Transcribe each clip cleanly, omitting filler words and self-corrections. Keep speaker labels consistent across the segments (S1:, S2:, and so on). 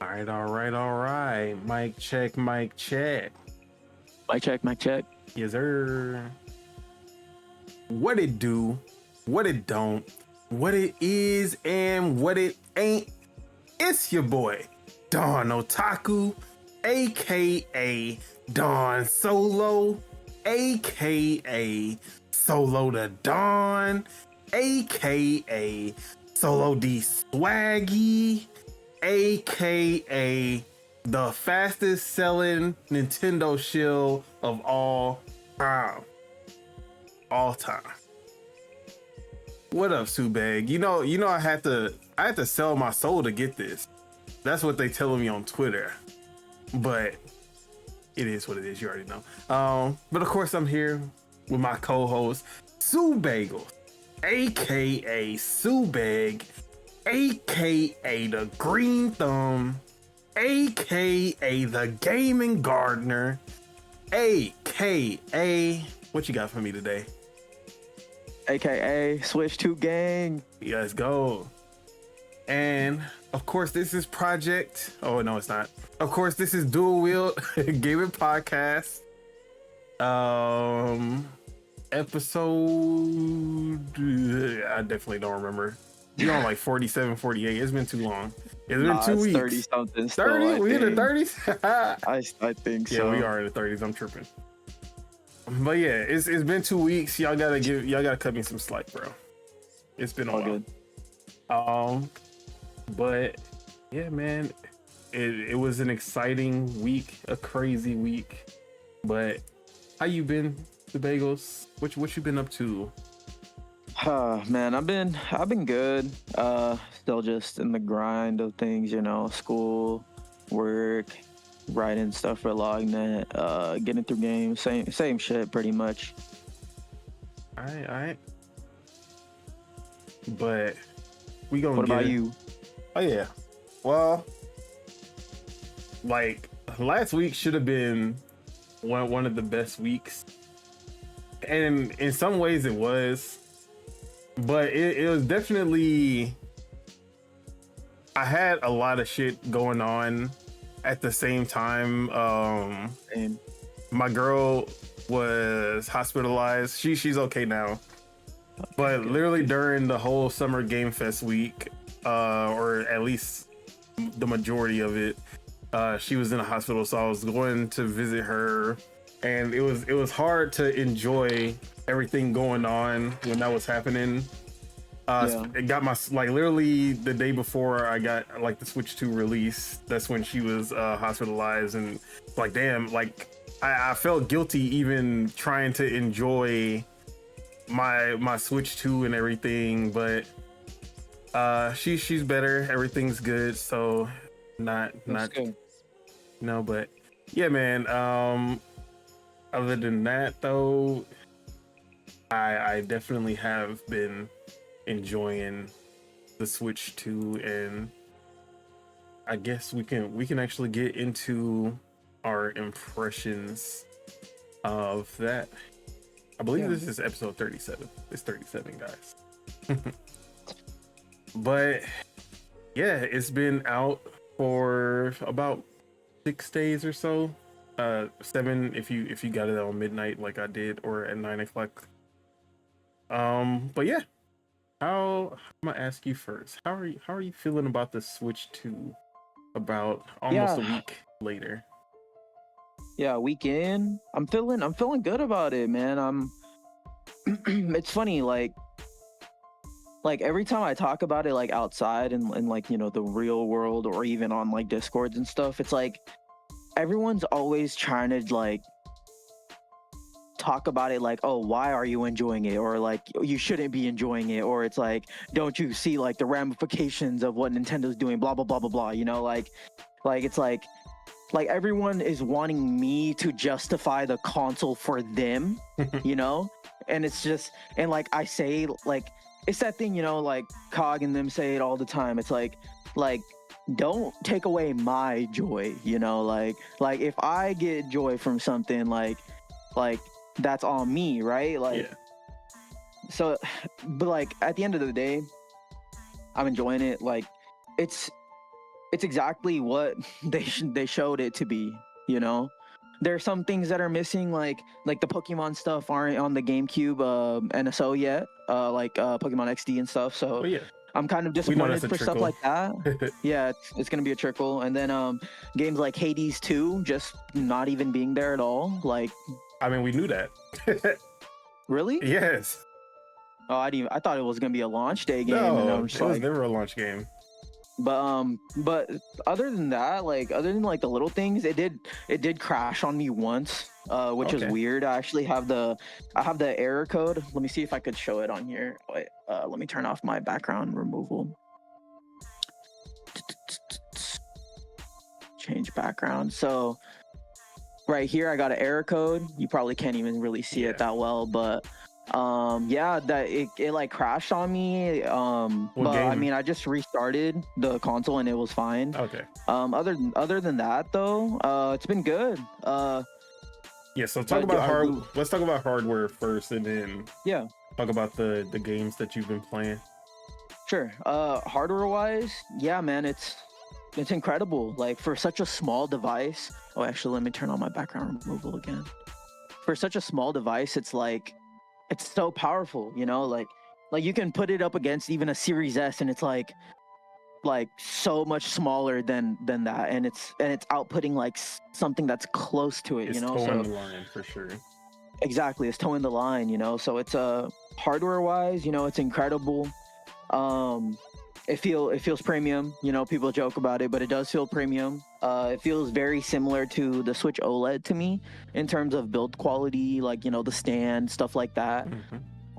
S1: All right. Mic check, mic check.
S2: Mic check, mic check.
S1: Yes, sir. What it do, what it don't, what it is, and what it ain't. It's your boy, Don Otaku, aka Don Solo, aka Solo the Don, aka Solo D Swaggy, aka the fastest selling Nintendo shill of all time. All time. What up, Subeg? You know I had to sell my soul to get this. That's what they telling me on Twitter. But it is what it is, you already know. But of course I'm here with my co-host, Subagel, aka Subeg, aka the Green Thumb, aka the Gaming Gardener, aka what you got for me today?
S2: AKA Switch 2 Gang.
S1: Let's go. And of course, this is Project. Oh no, it's not. Of course, this is Dual-Wield Gaming Podcast. Episode. I definitely don't remember. You're on like 47, 48. It's been too long. It's been 2 weeks.
S2: 30 something.
S1: 30? We in the 30s?
S2: I think so.
S1: Yeah, we are in the 30s. I'm tripping. But yeah, it's been 2 weeks. Y'all gotta cut me some slack, bro. It's been a while. Good. But yeah, man, it was an exciting week, a crazy week. But how you been, the Bagels? What you been up to?
S2: Man, I've been good. Still just in the grind of things, school, work, writing stuff for Lognet, getting through games, same shit pretty much.
S1: All right. But we gonna.
S2: What about you?
S1: Oh yeah. Well, like last week should have been one of the best weeks, and in some ways it was, but it was definitely. I had a lot of shit going on at the same time.
S2: And
S1: my girl was hospitalized. She's okay now, but literally during the whole Summer Game Fest week, or at least the majority of it, she was in a hospital. So I was going to visit her, and it was hard to enjoy everything going on when that was happening. It got my literally the day before I got the Switch 2 release. That's when she was hospitalized, and damn, I felt guilty even trying to enjoy my Switch 2 and everything. But she's better. Everything's good. So not
S2: good.
S1: no, but yeah, man. Other than that though, I definitely have been enjoying the Switch 2, and I guess we can actually get into our impressions of that. I believe this is episode 37. It's 37, guys. But yeah, it's been out for about 6 days or so. 7 if you got it on midnight like I did, or at 9 o'clock. But yeah. I'm gonna ask you first. How are you feeling about the Switch 2? About almost a week later.
S2: Yeah, weekend. I'm feeling good about it, man. It's funny, like every time I talk about it outside and the real world, or even on Discords and stuff, it's everyone's always trying to talk about it oh, why are you enjoying it, or you shouldn't be enjoying it, or it's don't you see the ramifications of what Nintendo's doing, blah blah blah blah blah, it's everyone is wanting me to justify the console for them. And it's just, and I say it's that thing, Cog and them say it all the time. It's don't take away my joy, if I get joy from something, that's on me, right? So, but at the end of the day, I'm enjoying it. It's it's exactly what they showed it to be. You know, there are some things that are missing, like the Pokemon stuff aren't on the GameCube NSO yet, like Pokemon XD and stuff. So
S1: Oh yeah,
S2: I'm kind of
S1: we know that's
S2: disappointed
S1: a
S2: for stuff
S1: trickle.
S2: like that. Yeah, it's gonna be a trickle, and then games like Hades 2 just not even being there at all. Like,
S1: I mean, we knew that.
S2: really?
S1: Yes.
S2: Oh, I thought it was gonna be a launch day game, and
S1: No,
S2: I'm
S1: it
S2: just
S1: was
S2: like,
S1: never a launch game.
S2: but other than that, like other than like the little things, it did crash on me once, which is
S1: Okay.
S2: weird. I actually have the error code. Let me see if I could show it on here. Wait, let me turn off my background removal. Change background. So right here I got an error code. You probably can't even really see it that well, but yeah, that it like crashed on me. But
S1: game?
S2: I mean, I just restarted the console and it was fine.
S1: Okay.
S2: Other than that though, it's been good.
S1: Yeah, so let's talk about hardware first, and then
S2: Yeah,
S1: talk about the games that you've been playing.
S2: sure. Hardware wise, yeah, man, it's incredible. Like for such a small device. Oh, actually, let me turn on my background removal again. For such a small device, it's like it's so powerful, you know, like you can put it up against even a Series S and it's like so much smaller than that, and it's outputting like something that's close to it,
S1: It's
S2: you know.
S1: towing
S2: So
S1: the line for sure.
S2: exactly, it's towing the line, you know. So it's hardware wise, you know, it's incredible. It feels premium, you know. People joke about it, but it does feel premium. It feels very similar to the Switch OLED to me in terms of build quality, like, you know, the stand, stuff like that.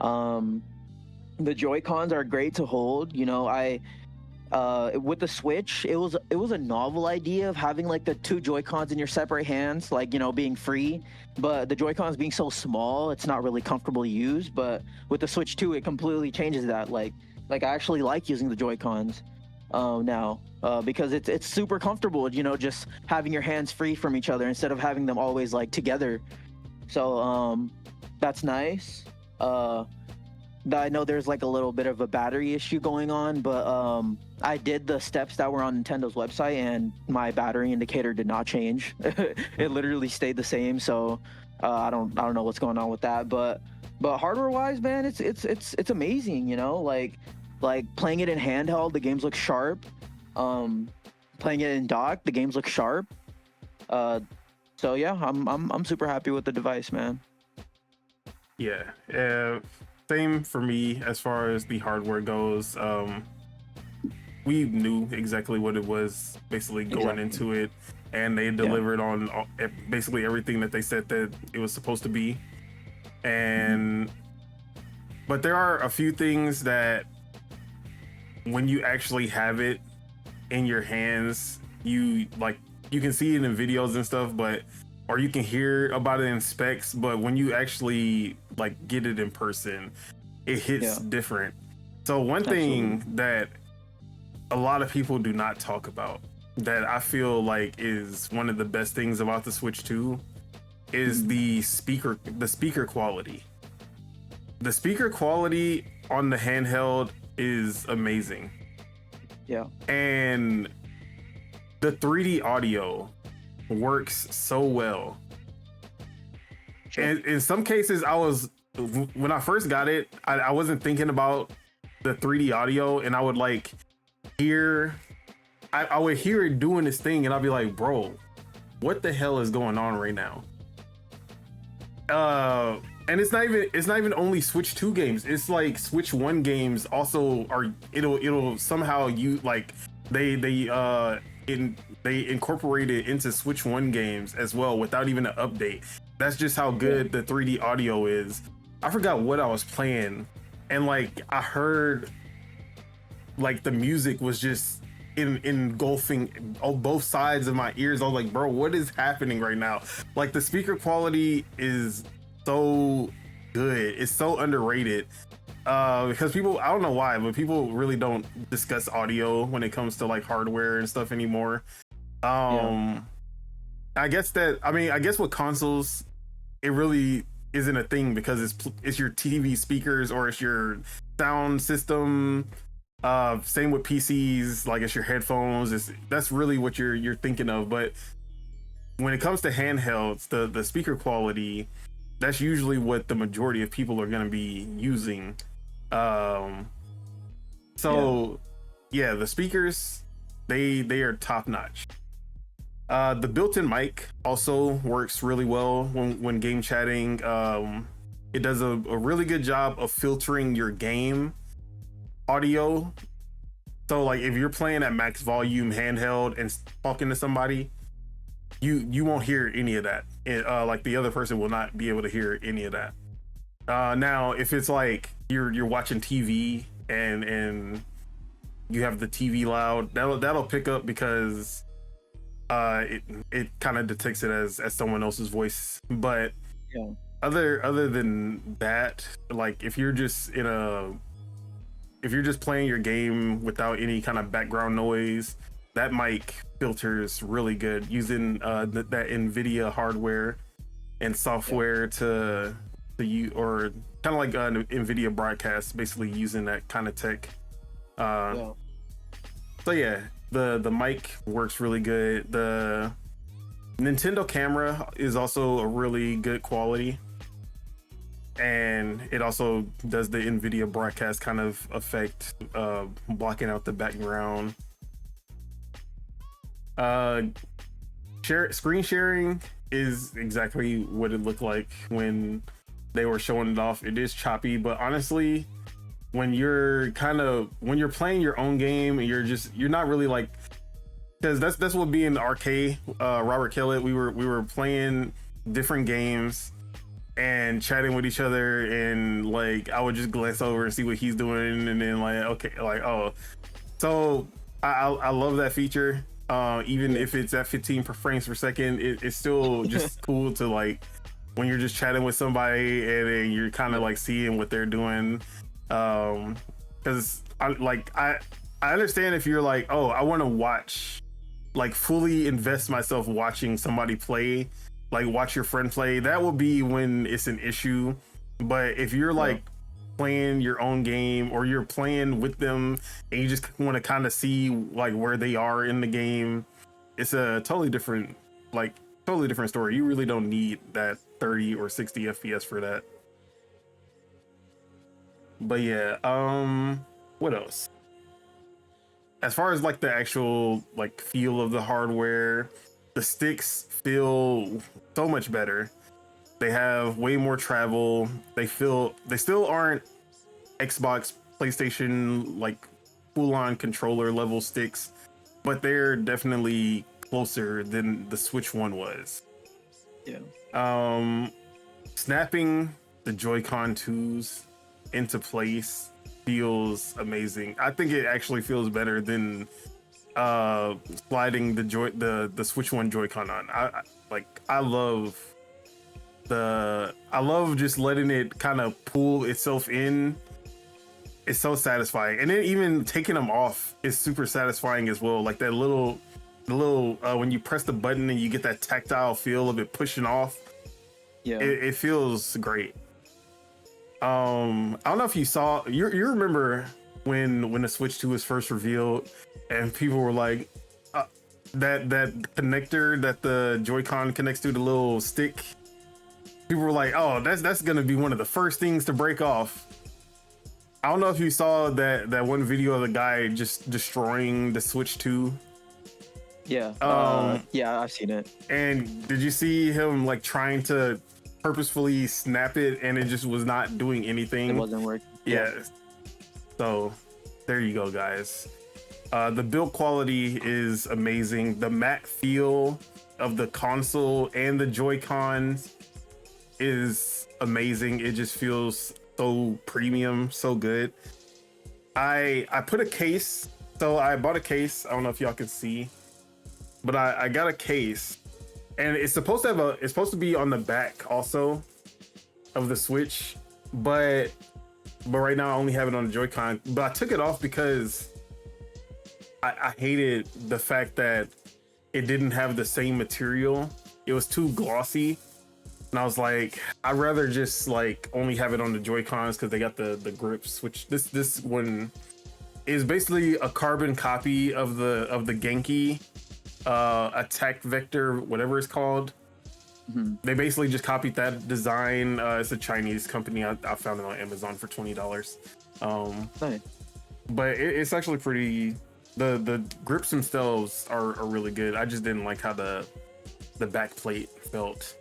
S2: The Joy-Cons are great to hold, you know. With the Switch, it was a novel idea of having like the two Joy-Cons in your separate hands, like, you know, being free, but the Joy-Cons being so small, it's not really comfortable to use. But with the Switch 2, it completely changes that. Like I actually like using the Joy-Cons now, because it's super comfortable, you know, just having your hands free from each other instead of having them always like together. So that's nice. I know there's like a little bit of a battery issue going on, but I did the steps that were on Nintendo's website and my battery indicator did not change. It literally stayed the same. So I don't know what's going on with that, but hardware wise, man, it's amazing, you know. Like playing it in handheld, the games look sharp. Playing it in dock, the games look sharp. So yeah, I'm super happy with the device, man.
S1: Yeah. Same for me as far as the hardware goes. We knew exactly what it was basically going into it, and they delivered on basically everything that they said that it was supposed to be. And but there are a few things that when you actually have it in your hands, you can see it in videos and stuff, or you can hear about it in specs, but when you actually like get it in person, it hits different. So one thing that a lot of people do not talk about that I feel like is one of the best things about the Switch 2 is the speaker quality. The speaker quality on the handheld is amazing.
S2: Yeah.
S1: And the 3D audio works so well.
S2: Sure.
S1: And in some cases, when I first got it, I wasn't thinking about the 3D audio, and I would like I would hear it doing this thing, and I'd be like, bro, what the hell is going on right now? And it's not even only Switch 2 games. It's like Switch 1 games also it'll somehow they incorporate it into Switch 1 games as well without even an update. That's just how good the 3D audio is. I forgot what I was playing, and like I heard like the music was just engulfing both sides of my ears. I was like, bro, what is happening right now? Like the speaker quality is so good. It's so underrated. Because people, I don't know why, but people really don't discuss audio when it comes to like hardware and stuff anymore. I guess with consoles, it really isn't a thing because it's your TV speakers or it's your sound system Same with PCs, like it's your headphones. That's really what you're thinking of. But when it comes to handhelds, the speaker quality, that's usually what the majority of people are going to be using. Yeah, the speakers, they are top notch. The built-in mic also works really well when game chatting. It does a really good job of filtering your game audio. So like if you're playing at max volume handheld and talking to somebody, you won't hear any of that. Like the other person will not be able to hear any of that. Now if it's like you're watching TV and you have the TV loud, that'll pick up because it kind of detects it as someone else's voice. But
S2: Yeah.
S1: other than that, like if you're just playing your game without any kind of background noise, that mic filters really good using that NVIDIA hardware and software to use, or kind of like an NVIDIA broadcast, basically using that kind of tech. So yeah, the mic works really good. The Nintendo camera is also a really good quality, and it also does the NVIDIA broadcast kind of effect, blocking out the background. Screen sharing is exactly what it looked like when they were showing it off. It is choppy, but honestly, when you're playing your own game and you're not really like, because that's what being arcade, Robert Kellett, we were playing different games and chatting with each other, and like I would just glance over and see what he's doing, and then like, okay, like, oh, so I love that feature. Even if it's at 15 frames per second, it's still just cool to like when you're just chatting with somebody and then you're kind of like seeing what they're doing. Because I understand if you're like, oh, I want to watch, like fully invest myself watching somebody play, like watch your friend play, that will be when it's an issue. But if you're like playing your own game, or you're playing with them and you just want to kind of see like where they are in the game, it's a totally different story. You really don't need that 30 or 60 FPS for that. But yeah, what else? As far as like the actual like feel of the hardware, the sticks feel so much better. They have way more travel. They still aren't Xbox, PlayStation like full-on controller level sticks, but they're definitely closer than the Switch one was.
S2: Yeah.
S1: Snapping the Joy-Con 2s into place feels amazing. I think it actually feels better than sliding the Switch one Joy-Con on. I love just letting it kind of pull itself in. It's so satisfying, and then even taking them off is super satisfying as well. Like that little when you press the button and you get that tactile feel of it pushing off. Yeah, it feels great. I don't know if you saw, you remember when the Switch 2 was first revealed and people were like, that connector that the Joy-Con connects to, the little stick, people were like, oh, that's gonna be one of the first things to break off. I don't know if you saw that one video of the guy just destroying the Switch 2.
S2: Yeah. Yeah, I've seen it.
S1: And did you see him like trying to purposefully snap it and it just was not doing anything?
S2: It wasn't working.
S1: Yeah. So there you go, guys. The build quality is amazing. The matte feel of the console and the Joy-Cons is amazing. It just feels so premium, so good. I put a case. So I bought a case. I don't know if y'all can see, but I got a case, and it's supposed to be on the back also of the Switch, but right now I only have it on the Joy-Con. But I took it off because I hated the fact that it didn't have the same material. It was too glossy, and I was like, I'd rather just like only have it on the Joy-Cons because they got the grips, which this one is basically a carbon copy of the Genki attack vector, whatever it's called.
S2: Mm-hmm.
S1: They basically just copied that design. It's a Chinese company. I found it on Amazon for $20.
S2: Nice.
S1: But it's actually pretty. The grips themselves are really good. I just didn't like how the back plate felt.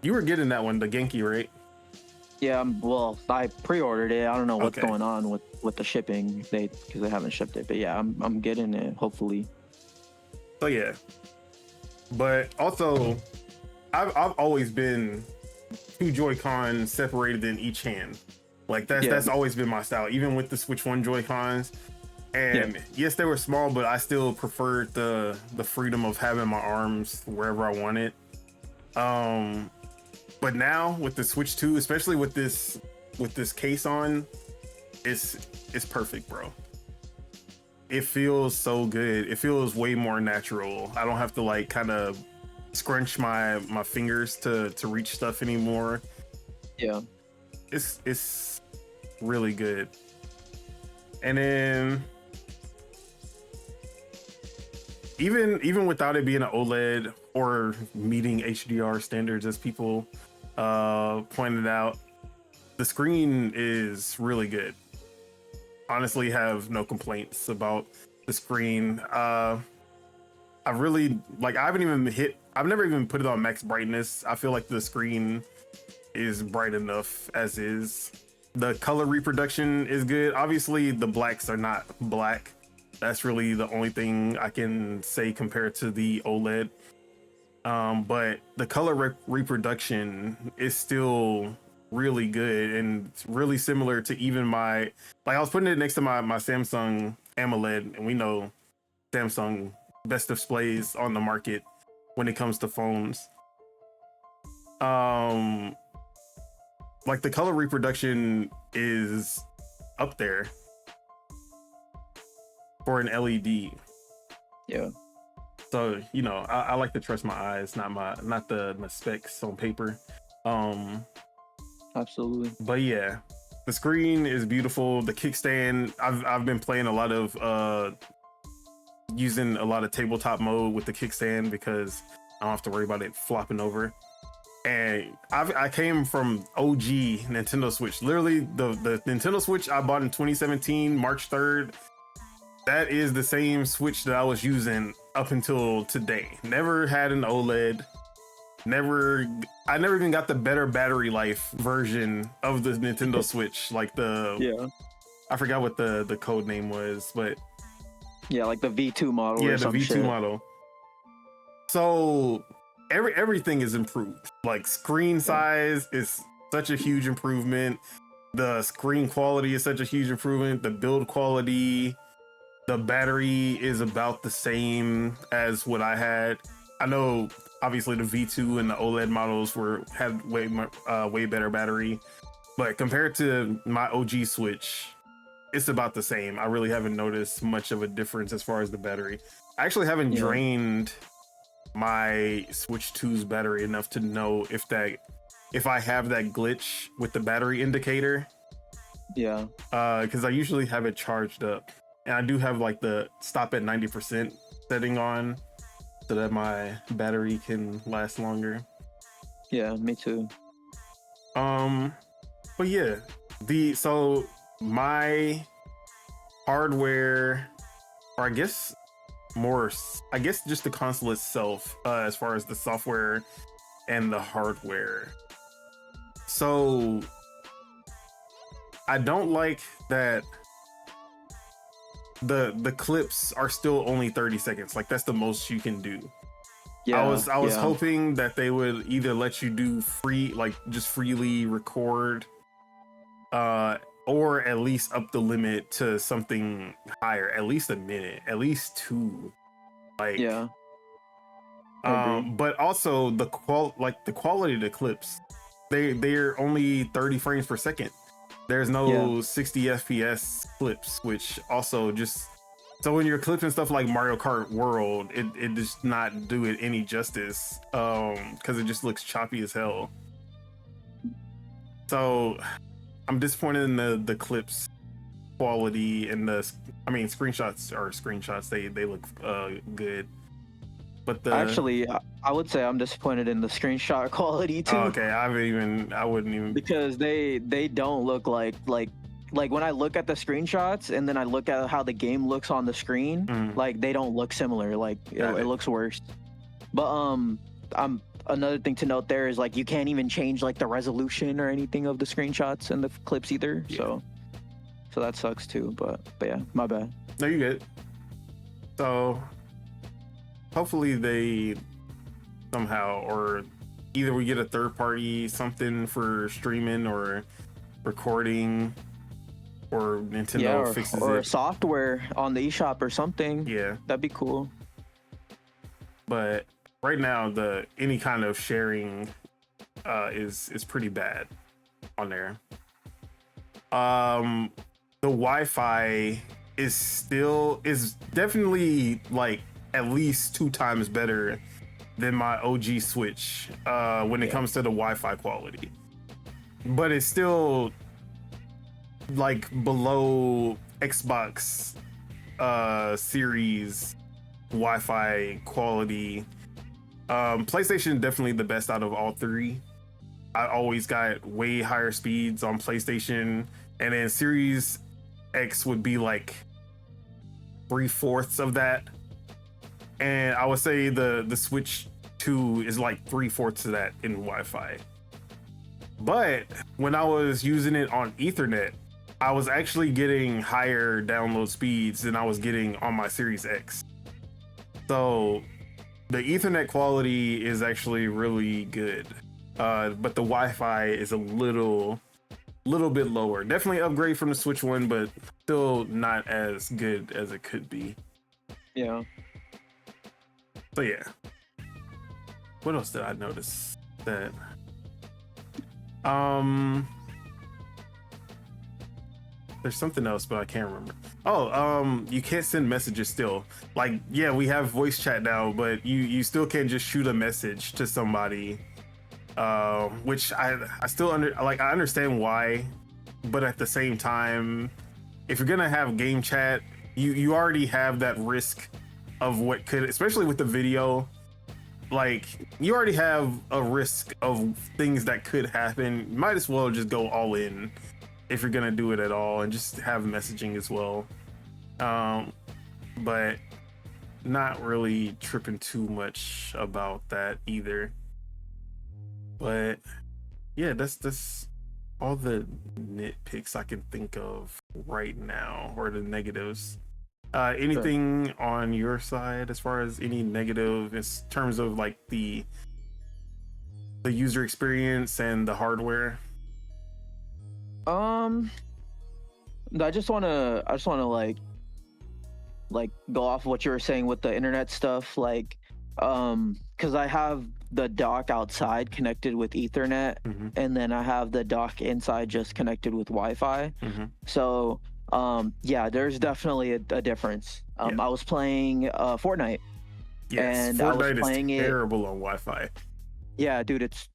S1: You were getting that one, the Genki, right?
S2: Yeah, well, I pre-ordered it. I don't know what's
S1: Okay.
S2: going on with the shipping, because they haven't shipped it. But yeah, I'm getting it, hopefully.
S1: So yeah. But also, I've always been 2 Joy-Con separated in each hand. Like that's always been my style, even with the Switch 1 Joy-Cons. And yes, they were small, but I still preferred the freedom of having my arms wherever I wanted. But now with the Switch 2, especially with this case on, it's perfect, bro. It feels so good. It feels way more natural. I don't have to like kind of scrunch my fingers to reach stuff anymore.
S2: Yeah.
S1: It's really good. And then even without it being an OLED or meeting HDR standards, as people pointed out, the screen is really good. Honestly, have no complaints about the screen. I've never even put it on max brightness. I feel like the screen is bright enough as is. The color reproduction is good. Obviously, the blacks are not black. That's really the only thing I can say compared to the OLED. But the color reproduction is still really good, and it's really similar to even I was putting it next to my Samsung AMOLED, and we know Samsung best displays on the market when it comes to phones. Like the color reproduction is up there for an LED.
S2: Yeah.
S1: So, you know, I like to trust my eyes, not the specs on paper.
S2: Absolutely.
S1: But yeah, the screen is beautiful. The kickstand, I've been playing a lot of using a lot of tabletop mode with the kickstand because I don't have to worry about it flopping over. And I came from OG Nintendo Switch. Literally, the Nintendo Switch I bought in 2017, March 3rd. That is the same Switch that I was using up until today. Never had an OLED. I never even got the better battery life version of the Nintendo Switch. Like I forgot what the code name was, but
S2: yeah, like the V2 model.
S1: Yeah,
S2: or
S1: the
S2: some
S1: V2
S2: shit.
S1: model. So everything is improved. Like screen size is such a huge improvement. The screen quality is such a huge improvement. The build quality, the battery is about the same as what I had. I know obviously the V2 and the OLED models had way better battery, but compared to my OG Switch, it's about the same. I really haven't noticed much of a difference as far as the battery. I actually haven't drained my Switch 2's battery enough to know if I have that glitch with the battery indicator.
S2: Yeah.
S1: Because I usually have it charged up, and I do have like the stop at 90% setting on so that my battery can last longer.
S2: Yeah, me too.
S1: But yeah, so my hardware, or I guess just the console itself, as far as the software and the hardware. So I don't like that the clips are still only 30 seconds. Like that's the most you can do.
S2: Yeah,
S1: I was hoping that they would either let you do just freely record, or at least up the limit to something higher, at least a minute, at least 2. Like
S2: yeah.
S1: But also the quality of the clips, they're only 30 frames per second. There's no 60 FPS clips, which also so when you're clipping stuff like Mario Kart World, it does not do it any justice, because it just looks choppy as hell. So I'm disappointed in the clips quality and screenshots. They look good, but
S2: Actually, I would say I'm disappointed in the screenshot quality too.
S1: Oh, okay, I wouldn't even,
S2: because they don't look like when I look at the screenshots and then I look at how the game looks on the screen, like they don't look similar. Like it looks worse. But another thing to note there is like you can't even change like the resolution or anything of the screenshots and the clips either. Yeah. So that sucks too. But yeah, my bad.
S1: No, you good. So hopefully they somehow, or either we get a third party something for streaming or recording, or Nintendo fixes
S2: or
S1: it,
S2: software on the eShop or something.
S1: Yeah,
S2: that'd be cool.
S1: But right now, any kind of sharing is pretty bad on there. The Wi-Fi is definitely like at least 2 times better than my OG Switch when it comes to the Wi-Fi quality, but it's still like below Xbox Series Wi-Fi quality. PlayStation definitely the best out of all three. I always got way higher speeds on PlayStation, and then Series X would be like 3/4 of that, and I would say the Switch 2 is like 3/4 of that in Wi-Fi. But when I was using it on Ethernet, I was actually getting higher download speeds than I was getting on my Series X. So the Ethernet quality is actually really good, but the Wi-Fi is a little bit lower. Definitely upgrade from the Switch 1, but still not as good as it could be.
S2: Yeah.
S1: So yeah. What else did I notice? That there's something else, but I can't remember. Oh, you can't send messages still. Like, yeah, we have voice chat now, but you still can't just shoot a message to somebody. Which I still I understand why, but at the same time, if you're gonna have game chat, you already have that risk of what could, especially with the video, like you already have a risk of things that could happen. Might as well just go all in if you're gonna do it at all, and just have messaging as well. But not really tripping too much about that either. But yeah, that's all the nitpicks I can think of right now, or the negatives. Anything on your side as far as any negative in terms of like the user experience and the hardware?
S2: I just wanna like go off what you were saying with the internet stuff, like because I have the dock outside connected with Ethernet, and then I have the dock inside just connected with Wi-Fi. So yeah, there's definitely a difference. I was playing Fortnite.
S1: Yes,
S2: and
S1: Fortnite
S2: I was playing
S1: is terrible on Wi-Fi.
S2: Yeah, dude, it's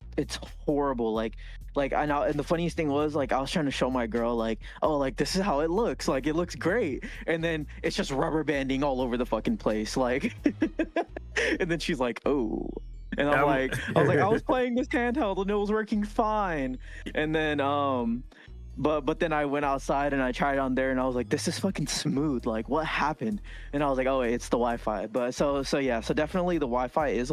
S2: horrible. Like I know, and the funniest thing was, like, I was trying to show my girl, like, oh, like, this is how it looks. Like, it looks great. And then it's just rubber banding all over the fucking place. Like, and then she's like, oh. And I was like, I was playing this handheld and it was working fine. And then, but then I went outside and I tried it on there and I was like, this is fucking smooth. Like, what happened? And I was like, oh, wait, it's the Wi-Fi. But so yeah, so definitely the Wi-Fi is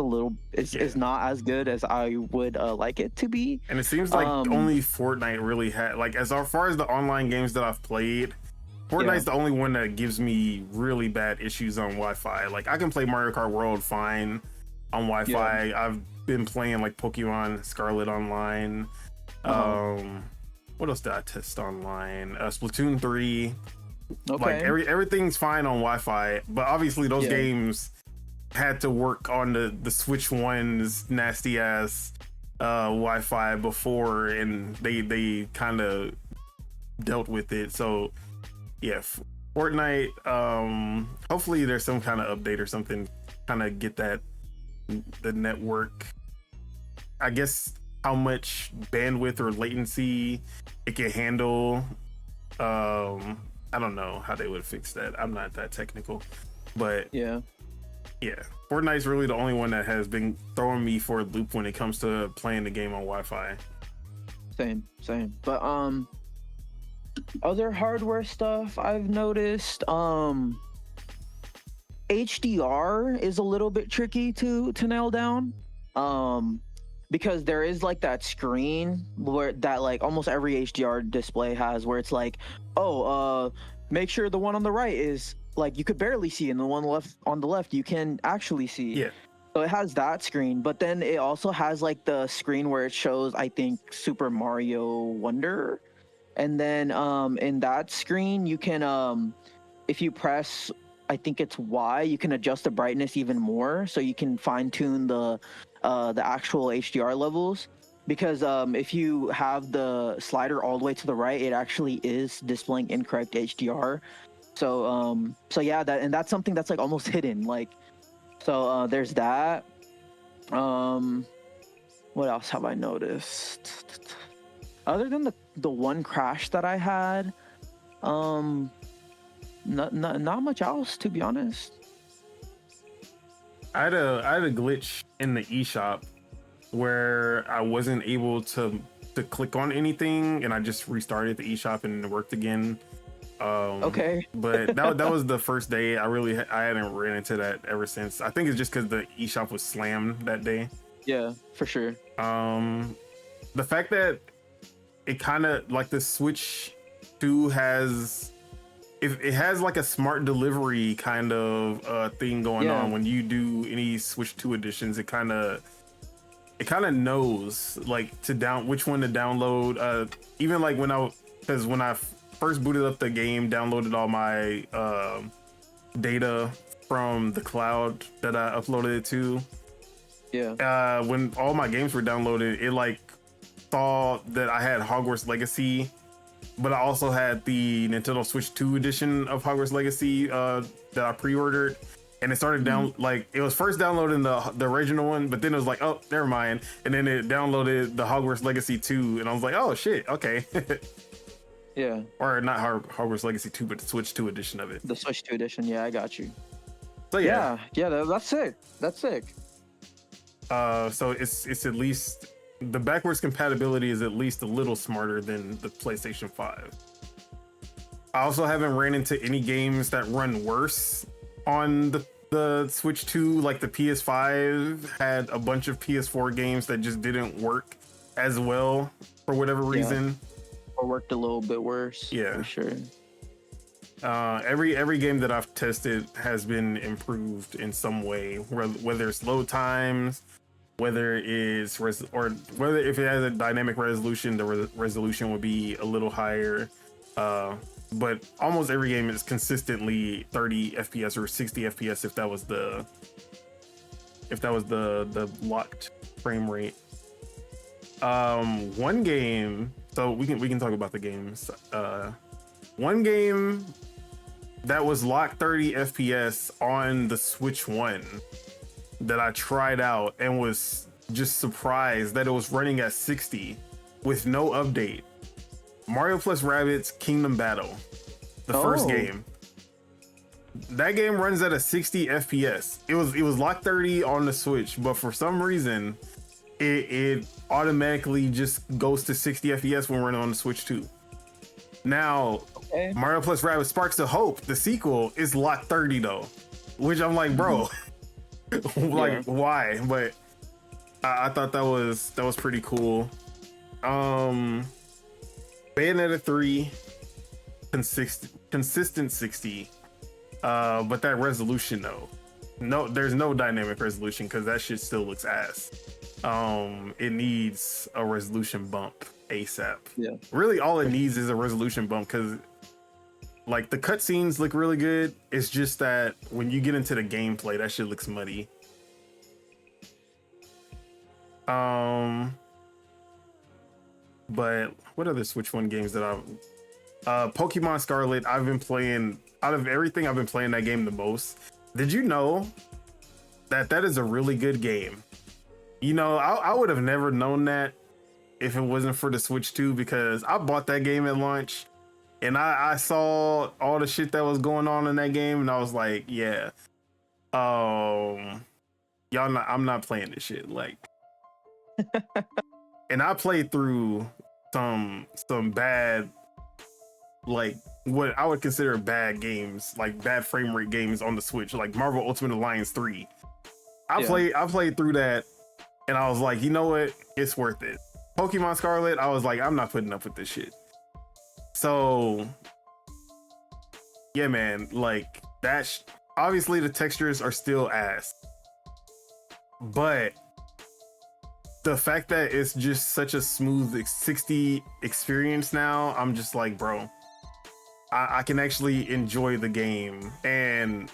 S2: is not as good as I would like it to be.
S1: And it seems like only Fortnite really had, like, as far as the online games that I've played, Fortnite's the only one that gives me really bad issues on Wi-Fi. Like, I can play Mario Kart World fine on Wi-Fi. I've been playing like Pokemon Scarlet online. What else did I test online? Splatoon 3.
S2: Okay.
S1: Like everything's fine on Wi-Fi, but obviously those games had to work on the Switch 1's nasty ass Wi-Fi before, and they kind of dealt with it. So yeah, Fortnite. Hopefully there's some kind of update or something, kind of get the network. I guess how much bandwidth or latency it can handle. I don't know how they would fix that. I'm not that technical, but yeah, Fortnite's really the only one that has been throwing me for a loop when it comes to playing the game on Wi-Fi.
S2: Same. But other hardware stuff I've noticed, HDR is a little bit tricky to nail down. Because there is like that screen where that like almost every HDR display has, where it's like, make sure the one on the right is like you could barely see, and the one on the left you can actually see.
S1: Yeah.
S2: So it has that screen, but then it also has like the screen where it shows, I think, Super Mario Wonder, and then in that screen you can if you press, I think it's Y, you can adjust the brightness even more, so you can fine tune the actual HDR levels, because if you have the slider all the way to the right, it actually is displaying incorrect HDR. So yeah, that's something that's like almost hidden. Like, so there's that. What else have I noticed? Other than the one crash that I had, not much else, to be honest.
S1: I had a glitch in the eShop where I wasn't able to click on anything, and I just restarted the eShop and it worked again.
S2: Okay.
S1: But that was the first day. I hadn't ran into that ever since. I think it's just because the eShop was slammed that day.
S2: Yeah, for sure.
S1: The fact that it kind of like the Switch 2 has. It has like a smart delivery kind of thing going on when you do any Switch 2 editions. It kind of knows like which one to download. Even like when I first booted up the game, downloaded all my data from the cloud that I uploaded it to.
S2: Yeah.
S1: When all my games were downloaded, it like saw that I had Hogwarts Legacy, but I also had the Nintendo Switch 2 edition of Hogwarts Legacy that I pre-ordered, and it started down like it was first downloading the original one, but then it was like, oh, never mind, and then it downloaded the Hogwarts Legacy 2, and I was like, oh shit, okay.
S2: Yeah.
S1: Or not Hogwarts Legacy 2, but the Switch 2 edition of it.
S2: The Switch 2 edition, yeah, I got you.
S1: So yeah,
S2: that's sick. That's sick.
S1: So it's at least the backwards compatibility is at least a little smarter than the PlayStation 5. I also haven't ran into any games that run worse on the Switch 2. Like the PS5 had a bunch of PS4 games that just didn't work as well for whatever reason.
S2: Or worked a little bit worse.
S1: Yeah,
S2: for sure.
S1: Every game that I've tested has been improved in some way, whether it's load times, whether it's whether if it has a dynamic resolution, the resolution would be a little higher. But almost every game is consistently 30 FPS or 60 FPS if that was the locked frame rate. One game, so we can talk about the games. One game that was locked 30 FPS on the Switch 1 that I tried out and was just surprised that it was running at 60 with no update. Mario plus Rabbids Kingdom Battle, the first game. That game runs at a 60 FPS. It was locked 30 on the Switch, but for some reason it automatically just goes to 60 FPS when running on the Switch 2. Now, Mario plus Rabbids Sparks of Hope, the sequel, is locked 30 though, which I'm like, bro, like why? But I thought that was pretty cool. Bayonetta 3, consistent 60, but that resolution though, there's no dynamic resolution because that shit still looks ass. It needs a resolution bump ASAP. Yeah, really all it needs is a resolution bump, because like the cutscenes look really good. It's just that when you get into the gameplay, that shit looks muddy. But what other Switch 1 games that Pokemon Scarlet, I've been playing, out of everything, I've been playing that game the most. Did you know that is a really good game? You know, I would have never known that if it wasn't for the Switch 2, because I bought that game at launch and I saw all the shit that was going on in that game, and I was like, yeah, I'm not playing this shit. Like, and I played through some bad, like what I would consider bad games, like bad frame rate games on the Switch, like Marvel Ultimate Alliance 3. I played through that, and I was like, you know what? It's worth it. Pokemon Scarlet, I was like, I'm not putting up with this shit. So, yeah, man, like obviously the textures are still ass, but the fact that it's just such a smooth 60 experience now, I'm just like, bro, I can actually enjoy the game. And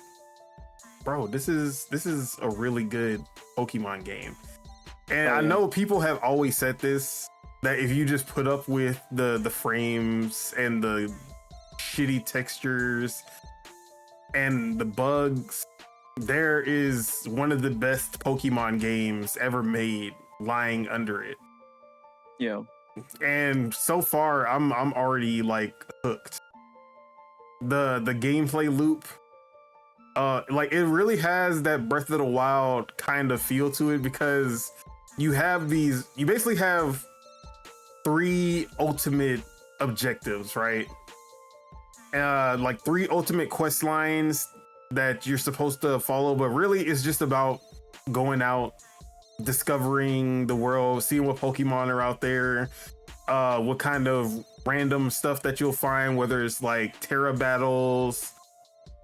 S1: bro, this is a really good Pokemon game. And I know people have always said this, that if you just put up with the frames and the shitty textures and the bugs, there is one of the best Pokemon games ever made lying under it.
S2: Yeah.
S1: And so far I'm already like hooked. The gameplay loop, like it really has that Breath of the Wild kind of feel to it, because you basically have 3 ultimate objectives, right? Like 3 ultimate quest lines that you're supposed to follow, but really it's just about going out, discovering the world, seeing what Pokemon are out there, what kind of random stuff that you'll find, whether it's like Terra battles,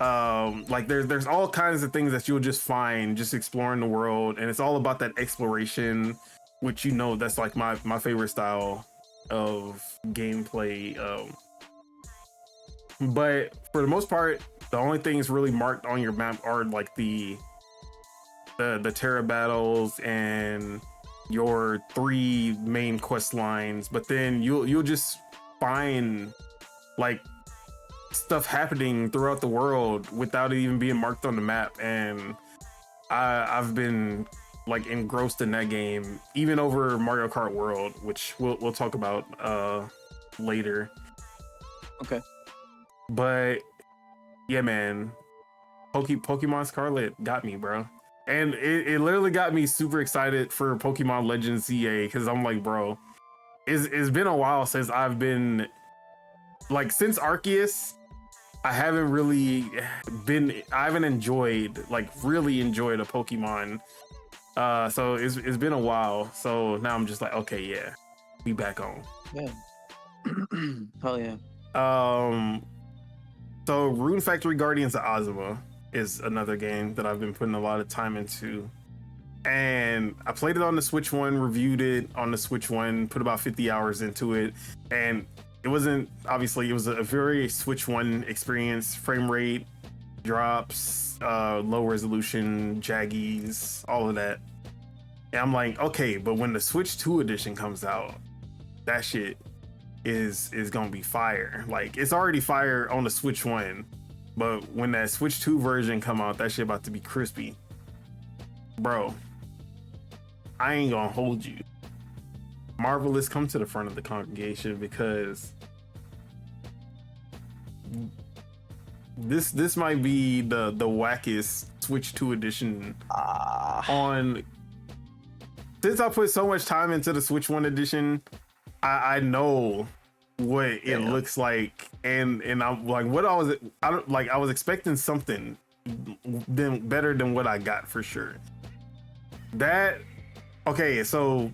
S1: like there's all kinds of things that you'll just find just exploring the world, and it's all about that exploration, which, you know, that's like my favorite style of gameplay. But for the most part, the only things really marked on your map are like the Terra battles and your 3 main quest lines, but then you'll just find like stuff happening throughout the world without it even being marked on the map. And I've been like engrossed in that game, even over Mario Kart World, which we'll talk about later.
S2: Okay.
S1: But yeah, man, Pokemon Scarlet got me, bro. And it literally got me super excited for Pokemon Legends ZA, because I'm like, bro, it's been a while since I've been, like, since Arceus, I haven't really enjoyed, like, really enjoyed a Pokemon. So it's been a while. So now I'm just like, okay, yeah, be back on.
S2: Yeah. Hell yeah.
S1: So Rune Factory Guardians of Ozma is another game that I've been putting a lot of time into. And I played it on the Switch 1, reviewed it on the Switch 1, put about 50 hours into it. And it was a very Switch 1 experience. Frame rate drops, low resolution, jaggies, all of that. And I'm like, okay, but when the Switch 2 edition comes out, that shit is gonna be fire. Like, it's already fire on the Switch 1, but when that Switch 2 version come out, that shit about to be crispy. Bro, I ain't gonna hold you. Marvelous, come to the front of the congregation, because this might be the wackest Switch 2 edition on. Since I put so much time into the Switch 1 edition, I know what it looks like, and I'm like, I was expecting something better than what I got, for sure. So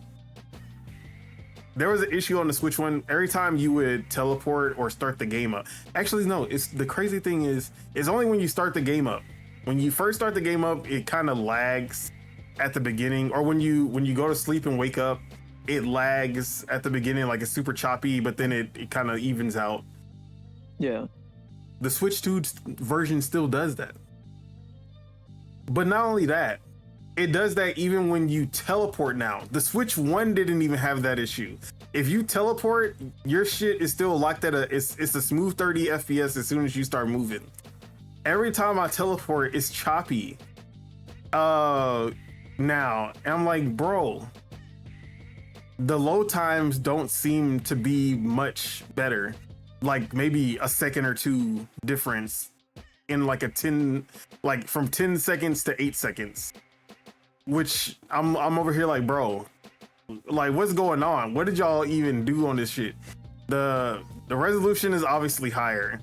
S1: there was an issue on the Switch 1. Every time you would teleport or start the game up. Actually, no, it's the crazy thing is, it's only when you start the game up. When you first start the game up, it kind of lags at the beginning, or when you go to sleep and wake up, it lags at the beginning, like it's super choppy, but then it kind of evens out.
S2: Yeah.
S1: The Switch 2 version still does that. But not only that, it does that even when you teleport now. The Switch 1 didn't even have that issue. If you teleport, your shit is still locked at it's a smooth 30 FPS as soon as you start moving. Every time I teleport, it's choppy. Now, and I'm like, bro, the load times don't seem to be much better. Like maybe a second or two difference in like like from 10 seconds to 8 seconds. Which I'm over here like, bro, like what's going on? What did y'all even do on this shit? The resolution is obviously higher,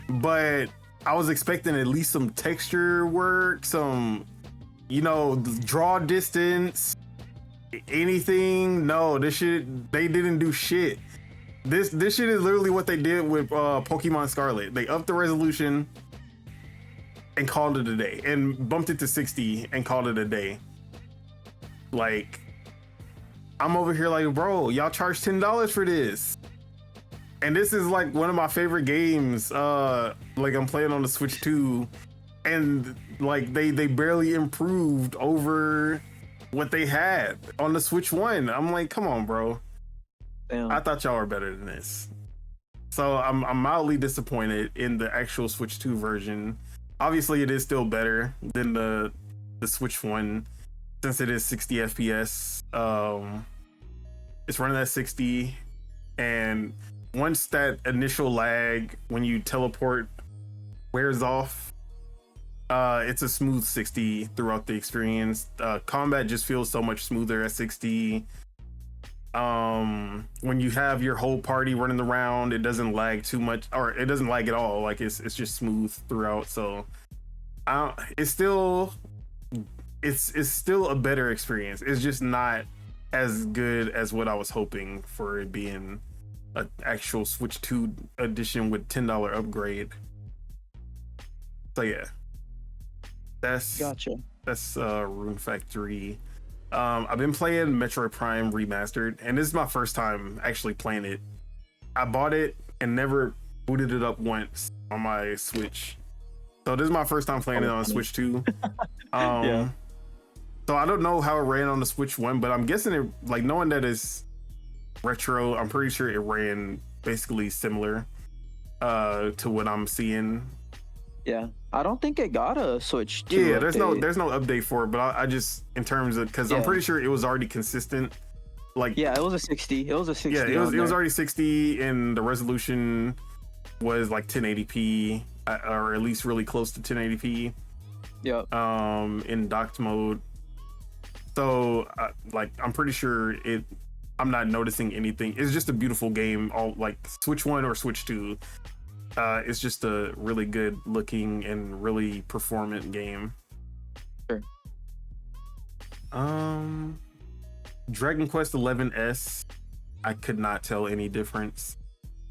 S1: but I was expecting at least some texture work, some, draw distance, anything. No, this shit, they didn't do shit. This shit is literally what they did with Pokemon Scarlet. They upped the resolution and called it a day, and bumped it to 60 and called it a day. Like, I'm over here like, bro, y'all charge $10 for this. And this is like one of my favorite games. Like I'm playing on the Switch 2, and like they barely improved over what they had on the Switch 1. I'm like, come on, bro.
S2: Damn.
S1: I thought y'all were better than this. So I'm mildly disappointed in the actual Switch 2 version. Obviously, it is still better than the Switch 1 since it is 60 FPS. It's running at 60, and once that initial lag when you teleport wears off, it's a smooth 60 throughout the experience. Combat just feels so much smoother at 60. When you have your whole party running around, it doesn't lag too much, or it doesn't lag at all. Like it's just smooth throughout. So it's still a better experience. It's just not as good as what I was hoping for it being an actual Switch 2 edition with $10 upgrade. So yeah, that's
S2: Gotcha.
S1: That's Rune Factory. I've been playing Metroid Prime Remastered, and this is my first time actually playing it. I bought it and never booted it up once on my Switch, so this is my first time playing it on Switch 2.
S2: Yeah.
S1: So I don't know how it ran on the Switch 1, but I'm guessing it, like knowing that it's retro, I'm pretty sure it ran basically similar to what I'm seeing.
S2: Yeah, I don't think it got a Switch 2
S1: Yeah, there's no
S2: update.
S1: update for it, but I just, in terms of, because I'm pretty sure it was already consistent. Like
S2: Yeah, it was a 60. It was a 60.
S1: yeah, it was already 60, and the resolution was like 1080p, or at least really close to 1080p.
S2: Yep.
S1: In docked mode. So like I'm pretty sure I'm not noticing anything. It's just a beautiful game. All like Switch 1 or Switch 2. It's just a really good looking and really performant game.
S2: Sure.
S1: Dragon Quest 11S, I could not tell any difference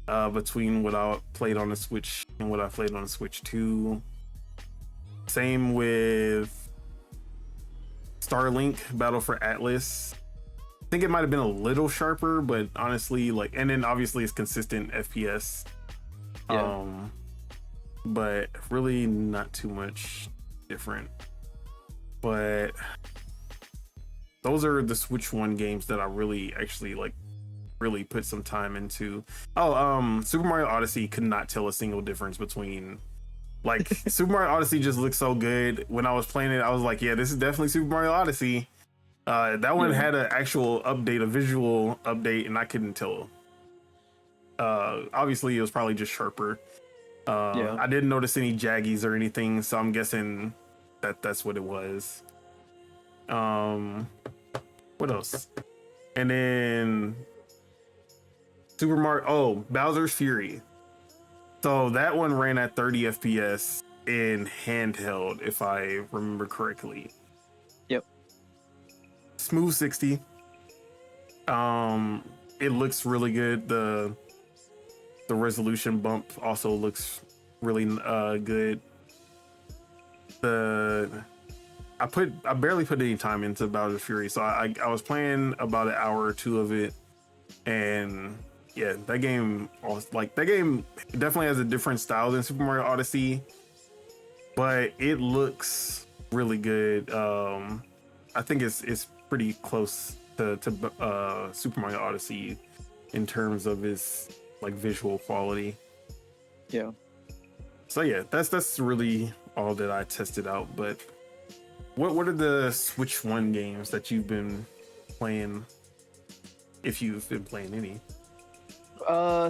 S1: between what I played on the Switch and what I played on the Switch 2. Same with Starlink Battle for Atlas. I think it might have been a little sharper, but honestly, like, and then obviously it's consistent FPS.
S2: Yeah.
S1: But really not too much different. But those are the Switch 1 games that I really actually really put some time into. Super Mario Odyssey could not tell a single difference between, like, Super Mario Odyssey just looked so good. When I was playing it, I was like, yeah, this is definitely Super Mario Odyssey. That one had an actual update, a visual update, and I couldn't tell. Obviously it was probably just sharper. I didn't notice any jaggies or anything, so I'm guessing that's what it was. What else? And then Super Mario, Bowser's Fury. So that one ran at 30 FPS in handheld, if I remember correctly.
S2: Yep.
S1: Smooth 60. It looks really good. The resolution bump also looks really good. I barely put any time into Bowser's Fury, so I was playing about an hour or two of it, and yeah, that game definitely has a different style than Super Mario Odyssey, but it looks really good. I think it's pretty close to Super Mario Odyssey in terms of its like visual quality.
S2: Yeah.
S1: So yeah, that's really all that I tested out. But what are the Switch 1 games that you've been playing? if you've been playing any.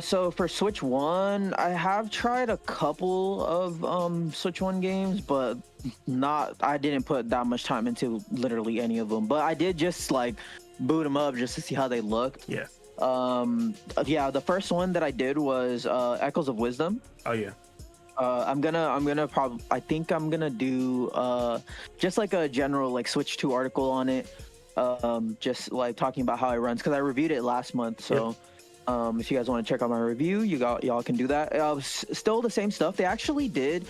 S2: So for Switch One, I have tried a couple of Switch One games, but I didn't put that much time into literally any of them. But I did just like boot them up just to see how they look.
S1: Yeah.
S2: Yeah, the first one that I did was Echoes of Wisdom.
S1: Oh yeah.
S2: I think I'm gonna do just like a general like Switch 2 article on it. Just like talking about how it runs, because I reviewed it last month. So
S1: Yep.
S2: if you guys want to check out my review, y'all can do that. Still the same stuff. They actually did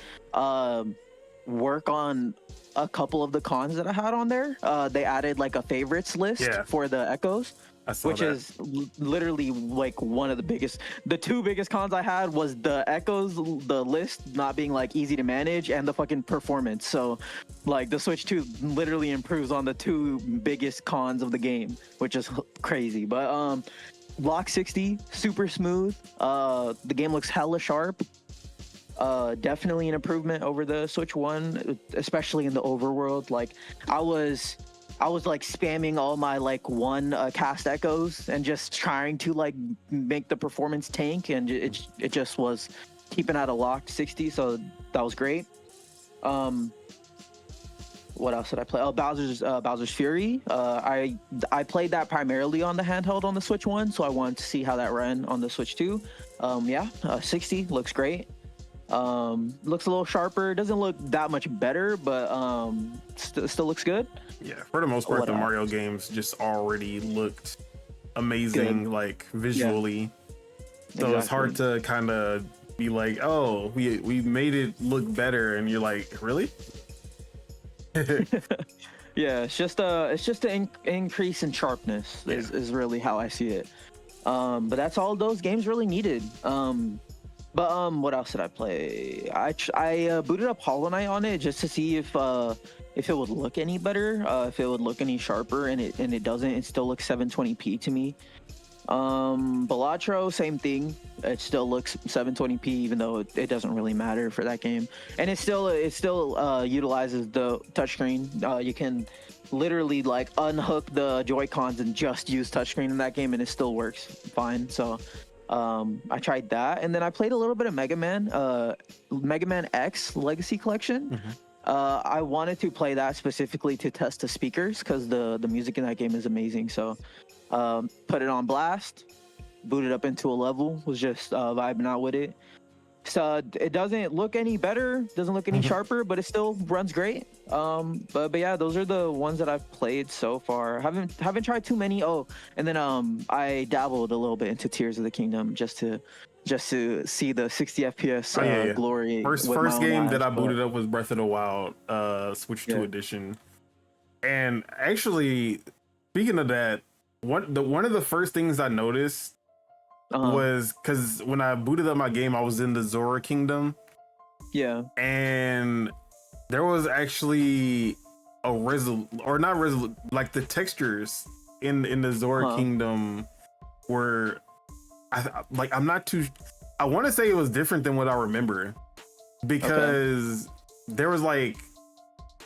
S2: work on a couple of the cons that I had on there. They added like a favorites list for the Echoes, which is literally like one of the two biggest cons I had was the Echoes, the list not being like easy to manage, and the fucking performance. So like the Switch 2 literally improves on the two biggest cons of the game, which is crazy. But Lock 60, super smooth. The game looks hella sharp. Definitely an improvement over the Switch 1, especially in the overworld. Like I was like spamming all my like one cast echoes and just trying to like make the performance tank, and it just was keeping at a locked 60, so that was great. What else did I play? Oh, Bowser's Fury. I played that primarily on the handheld on the Switch 1, so I wanted to see how that ran on the Switch 2. 60 looks great. Looks a little sharper. Doesn't look that much better, but still looks good.
S1: Yeah, for the most part, the Mario games just already looked amazing, like visually. So it's hard to kind of be like, oh, we made it look better, and you're like, really?
S2: Yeah, it's just an increase in sharpness is really how I see it. But that's all those games really needed. But what else did I play? I booted up Hollow Knight on it just to see if it would look any better, if it would look any sharper, and it doesn't. It still looks 720p to me. Balatro, same thing. It still looks 720p, even though it doesn't really matter for that game. And it still utilizes the touchscreen. You can literally like unhook the Joy-Cons and just use touchscreen in that game, and it still works fine. So I tried that, and then I played a little bit of Mega Man X Legacy Collection.
S1: Mm-hmm.
S2: I wanted to play that specifically to test the speakers, because the music in that game is amazing. So put it on blast, booted up into a level, was just vibing out with it. So it doesn't look any better, doesn't look any sharper, but it still runs great. But yeah, those are the ones that I've played so far. Haven't tried too many. Oh, and then I dabbled a little bit into Tears of the Kingdom just to see the 60 FPS glory.
S1: First game that I booted up was Breath of the Wild, Switch 2 edition. And actually, speaking of that, one of the first things I noticed was because when I booted up my game, I was in the Zora Kingdom.
S2: Yeah.
S1: And there was actually like the textures in the Zora Kingdom were, I'm not too, I want to say it was different than what I remember, because there was like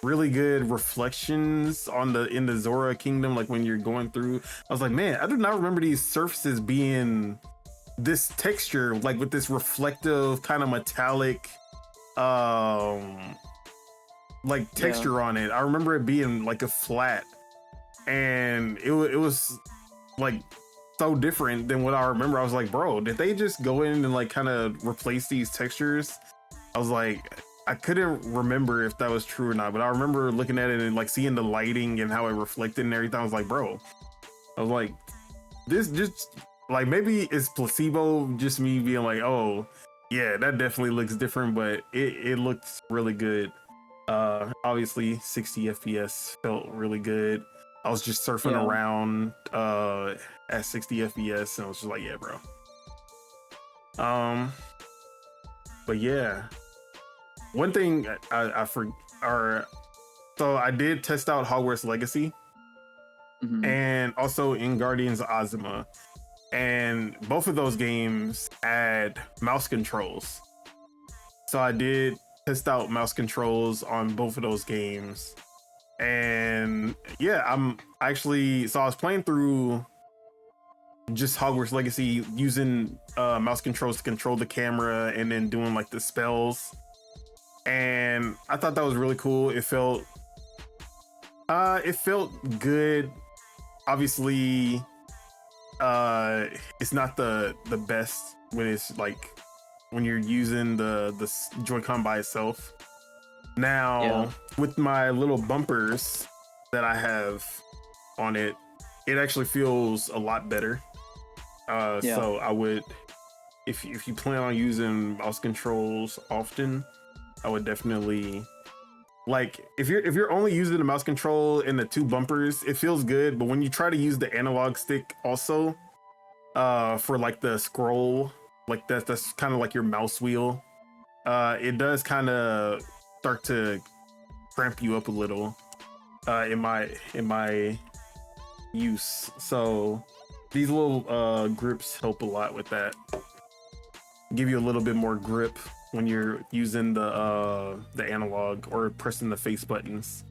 S1: really good reflections in the Zora Kingdom, like when you're going through. I was like, man, I do not remember these surfaces being this texture, like with this reflective kind of metallic like texture on it. I remember it being like a flat, and it was like so different than what I remember. I was like, bro, did they just go in and like kind of replace these textures? I was like, I couldn't remember if that was true or not, but I remember looking at it and like seeing the lighting and how it reflected and everything. I was like, bro, this just like, maybe it's placebo, just me being like, oh yeah, that definitely looks different, but it looks really good. Obviously 60 FPS felt really good. I was just surfing around at 60 FPS, and I was just like, yeah, bro. But yeah, one thing so I did test out Hogwarts Legacy, and also in Guardians of Ozma, and both of those games add mouse controls. So I did test out mouse controls on both of those games, and yeah, I was playing through just Hogwarts Legacy using mouse controls to control the camera and then doing like the spells. And I thought that was really cool. It felt good. Obviously, it's not the best when it's like when you're using the Joy-Con by itself. Now, with my little bumpers that I have on it, it actually feels a lot better. So I would, if you plan on using mouse controls often, I would definitely, like, if you're only using the mouse control and the two bumpers, it feels good. But when you try to use the analog stick also, for like the scroll, like that's kind of like your mouse wheel, it does kind of start to cramp you up a little, in my use. So these little grips help a lot with that. Give you a little bit more grip when you're using the analog or pressing the face buttons.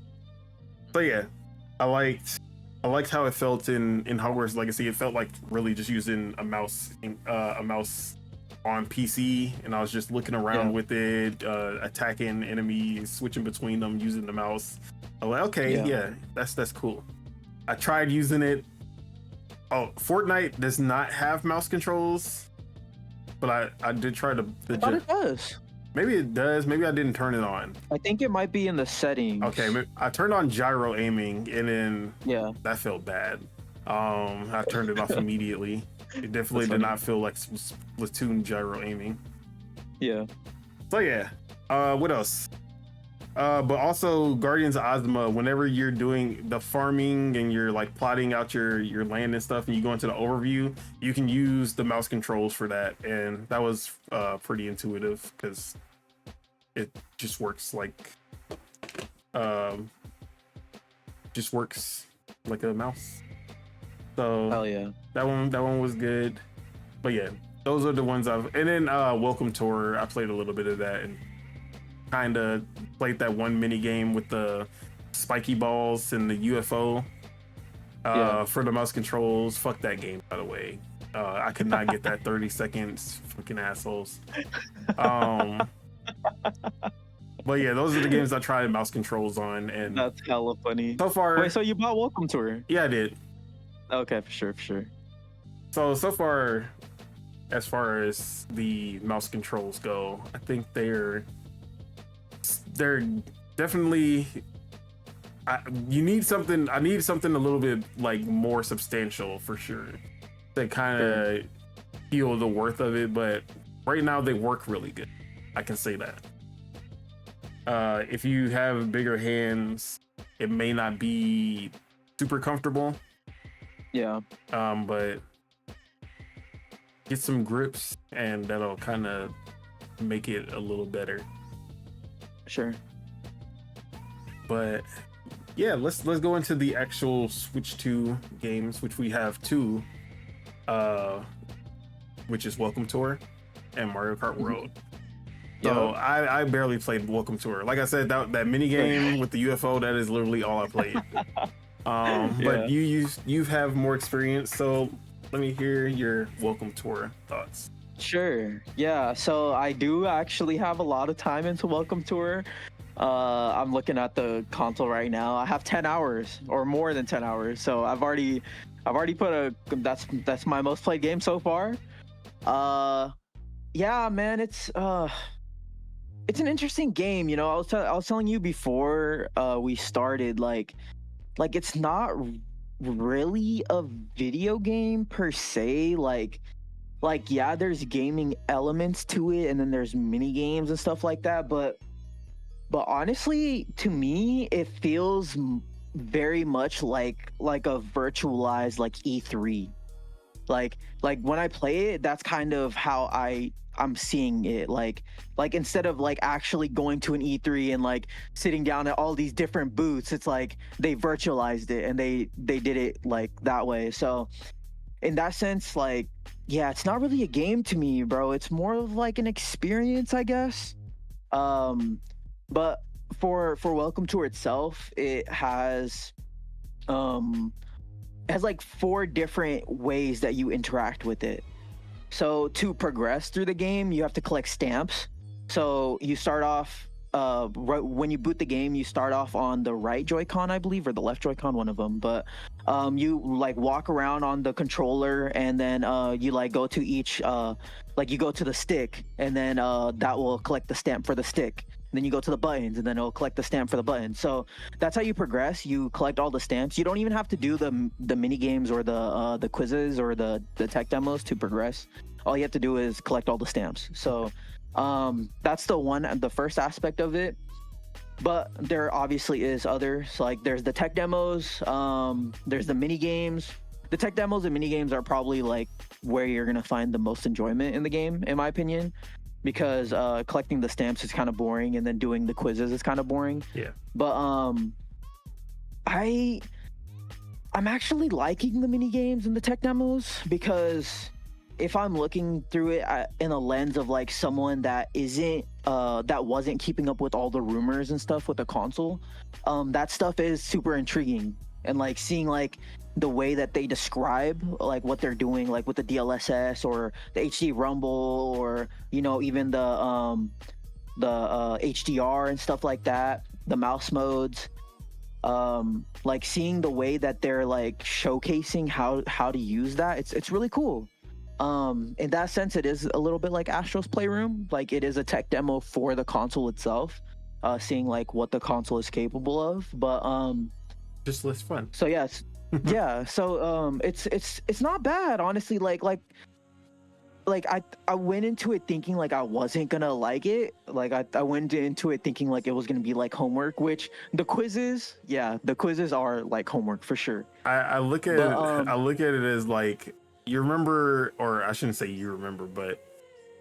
S1: So yeah, I liked how it felt in Hogwarts Legacy. It felt like really just using a mouse on PC, and I was just looking around with it, attacking enemies, switching between them using the mouse. I was like, okay, that's cool. I tried using it. Oh, Fortnite does not have mouse controls, but I did try to.
S2: I thought it does.
S1: Maybe it does. Maybe I didn't turn it on.
S2: I think it might be in the settings.
S1: Okay, I turned on gyro aiming, and then that felt bad. I turned it off immediately. It definitely did not feel like Splatoon gyro aiming.
S2: Yeah.
S1: So yeah. What else? But also Guardians of Ozma, whenever you're doing the farming and you're like plotting out your land and stuff, and you go into the overview, you can use the mouse controls for that, and that was pretty intuitive because it just works like a mouse. So
S2: hell yeah,
S1: that one was good. But yeah, those are the ones and then Welcome Tour, I played a little bit of that and kind of played that one mini game with the spiky balls and the UFO for the mouse controls. Fuck that game, by the way. I could not get that 30 seconds. Fucking assholes. But yeah, those are the games I tried mouse controls on, and
S2: that's hella funny.
S1: So far,
S2: wait, so you bought Welcome Tour?
S1: Yeah, I did.
S2: Okay, for sure.
S1: So far, as far as the mouse controls go, I think they're definitely. I need something a little bit like more substantial for sure to kind of feel the worth of it. But right now they work really good. I can say that. If you have bigger hands, it may not be super comfortable.
S2: Yeah.
S1: But get some grips and that'll kind of make it a little better.
S2: Sure.
S1: But yeah, let's go into the actual Switch 2 games, which we have two, which is Welcome Tour and Mario Kart World. So I barely played Welcome Tour. Like I said, that mini game with the UFO, that is literally all I played. But you have more experience, so let me hear your Welcome Tour thoughts.
S2: Sure. Yeah. So I do actually have a lot of time into Welcome Tour. I'm looking at the console right now. I have 10 hours or more than 10 hours. So I've already put that's my most played game so far. Yeah, man, it's an interesting game. You know, I was telling you before we started, like it's not really a video game per se. Like yeah, there's gaming elements to it, and then there's mini games and stuff like that. But honestly, to me, it feels very much like a virtualized like E3. Like when I play it, that's kind of how I'm seeing it. Like instead of like actually going to an E3 and like sitting down at all these different booths, it's like they virtualized it and they did it like that way. So in that sense, like, yeah, it's not really a game to me, bro. It's more of like an experience, I guess. But for Welcome Tour itself, it has has like 4 different ways that you interact with it. So to progress through the game, you have to collect stamps. So you start off right when you boot the game, you start off on the right Joy-Con, I believe, or the left Joy-Con, one of them. But you like walk around on the controller, and then you like go to each like you go to the stick, and then that will collect the stamp for the stick. Then you go to the buttons, and then it'll collect the stamp for the button. So that's how you progress. You collect all the stamps. You don't even have to do the mini games or the quizzes or the tech demos to progress. All you have to do is collect all the stamps. So that's the first aspect of it. But there obviously is others. Like there's the tech demos. There's the mini games. The tech demos and mini games are probably like where you're gonna find the most enjoyment in the game, in my opinion. Because collecting the stamps is kind of boring, and then doing the quizzes is kind of boring.
S1: Yeah.
S2: But I'm actually liking the mini games and the tech demos, because if I'm looking through it in a lens of like someone that wasn't keeping up with all the rumors and stuff with the console, that stuff is super intriguing. And like seeing like the way that they describe like what they're doing, like with the DLSS or the HD Rumble, or you know, even the HDR and stuff like that, the mouse modes, like seeing the way that they're like showcasing how to use that, it's really cool. In that sense, it is a little bit like Astro's Playroom. Like it is a tech demo for the console itself, seeing like what the console is capable of. But
S1: just less fun.
S2: So yes. Yeah, so it's not bad, honestly. Like I went into it thinking like I wasn't gonna like it. Like I went into it thinking like it was gonna be like homework, which the quizzes are like homework for sure.
S1: I look at it as like, you remember, or I shouldn't say you remember, but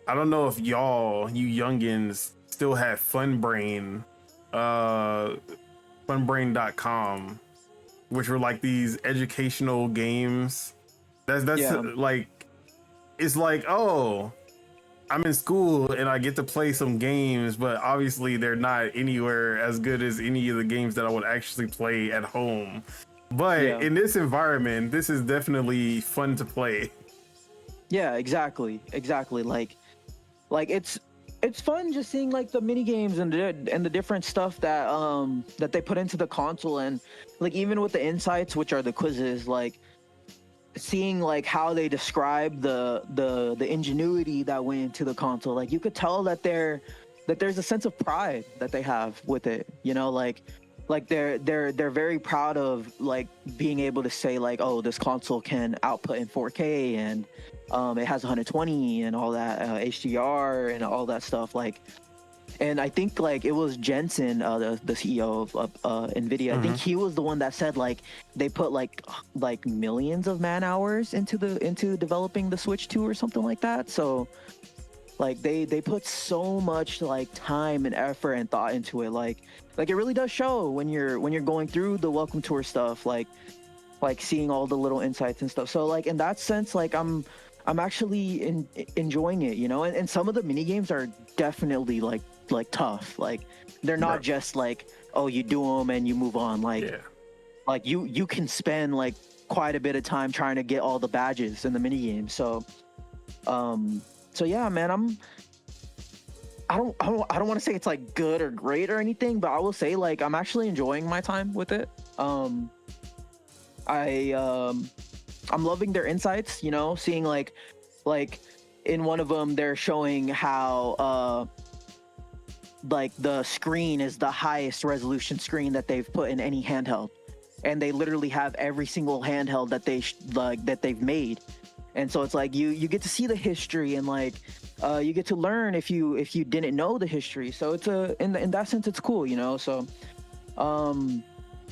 S1: I don't know if you youngins still have Funbrain, funbrain.com, which were like these educational games. That's like, it's like, oh, I'm in school and I get to play some games, but obviously they're not anywhere as good as any of the games that I would actually play at home. But in this environment, this is definitely fun to play.
S2: Yeah, exactly. Like it's fun just seeing like the mini games and the different stuff that they put into the console, and like even with the insights, which are the quizzes, like seeing like how they describe the ingenuity that went into the console. Like you could tell that there's a sense of pride that they have with it, you know, like they're very proud of like being able to say like, oh, this console can output in 4K, and it has 120 and all that, HDR and all that stuff. Like, and I think like it was Jensen, the CEO of NVIDIA. Mm-hmm. I think he was the one that said like they put like millions of man hours into developing the Switch 2 or something like that. So like they put so much like time and effort and thought into it. Like it really does show when you're going through the welcome tour stuff, like seeing all the little insights and stuff. So like in that sense, like I'm actually enjoying it, you know. And some of the mini games are definitely like tough. Like they're not just like, oh, you do them and you move on. Like like you can spend like quite a bit of time trying to get all the badges in the mini game. So yeah, man, I don't want to say it's like good or great or anything, but I will say like I'm actually enjoying my time with it. I'm loving their insights, you know, seeing like in one of them they're showing how like the screen is the highest resolution screen that they've put in any handheld, and they literally have every single handheld that they've made. And so it's like you get to see the history, and like you get to learn if you didn't know the history. So it's in that sense it's cool, you know. So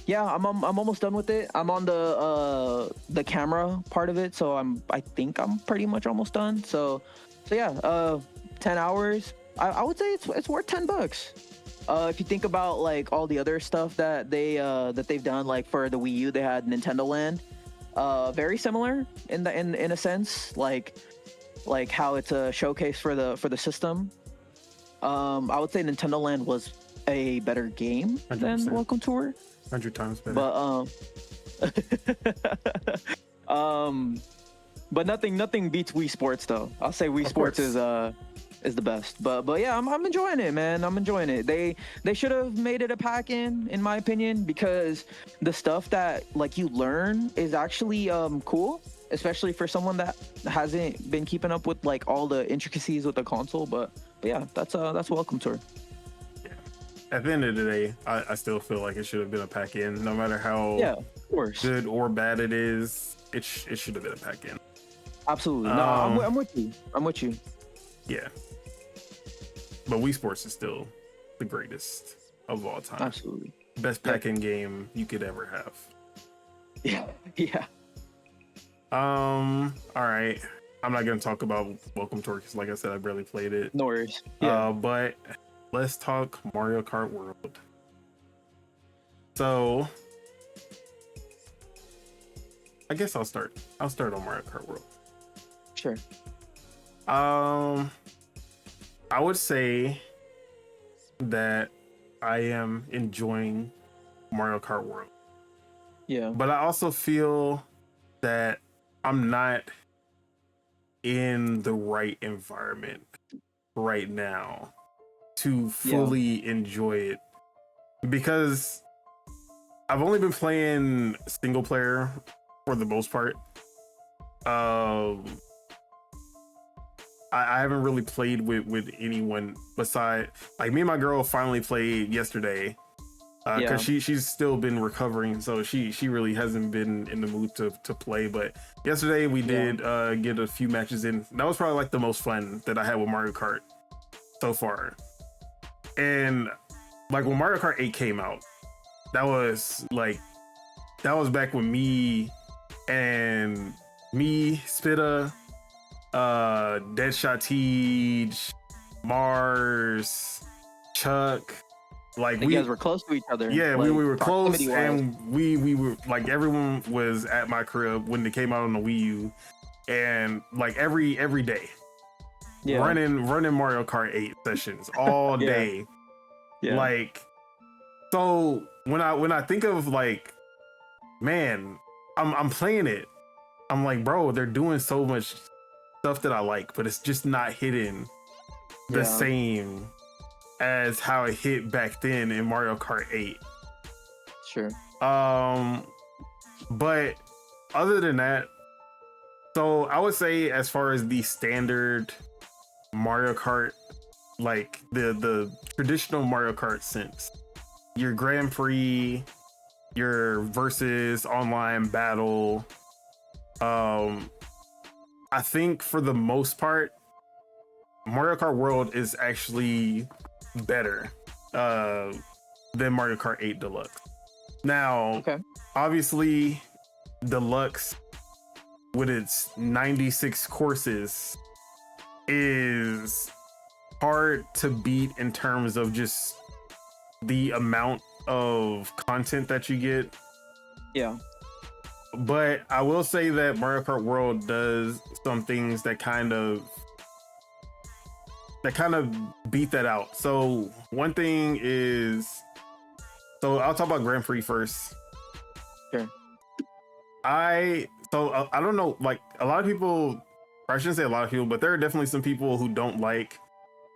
S2: yeah, I'm almost done with it. I'm on the camera part of it, so I think I'm pretty much almost done. So yeah, 10 hours. I would say it's worth $10. If you think about like all the other stuff that they've done, like for the Wii U they had Nintendo Land. Very similar in a sense, like how it's a showcase for the system. I would say Nintendo Land was a better game
S1: 100%.
S2: than Welcome Tour.
S1: 100 times better.
S2: But But nothing beats Wii Sports though. I'll say Wii Sports is the best. But yeah, I'm enjoying it, man. I'm enjoying it. They should have made it a pack in my opinion, because the stuff that like you learn is actually cool, especially for someone that hasn't been keeping up with like all the intricacies with the console. But yeah, that's welcome to her.
S1: At the end of the day, I still feel like it should have been a pack in, no matter how
S2: Of course.
S1: good or bad it is. It should have been a pack in.
S2: Absolutely. No, I'm with you.
S1: Yeah. But Wii Sports is still the greatest of all time.
S2: Absolutely.
S1: Best pack-in game you could ever have.
S2: Yeah.
S1: All right. I'm not gonna talk about Welcome Tour because, like I said, I barely played it.
S2: No worries. Yeah.
S1: But let's talk Mario Kart World. So, I guess I'll start on Mario Kart World.
S2: Sure.
S1: I would say that I am enjoying Mario Kart World.
S2: Yeah.
S1: But I also feel that I'm not in the right environment right now to fully enjoy it, because I've only been playing single player for the most part. I haven't really played with anyone beside, like, me and my girl finally played yesterday because she's still been recovering, so she really hasn't been in the mood to play. But yesterday we did get a few matches in. That was probably like the most fun that I had with Mario Kart so far. And like when Mario Kart 8 came out, that was back when me, Spitta, Deadshot Tej, Mars, Chuck, like
S2: you guys were close to each other.
S1: Yeah,
S2: like,
S1: we were close, and we were like, everyone was at my crib when they came out on the Wii U, and like every day, running Mario Kart 8 sessions all day. Yeah. Like, so when I think of like, man, I'm playing it, I'm like, bro, they're doing so much stuff that I like, but it's just not hitting the same as how it hit back then in Mario Kart 8.
S2: Sure.
S1: But other than that, so I would say as far as the standard Mario Kart, like the traditional Mario Kart sense, your Grand Prix, your versus online battle, I think for the most part, Mario Kart World is actually better than Mario Kart 8 Deluxe. Now, obviously, Deluxe with its 96 courses is hard to beat in terms of just the amount of content that you get.
S2: Yeah.
S1: But I will say that Mario Kart World does some things that kind of beat that out. So one thing is, so I'll talk about Grand Prix first.
S2: Sure.
S1: I don't know, like a lot of people, or I shouldn't say a lot of people, but there are definitely some people who don't like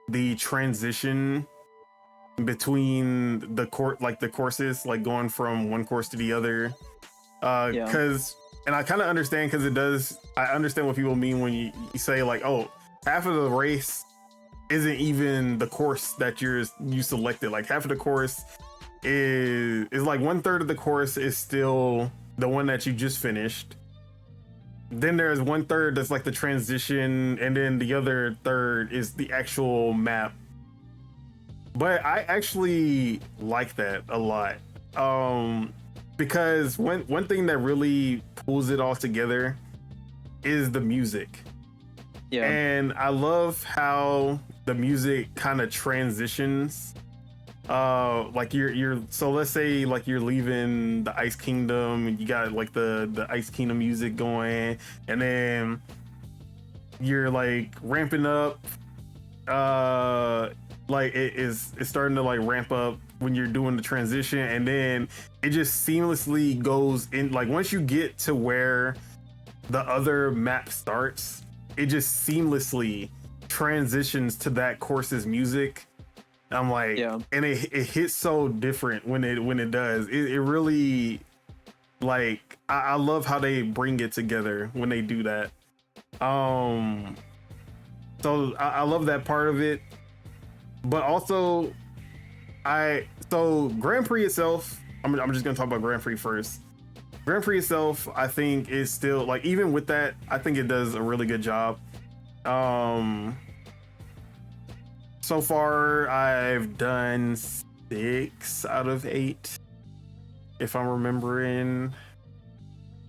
S1: the transition between the courses, like going from one course to the other. Because, and I kind of understand, because I understand what people mean when you say like, oh, half of the race isn't even the course that you selected. Like half of the course is like 1/3 of the course is still the one that you just finished. Then there's 1/3 that's like the transition, and then the other third is the actual map. But I actually like that a lot. Because one thing that really pulls it all together is the music. Yeah. And I love how the music kind of transitions. Like so let's say like you're leaving the Ice Kingdom and you got like the Ice Kingdom music going, and then you're like ramping up. Like it's starting to like ramp up when you're doing the transition, and then it just seamlessly goes in. Like once you get to where the other map starts, it just seamlessly transitions to that course's music. I'm like, and it hits so different when it does. It really, like, I love how they bring it together when they do that. So I love that part of it, but also Grand Prix itself, I'm just gonna talk about Grand Prix first. Grand Prix itself, I think, is still, like, even with that, I think it does a really good job. So far I've done 6 out of 8, if I'm remembering,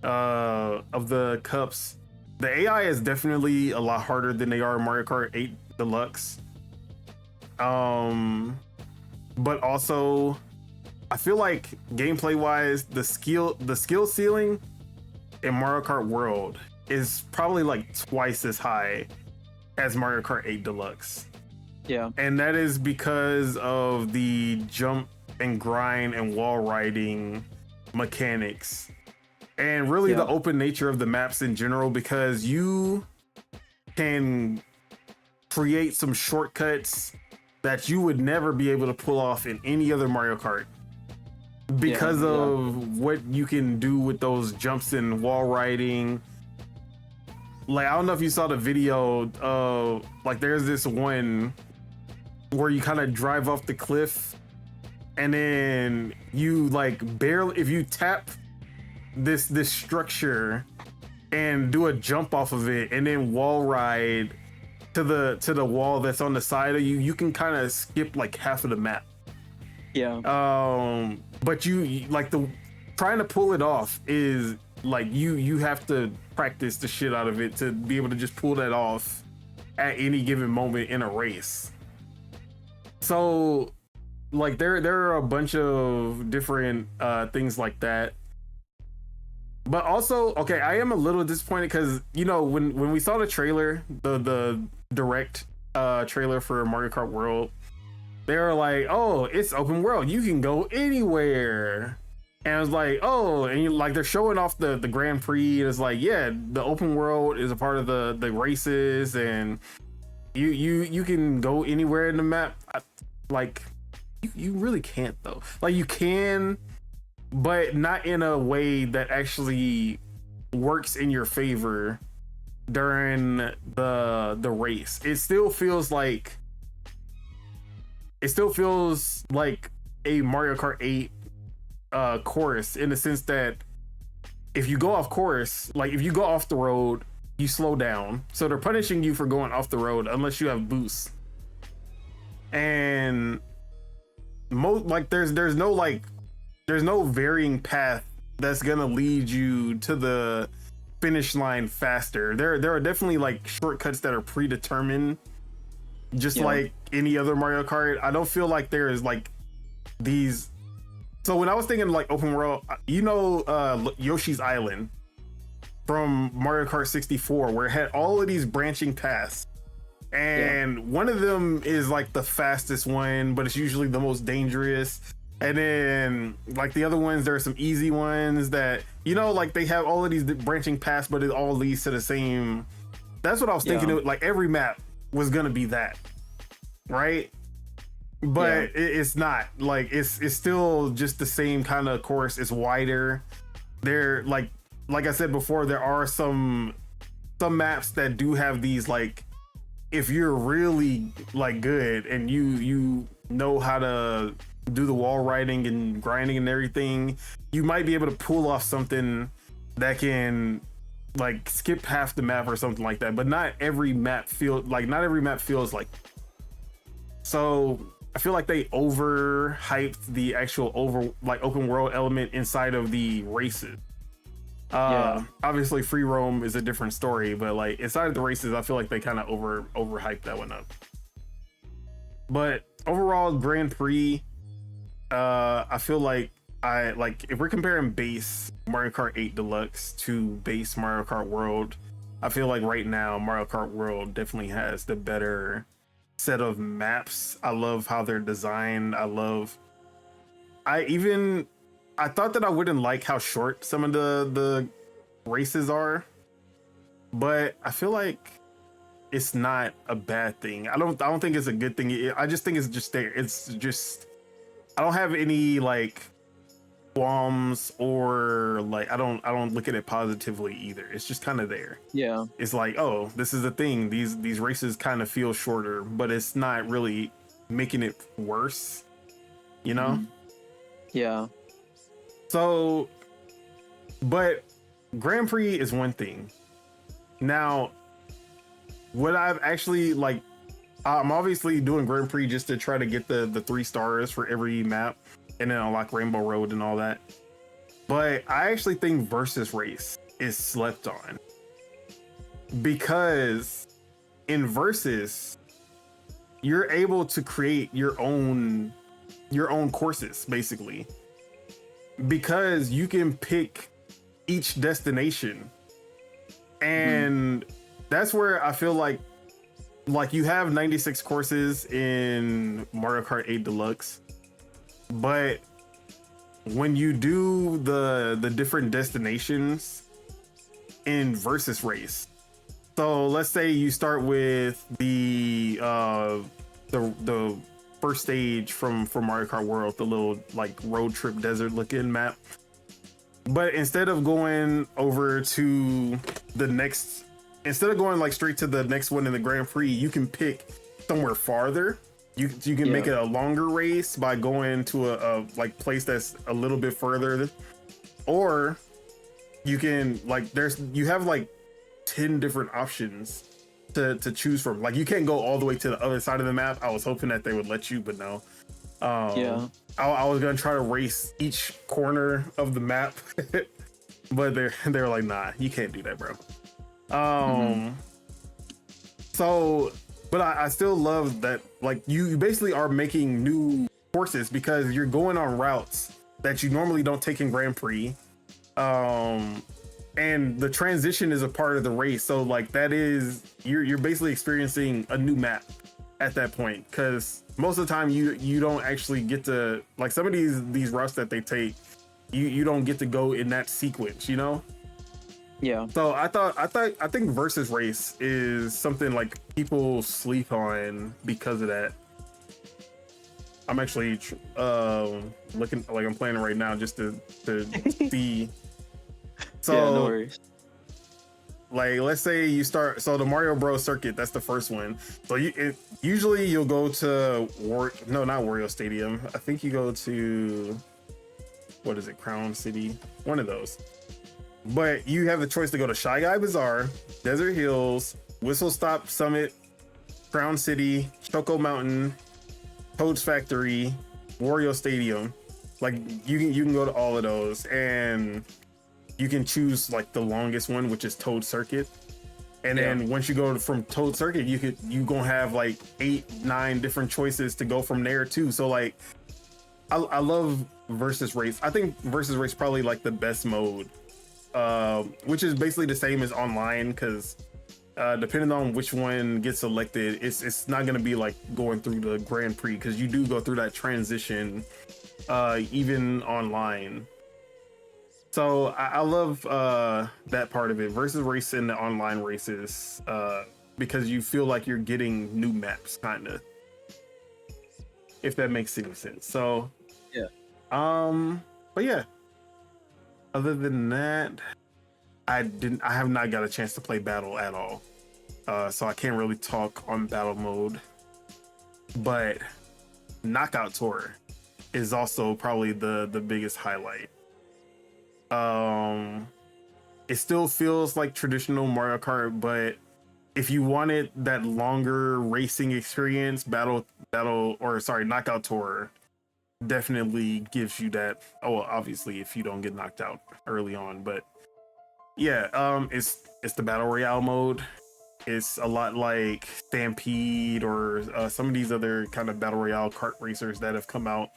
S1: of the cups. The AI is definitely a lot harder than they are in Mario Kart 8 Deluxe. But also I feel like gameplay wise, the skill ceiling in Mario Kart World is probably like twice as high as Mario Kart 8 Deluxe.
S2: Yeah.
S1: And that is because of the jump and grind and wall riding mechanics. And really the open nature of the maps in general, because you can create some shortcuts that you would never be able to pull off in any other Mario Kart because of what you can do with those jumps and wall riding. Like, I don't know if you saw the video of, like, there's this one where you kind of drive off the cliff and then you, like, barely, if you tap this structure and do a jump off of it and then wall ride to the wall that's on the side of you, you can kind of skip like half of the map. But you like, the trying to pull it off is like, you have to practice the shit out of it to be able to just pull that off at any given moment in a race. So like there are a bunch of different things like that. But also, okay, I am a little disappointed because, you know, when we saw the trailer, the direct trailer for Mario Kart World, they were like, oh, it's open world, you can go anywhere. And I was like, oh, and like they're showing off the Grand Prix, and it's like, yeah, the open world is a part of the races, and you can go anywhere in the map. Like, you really can't though. Like, you can, but not in a way that actually works in your favor during the race. It still feels like a Mario Kart 8 course, in the sense that if you go off course, like if you go off the road, you slow down. So they're punishing you for going off the road unless you have boosts. And there's no varying path that's gonna lead you to the finish line faster. There are definitely like shortcuts that are predetermined, just like any other Mario Kart. I don't feel like there is like these. So when I was thinking like open world, you know, Yoshi's Island from Mario Kart 64, where it had all of these branching paths, and one of them is like the fastest one, but it's usually the most dangerous. And then like the other ones, there are some easy ones that, you know, like they have all of these branching paths, but it all leads to the same. That's what I was thinking. Like every map was gonna be that, right? But it's not. Like it's still just the same kind of course. It's wider. There, like I said before, there are some maps that do have these, like, if you're really like good and you know how to do the wall riding and grinding and everything, you might be able to pull off something that can like skip half the map or something like that. But not every map feels like. So I feel like they overhyped the actual open world element inside of the races. Obviously free roam is a different story, but like inside of the races, I feel like they kind of overhyped that one up. But overall, Grand Prix, I feel like if we're comparing base Mario Kart 8 Deluxe to base Mario Kart World, I feel like right now Mario Kart World definitely has the better set of maps. I love how they're designed. I love I thought that I wouldn't like how short some of the races are, but I feel like it's not a bad thing. I don't think it's a good thing. I just think it's just there. It's just I don't have any like qualms or like I don't look at it positively either. It's just kind of there.
S2: Yeah.
S1: It's like, oh, this is the thing. These races kind of feel shorter, but it's not really making it worse, you know?
S2: Yeah.
S1: So, but Grand Prix is one thing. Now, what I've actually like, I'm obviously doing Grand Prix just to try to get the 3 stars for every map and then unlock Rainbow Road and all that. But I actually think Versus Race is slept on because in Versus, you're able to create your own courses basically, because you can pick each destination, and that's where I feel like you have 96 courses in Mario Kart 8 Deluxe, but when you do the different destinations in Versus Race, so let's say you start with the first stage from Mario Kart World, the little like road trip desert looking map. But instead of going over to instead of going like straight to the next one in the Grand Prix, you can pick somewhere farther. You can make it a longer race by going to a like place that's a little bit further, or you can like you have like 10 different options to choose from. Like you can't go all the way to the other side of the map. I was hoping that they would let you, but no. I was gonna try to race each corner of the map, but they're like, nah, you can't do that, bro. So, but I still love that like you basically are making new courses because you're going on routes that you normally don't take in Grand Prix. And the transition is a part of the race, so like that is you're basically experiencing a new map at that point, because most of the time you don't actually get to like some of these routes that they take, you don't get to go in that sequence, you know?
S2: Yeah.
S1: So I think Versus Race is something like people sleep on because of that. I'm actually looking, like I'm playing it right now just to see. So
S2: yeah, no worries.
S1: Like let's say you start, so the Mario Bros circuit, that's the first one. So usually you'll go to not Wario Stadium. I think you go to, what is it, Crown City, one of those. But you have the choice to go to Shy Guy Bazaar, Desert Hills, Whistle Stop Summit, Crown City, Choco Mountain, Toad's Factory, Wario Stadium. Like you can go to all of those, and you can choose like the longest one, which is Toad Circuit. And then once you go from Toad Circuit, you gonna have like 8-9 different choices to go from there too. So like I love Versus Race. I think Versus Race probably like the best mode, which is basically the same as online, because depending on which one gets selected, it's not gonna be like going through the Grand Prix, because you do go through that transition even online. So I love that part of it, Versus Race in the online races, because you feel like you're getting new maps, kind of, if that makes any sense. So but yeah, other than that, I have not got a chance to play Battle at all, so I can't really talk on Battle mode. But Knockout Tour is also probably the biggest highlight. It still feels like traditional Mario Kart, but if you wanted that longer racing experience, Knockout Tour definitely gives you that. Oh, well, obviously if you don't get knocked out early on, but yeah, it's the battle royale mode. It's a lot like Stampede or some of these other kind of battle royale kart racers that have come out.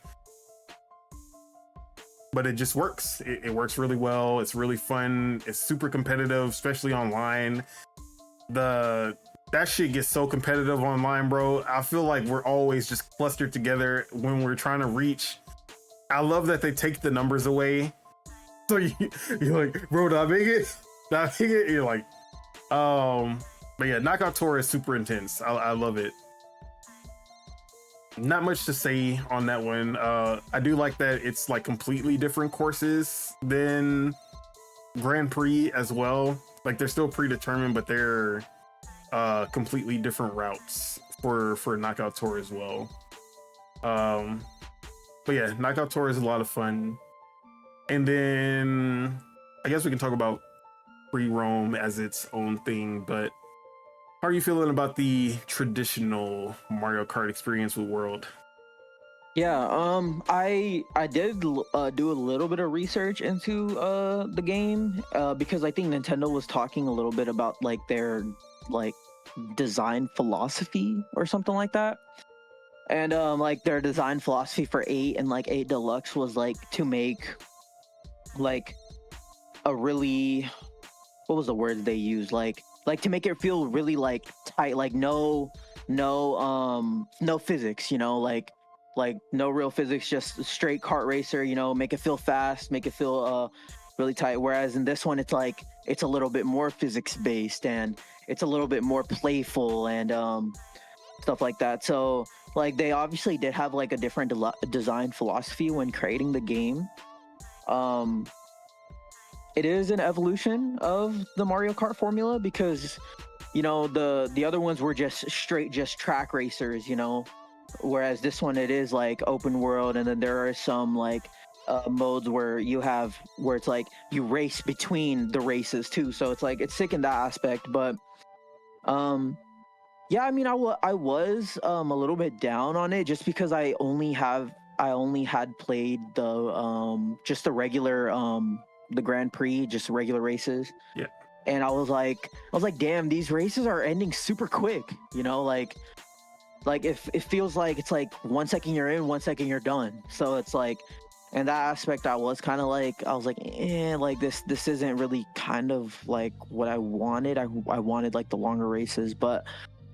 S1: But it just works. It works really well. It's really fun. It's super competitive, especially online. That shit gets so competitive online, bro. I feel like we're always just clustered together when we're trying to reach I love that they take the numbers away. So you're like, bro, did I make it? Did I make it? You're like, but yeah, Knockout Tour is super intense. I love it. Not much to say on that one. I do like that it's like completely different courses than Grand Prix as well. Like they're still predetermined, but they're completely different routes for Knockout Tour as well. But yeah, Knockout Tour is a lot of fun. And then I guess we can talk about Free Roam as its own thing, but how are you feeling about the traditional Mario Kart experience with World?
S2: Yeah, I did do a little bit of research into the game because I think Nintendo was talking a little bit about like their like design philosophy or something like that. And like their design philosophy for 8 and like 8 Deluxe was like to make like a really, what was the word they used, like to make it feel really like tight, like no physics, you know, like no real physics, just straight kart racer, you know, make it feel fast, make it feel really tight. Whereas in this one it's like it's a little bit more physics based and it's a little bit more playful and stuff like that. So like they obviously did have like a different design philosophy when creating the game. It is an evolution of the Mario Kart formula because, you know, the other ones were just straight track racers, you know, whereas this one it is like open world, and then there are some like modes where it's like you race between the races too, so it's like it's sick in that aspect. But yeah, I mean, I was a little bit down on it just because I only had played the just the regular the Grand Prix, just regular races.
S1: Yeah.
S2: And I was like, damn, these races are ending super quick, you know, like if it feels like it's like 1 second you're in, 1 second you're done. So it's like, in that aspect, I was kind of like, like this isn't really kind of like what I wanted. I wanted like the longer races, but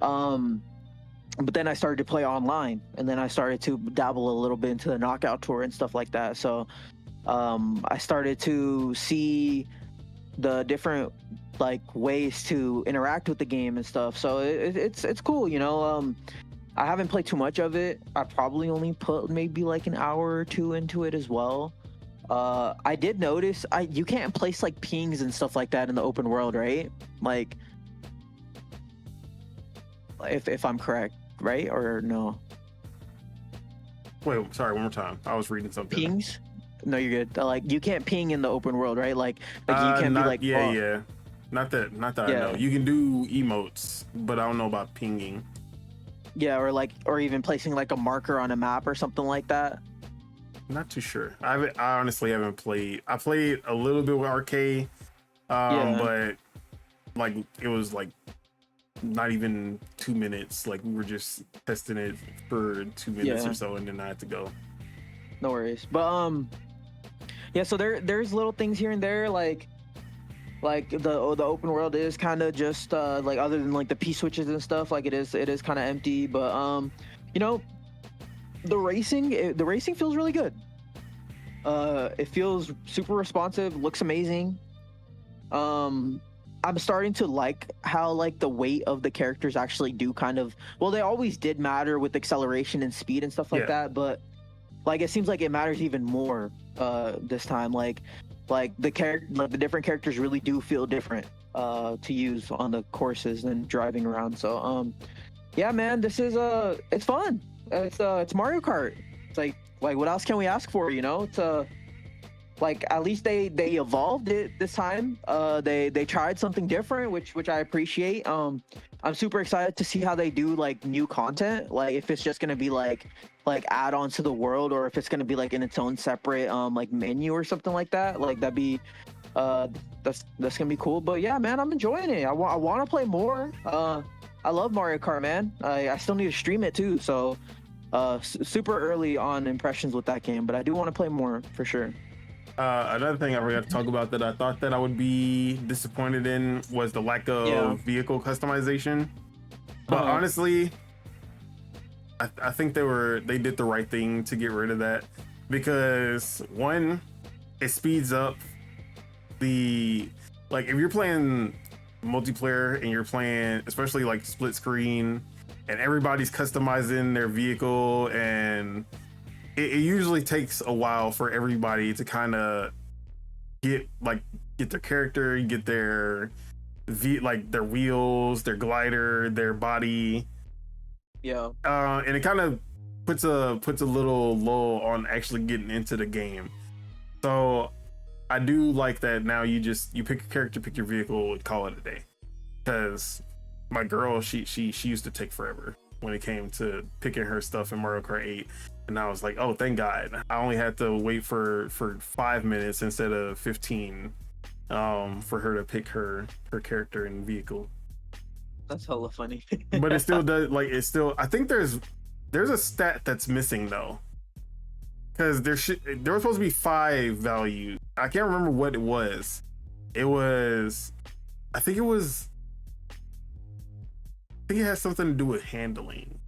S2: then I started to play online, and then I started to dabble a little bit into the Knockout Tour and stuff like that. So I started to see the different like ways to interact with the game and stuff. So it's cool, you know. I haven't played too much of it. I probably only put maybe like an hour or two into it as well. I did notice you can't place like pings and stuff like that in the open world, right? Like, if I'm correct, right? Or no?
S1: Wait, sorry, one more time. I was reading something.
S2: Pings? No, you're good. Like you can't ping in the open world, right? Like you can't be like,
S1: yeah, yeah. Not that yeah. I know. You can do emotes, but I don't know about pinging.
S2: Yeah, or even placing like a marker on a map or something like that.
S1: Not too sure. I honestly haven't played. I played a little bit with RK, but like it was like not even 2 minutes. Like we were just testing it for 2 minutes or so, and then I had to go.
S2: No worries. But yeah. So there's little things here and there, like the open world is kind of just like, other than like the P switches and stuff, like it is kind of empty. But you know, the racing feels really good. It feels super responsive, looks amazing. I'm starting to like how like the weight of the characters actually do kind of, well, they always did matter with acceleration and speed and stuff like that, but like it seems like it matters even more this time. Like the different characters really do feel different to use on the courses and driving around. So yeah, man, this is it's fun. It's Mario Kart. It's like what else can we ask for, you know? It's like at least they evolved it this time. They tried something different, which I appreciate. I'm super excited to see how they do like new content, like if it's just gonna be like add-ons to the world, or if it's gonna be like in its own separate like menu or something like that. Like that'd be that's gonna be cool. But yeah, man, I'm enjoying it. I want to play more. I love Mario Kart, man. I still need to stream it too, so super early on impressions with that game, but I do want to play more for sure.
S1: Another thing I forgot to talk about that I thought that I would be disappointed in was the lack of vehicle customization. But honestly, I think they did the right thing to get rid of that. because one, it speeds up the, like, if you're playing multiplayer and you're playing especially like split screen and everybody's customizing their vehicle, and it usually takes a while for everybody to kind of get their character, get their their wheels, their glider, their body.
S2: Yeah.
S1: And it kind of puts a little lull on actually getting into the game. So I do like that now you pick your character, pick your vehicle, and call it a day. Because my girl, she used to take forever when it came to picking her stuff in Mario Kart 8. And I was like, oh, thank God. I only had to wait for 5 minutes instead of 15 for her to pick her character and vehicle.
S2: That's hella funny.
S1: But it still does, like, I think there's a stat that's missing though. Because there were supposed to be 5 values. I can't remember what it was. I think it has something to do with handling.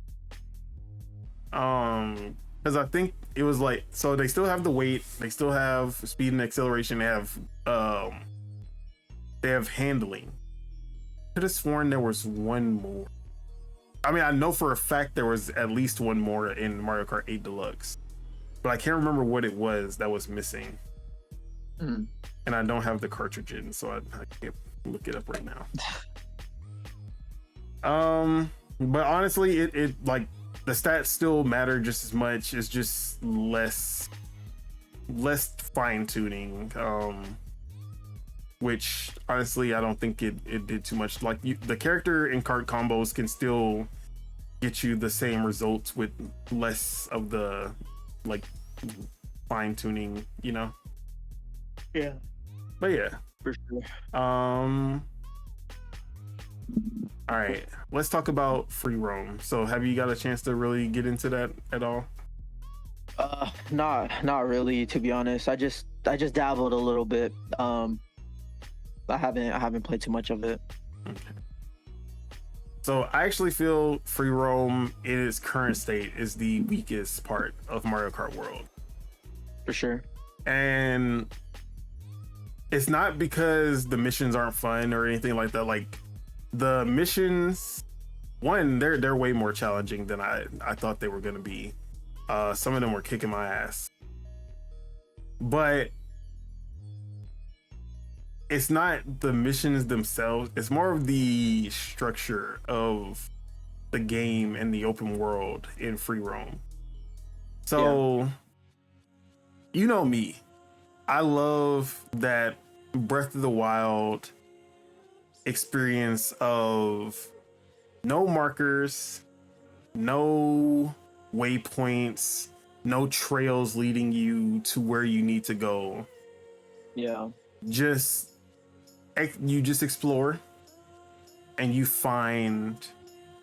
S1: Because I think it was like, so they still have the weight, they still have speed and acceleration, they have handling. Could have sworn there was one more. I mean, I know for a fact there was at least one more in Mario Kart 8 Deluxe, but I can't remember what it was that was missing. And I don't have the cartridge in, so I can't look it up right now. But honestly, it like, the stats still matter just as much. It's just less fine tuning. Which honestly, I don't think it did too much. Like, the character and kart combos can still get you the same results with less of the like fine tuning, you know?
S2: Yeah.
S1: But yeah.
S2: For sure.
S1: All right, let's talk about free roam. So have you got a chance to really get into that at all?
S2: Not really, to be honest. I just dabbled a little bit. I haven't played too much of it.
S1: Okay. So I actually feel free roam in its current state is the weakest part of Mario Kart World.
S2: For sure.
S1: And it's not because the missions aren't fun or anything like that. Like, the missions, one, they're way more challenging than I thought they were gonna be. Some of them were kicking my ass. But it's not the missions themselves, it's more of the structure of the game and the open world in free roam. So, You know me. I love that Breath of the Wild experience of no markers, no waypoints, no trails leading you to where you need to go.
S2: Yeah.
S1: You just explore and you find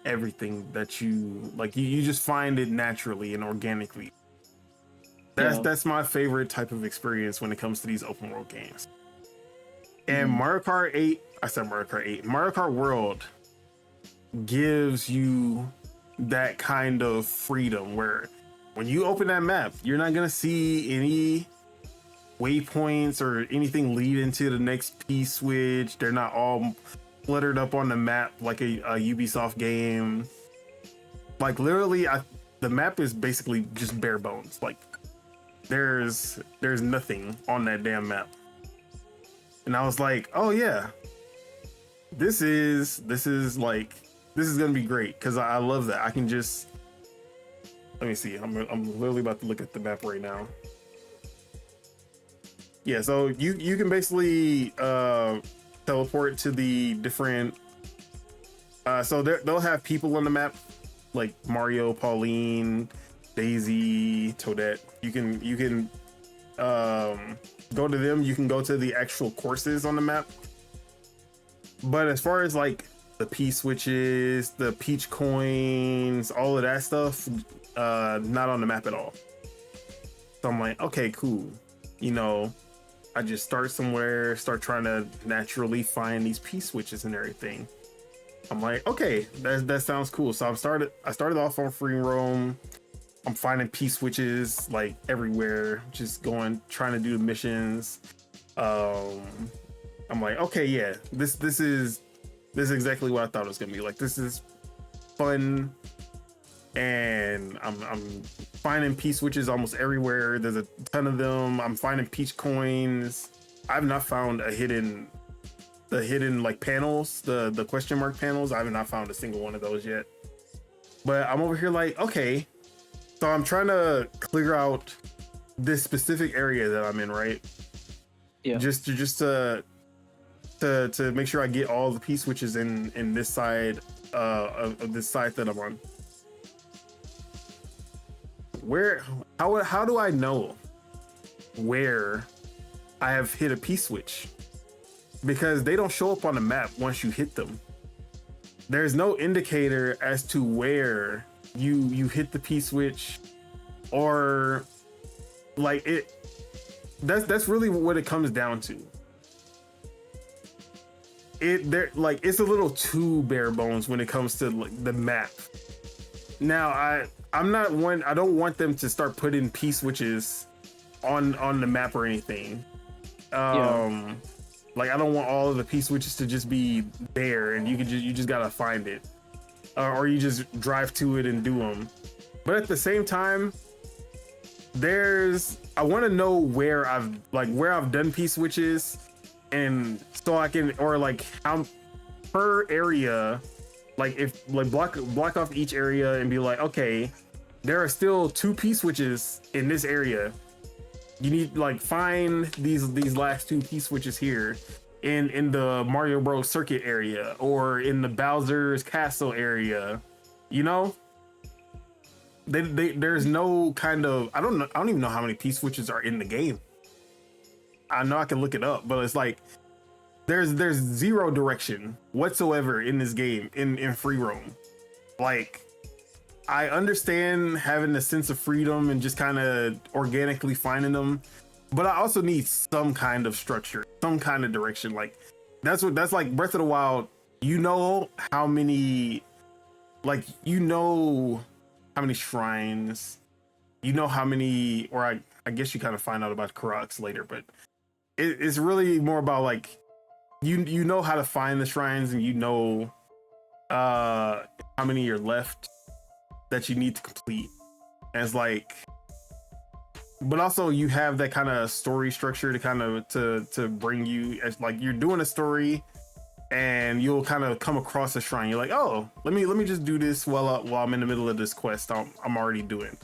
S1: everything that you like. You just find it naturally and organically. That's my favorite type of experience when it comes to these open world games. And Mario Kart World gives you that kind of freedom where when you open that map, you're not gonna see any waypoints or anything lead into the next P-switch. They're not all fluttered up on the map like a Ubisoft game. Like, literally, the map is basically just bare bones. Like, there's nothing on that damn map. And I was like, oh yeah, this is gonna be great, because I love that. I can just, let me see, I'm literally about to look at the map right now. Yeah, so you can basically teleport to the different so they'll have people on the map like Mario, Pauline, Daisy, Toadette. You can go to them. You can go to the actual courses on the map. But as far as like the P switches, the Peach coins, all of that stuff, not on the map at all. So I'm like, okay, cool. You know, I just start somewhere, start trying to naturally find these P switches and everything. I'm like, okay, that sounds cool. So I started off on free roam. I'm finding P-switches like everywhere, just trying to do the missions. I'm like, okay, yeah, this is exactly what I thought it was gonna be. Like, this is fun, and I'm finding P-switches almost everywhere. There's a ton of them. I'm finding peach coins. I've not found the hidden like panels, the question mark panels. I have not found a single one of those yet. But I'm over here like, okay, so I'm trying to clear out this specific area that I'm in, right?
S2: Yeah.
S1: Just to make sure I get all the P-switches in this side of this site that I'm on. How do I know where I have hit a P-switch? Because they don't show up on the map once you hit them. There's no indicator as to where you hit the P-switch, or like it. That's really what it comes down to. It's a little too bare bones when it comes to like the map. Now I don't want them to start putting P-switches on the map or anything. Like, I don't want all of the P-switches to just be there and you just gotta find it, or you just drive to it and do them. But at the same time, I want to know where I've done P-switches, and so I can, or like how per area, like if like block off each area and be like, okay, there are still 2 P-switches in this area. You need like find these last 2 P-switches here in the Mario Bros circuit area, or in the Bowser's castle area. You know, there's no kind of, I don't even know how many P-switches are in the game. I know I can look it up, but it's like there's 0 direction whatsoever in this game in free roam. Like, I understand having a sense of freedom and just kind of organically finding them, but I also need some kind of structure, some kind of direction. Like, that's like Breath of the Wild. You know how many, like, how many shrines, how many, or I guess you kind of find out about Koroks later, but it's really more about like, you know how to find the shrines, and how many are left that you need to complete. And it's like, but also you have that kind of story structure to kind of to bring you, as like you're doing a story and you'll kind of come across a shrine. You're like, oh, let me just do this while I'm in the middle of this quest I'm already doing.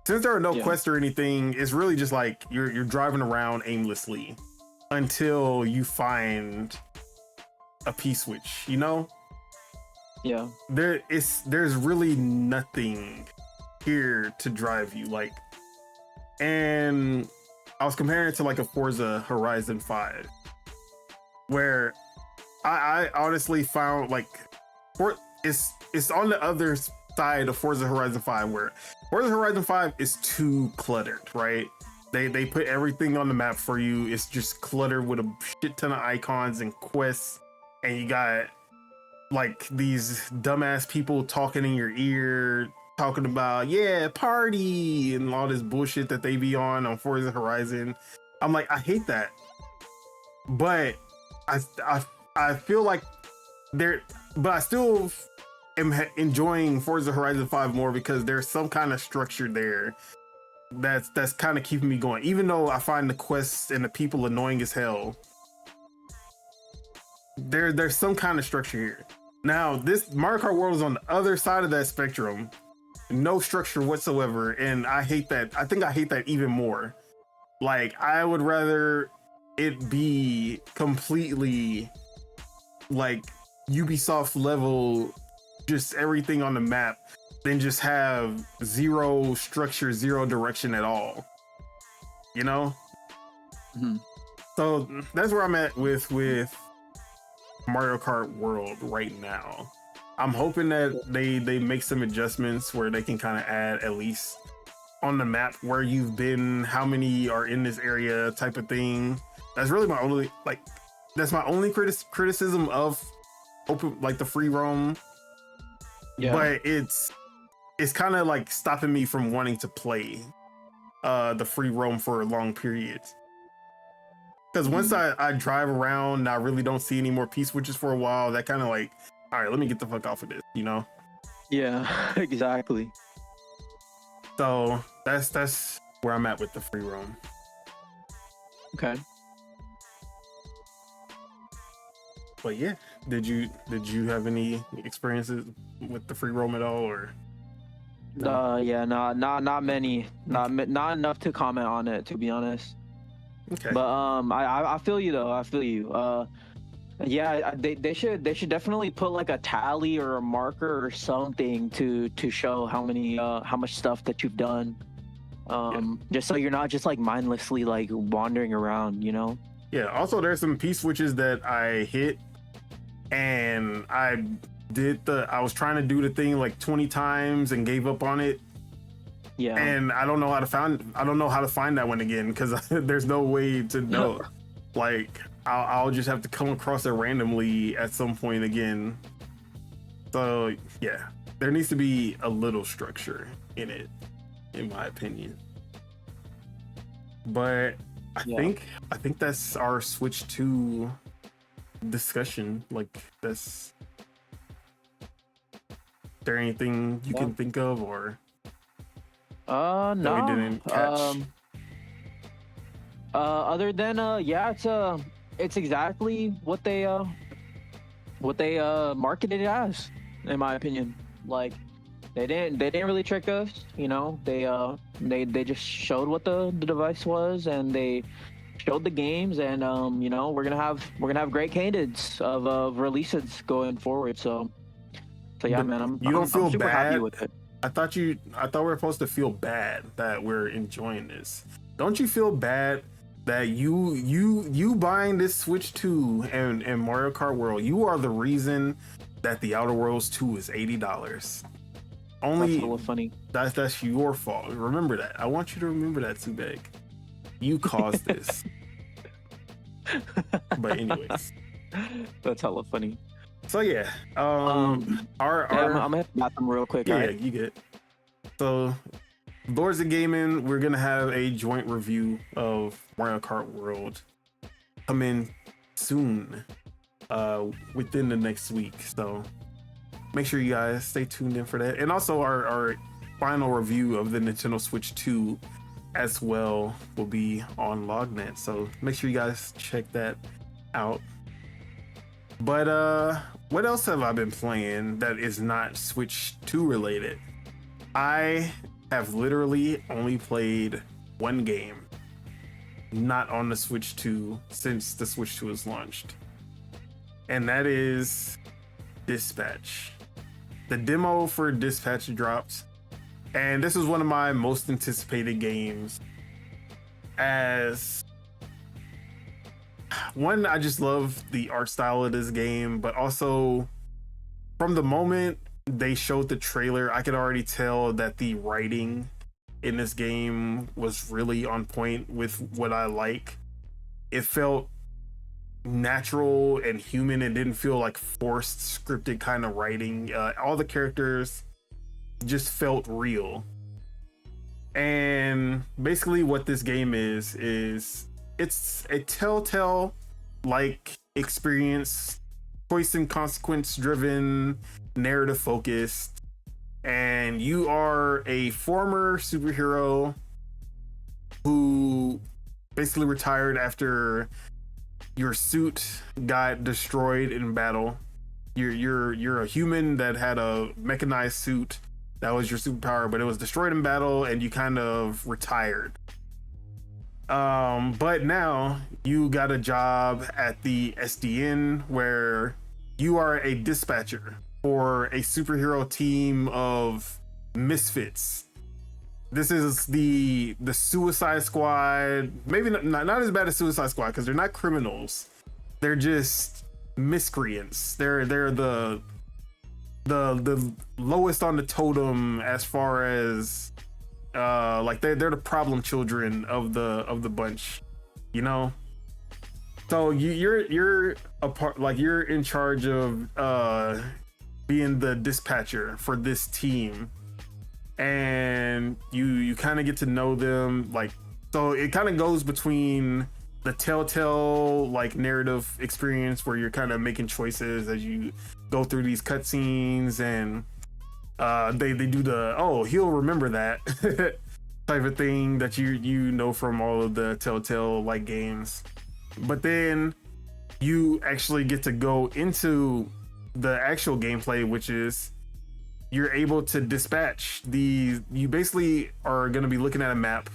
S1: Since there are no quests or anything, it's really just like you're driving around aimlessly until you find a P-switch, you know?
S2: Yeah.
S1: There's really nothing here to drive you, like, and I was comparing it to like a Forza Horizon 5, where I honestly found like it's on the other side of Forza Horizon 5, where Forza Horizon 5 is too cluttered, right? They put everything on the map for you. It's just cluttered with a shit ton of icons and quests, and you got like these dumbass people talking in your ear, talking about, yeah, party and all this bullshit that they be on Forza Horizon. I'm like, I hate that. But I feel like but I still am enjoying Forza Horizon 5 more because there's some kind of structure there that's kind of keeping me going. Even though I find the quests and the people annoying as hell, there's some kind of structure here. Now, this Mario Kart World is on the other side of that spectrum. No structure whatsoever, and I hate that. I think I hate that even more. Like, I would rather it be completely like Ubisoft level, just everything on the map, than just have 0 structure, 0 direction at all. You know?
S2: Mm-hmm.
S1: So that's where I'm at with Mario Kart World right now. I'm hoping that they make some adjustments where they can kind of add, at least on the map, where you've been, how many are in this area, type of thing. That's really my only criticism of open, like the free roam. Yeah. But it's kind of like stopping me from wanting to play the free roam for long periods. Because once I drive around and I really don't see any more P-switches for a while, that kind of like, all right, let me get the fuck off of this, you know?
S2: Yeah, exactly.
S1: So that's where I'm at with the free roam.
S2: Okay.
S1: But yeah, did you have any experiences with the free roam at all, or? No?
S2: Yeah, not many, not enough to comment on it, to be honest.
S1: Okay.
S2: But I feel you though. I feel you. Yeah, they should definitely put like a tally or a marker or something to show how much stuff that you've done. Just so you're not just like mindlessly like wandering around, you know?
S1: Yeah. Also, there's some P-switches that I hit, and I was trying to do the thing like 20 times and gave up on it.
S2: Yeah.
S1: And I don't know how to find that one again, because there's no way to know. Like I'll just have to come across it randomly at some point again. So yeah, there needs to be a little structure in it, in my opinion. But I think that's our Switch 2 discussion. Like, is there anything you can think of, or
S2: no,
S1: that we didn't catch?
S2: Other than it's exactly what they marketed it as, in my opinion. Like, they didn't really trick us, you know. They just showed what the device was, and they showed the games, and you know, we're gonna have great cadence of releases going forward. So yeah, man, I'm super happy with it.
S1: I thought we were supposed to feel bad that we're enjoying this. Don't you feel bad that you buying this Switch 2 and Mario Kart World, you are the reason that the Outer Worlds 2 is $80? Only
S2: that's hella funny.
S1: That's your fault. Remember that. I want you to remember that, Subeg. You caused this. But anyways,
S2: that's hella funny.
S1: So yeah, I'm
S2: gonna have to bath them real quick.
S1: Yeah,
S2: right?
S1: you get. So, Lords of Gaming, we're gonna have a joint review of Mario Kart World coming soon, within the next week. So make sure you guys stay tuned in for that, and also our final review of the Nintendo Switch 2 as well will be on Lognet. So make sure you guys check that out. But what else have I been playing that is not Switch 2 related? I have literally only played one game not on the Switch 2 since the Switch 2 was launched, and that is Dispatch. The demo for Dispatch dropped, and this is one of my most anticipated games. As one, I just love the art style of this game, but also from the moment they showed the trailer, I could already tell that the writing in this game was really on point with what I like. It felt natural and human. It didn't feel like forced, scripted kind of writing. All the characters just felt real. And basically what this game is it's a telltale like experience, choice and consequence driven, narrative focused, and you are a former superhero who basically retired after your suit got destroyed in battle. You're a human that had a mechanized suit that was your superpower, but it was destroyed in battle and you kind of retired. But now you got a job at the SDN where you are a dispatcher for a superhero team of misfits. This is the Suicide Squad. Maybe not as bad as Suicide Squad, because they're not criminals. They're just miscreants. They're the lowest on the totem as far as like they're the problem children of the bunch, you know. So you're a part, like you're in charge of being the dispatcher for this team, and you kind of get to know them. Like, so it kind of goes between the Telltale like narrative experience where you're kind of making choices as you go through these cutscenes, and they do the he'll remember that type of thing that you know from all of the Telltale like games. But then you actually get to go into the actual gameplay, which is you're able to dispatch these. You basically are going to be looking at a map,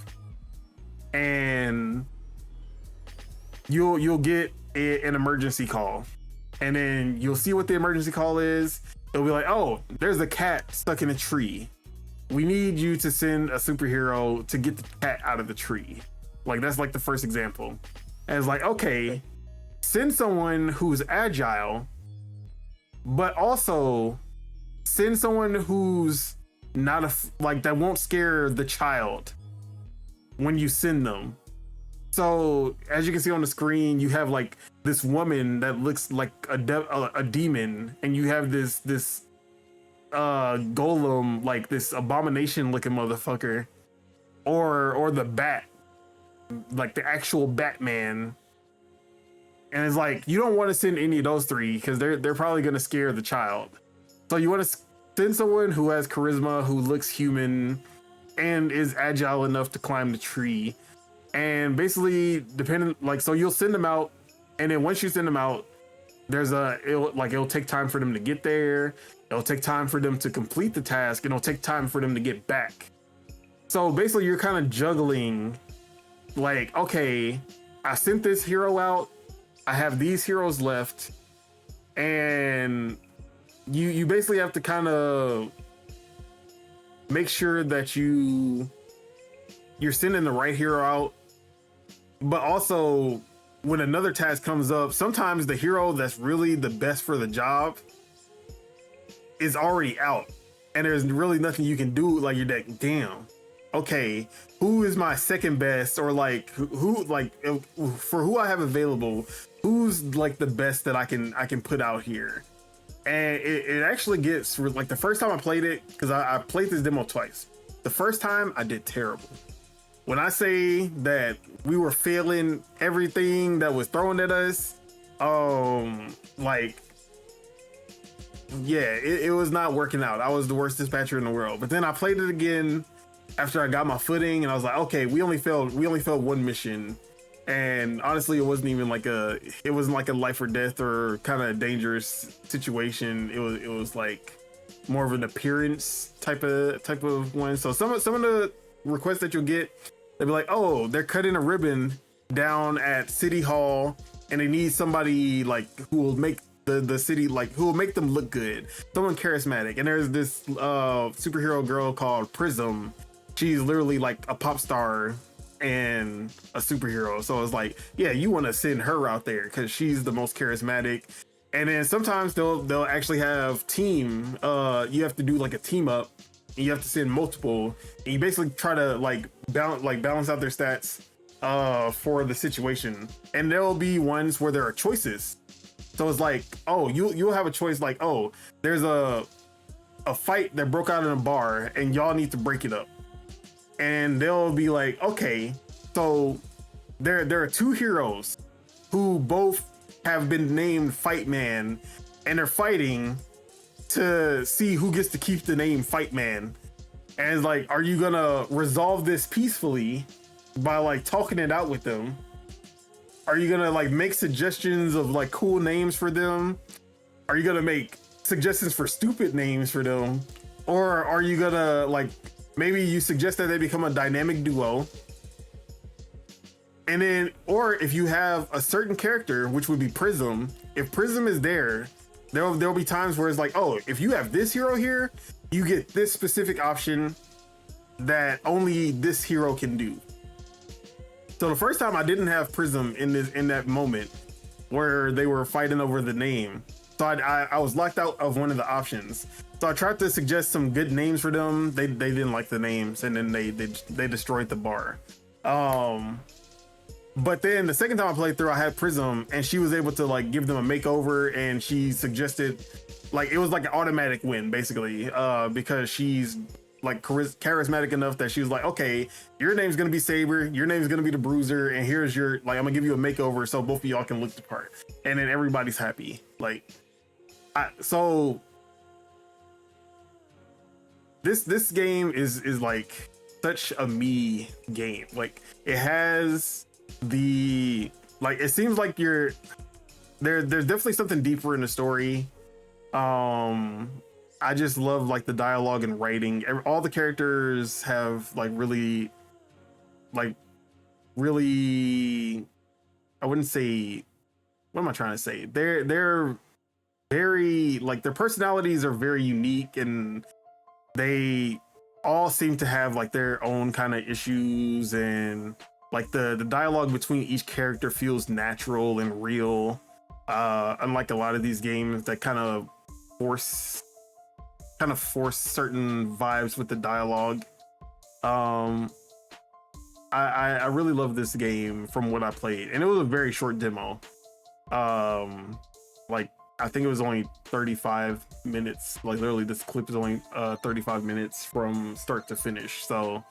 S1: and you'll get an emergency call, and then you'll see what the emergency call is. It'll be like, oh, there's a cat stuck in a tree. We need you to send a superhero to get the cat out of the tree. Like, that's like the first example. And it's like, okay, send someone who's agile, but also send someone who's not like that won't scare the child when you send them. So as you can see on the screen, you have like this woman that looks like a demon, and you have this golem, like this abomination looking motherfucker, or the bat, like the actual Batman. And it's like, you don't want to send any of those three because they're probably gonna scare the child. So you want to send someone who has charisma, who looks human, and is agile enough to climb the tree. And basically, so you'll send them out, and then once you send them out, it'll take time for them to get there. It'll take time for them to complete the task, and it'll take time for them to get back. So basically, you're kind of juggling, like, okay, I sent this hero out, I have these heroes left, and you basically have to kind of make sure that you're sending the right hero out. But also, when another task comes up, sometimes the hero that's really the best for the job is already out, and there's really nothing you can do. Like, you're like, damn, okay, who is my second best, or like who for who I have available, who's like the best that I can put out here. And it actually gets, like, the first time I played it, because I played this demo twice. The first time I did terrible. When I say that we were failing everything that was thrown at us, like, yeah, it was not working out. I was the worst dispatcher in the world. But then I played it again after I got my footing, and I was like, okay, we only failed one mission. And honestly, it wasn't even like a life or death or kind of dangerous situation. It was like more of an appearance type of one. So some of the requests that you'll get, they'll be like, oh, they're cutting a ribbon down at City Hall, and they need somebody like who will make the city, like, who will make them look good, someone charismatic. And there's this superhero girl called Prism. She's literally like a pop star and a superhero. So it's like, yeah, you want to send her out there because she's the most charismatic. And then sometimes they'll actually have team. You have to do like a team up, and you have to send multiple. And you basically try to balance out their stats for the situation. And there will be ones where there are choices. So it's like, oh, you'll have a choice, like, oh, there's a fight that broke out in a bar, and y'all need to break it up. And they'll be like, okay, so there are two heroes who both have been named Fight Man, and they're fighting to see who gets to keep the name Fight Man. And it's like, are you gonna resolve this peacefully by like talking it out with them? Are you gonna like make suggestions of like cool names for them? Are you gonna make suggestions for stupid names for them? Or are you gonna like, maybe you suggest that they become a dynamic duo? And then, or if you have a certain character, which would be Prism, if Prism is there'll be times where it's like, oh, if you have this hero here, you get this specific option that only this hero can do. So the first time I didn't have Prism in that moment where they were fighting over the name. So I was locked out of one of the options. So I tried to suggest some good names for them. They didn't like the names, and then they destroyed the bar. But then the second time I played through, I had Prism, and she was able to like give them a makeover, and she suggested, like, it was like an automatic win basically, because she's like charismatic enough that she was like, okay, your name's gonna be Saber, your name's gonna be the Bruiser, and here's your, like, I'm gonna give you a makeover so both of y'all can look the part, and then everybody's happy. Like, so this game is like such a me game. Like, it has the, like, it seems like there's definitely something deeper in the story. I just love like the dialogue and writing. All the characters have like really, I wouldn't say, what am I trying to say? They're very, like, their personalities are very unique, and they all seem to have like their own kind of issues, and like the dialogue between each character feels natural and real. Unlike a lot of these games that kind of force certain vibes with the dialogue. I really love this game from what I played, and it was a very short demo. Like, I think it was only 35 minutes. Like, literally this clip is only 35 minutes from start to finish. So,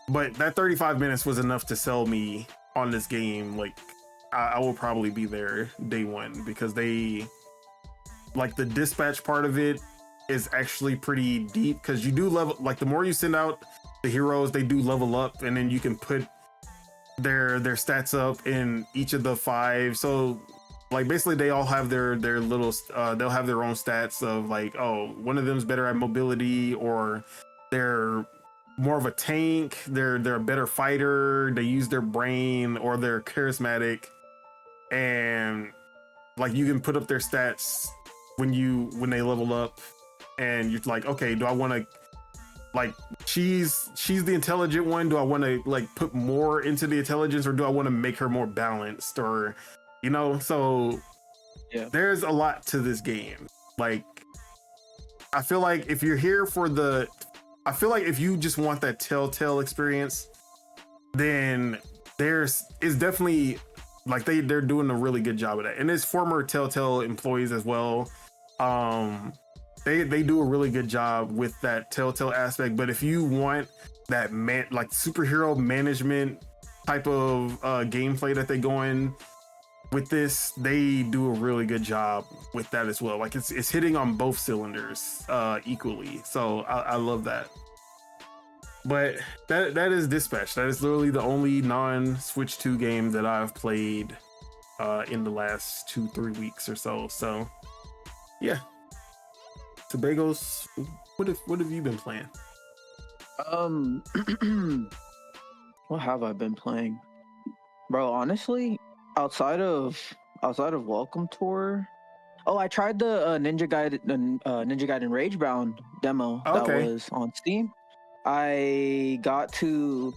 S1: but that 35 minutes was enough to sell me on this game. Like, I will probably be there day one, because they, like, the dispatch part of it is actually pretty deep, because you do level, like, the more you send out the heroes, they do level up, and then you can put their stats up in each of the 5. So, like, basically they all have their little they'll have their own stats of, like, oh, one of them's better at mobility, or they're more of a tank, they're a better fighter, they use their brain, or they're charismatic. And like, you can put up their stats when they level up, and you're like, okay, do I want to, like, she's the intelligent one, do I want to like put more into the intelligence, or do I want to make her more balanced, or, you know? So yeah, there's a lot to this game. Like, I feel like if you're here for I feel like if you just want that Telltale experience, then it's definitely, like, they're doing a really good job of that. And it's former Telltale employees as well. They do a really good job with that Telltale aspect. But if you want that like superhero management type of gameplay that they go in with this, they do a really good job with that as well. Like, it's hitting on both cylinders equally. So I love that. But that is Dispatch. That is literally the only non-Switch 2 game that I've played in the last 2-3 weeks or so. So yeah. Subegos, what have you been playing?
S2: What have I been playing, bro? Honestly, outside of Welcome Tour, I tried the Ninja Gaiden Ragebound demo that was on Steam. I got to,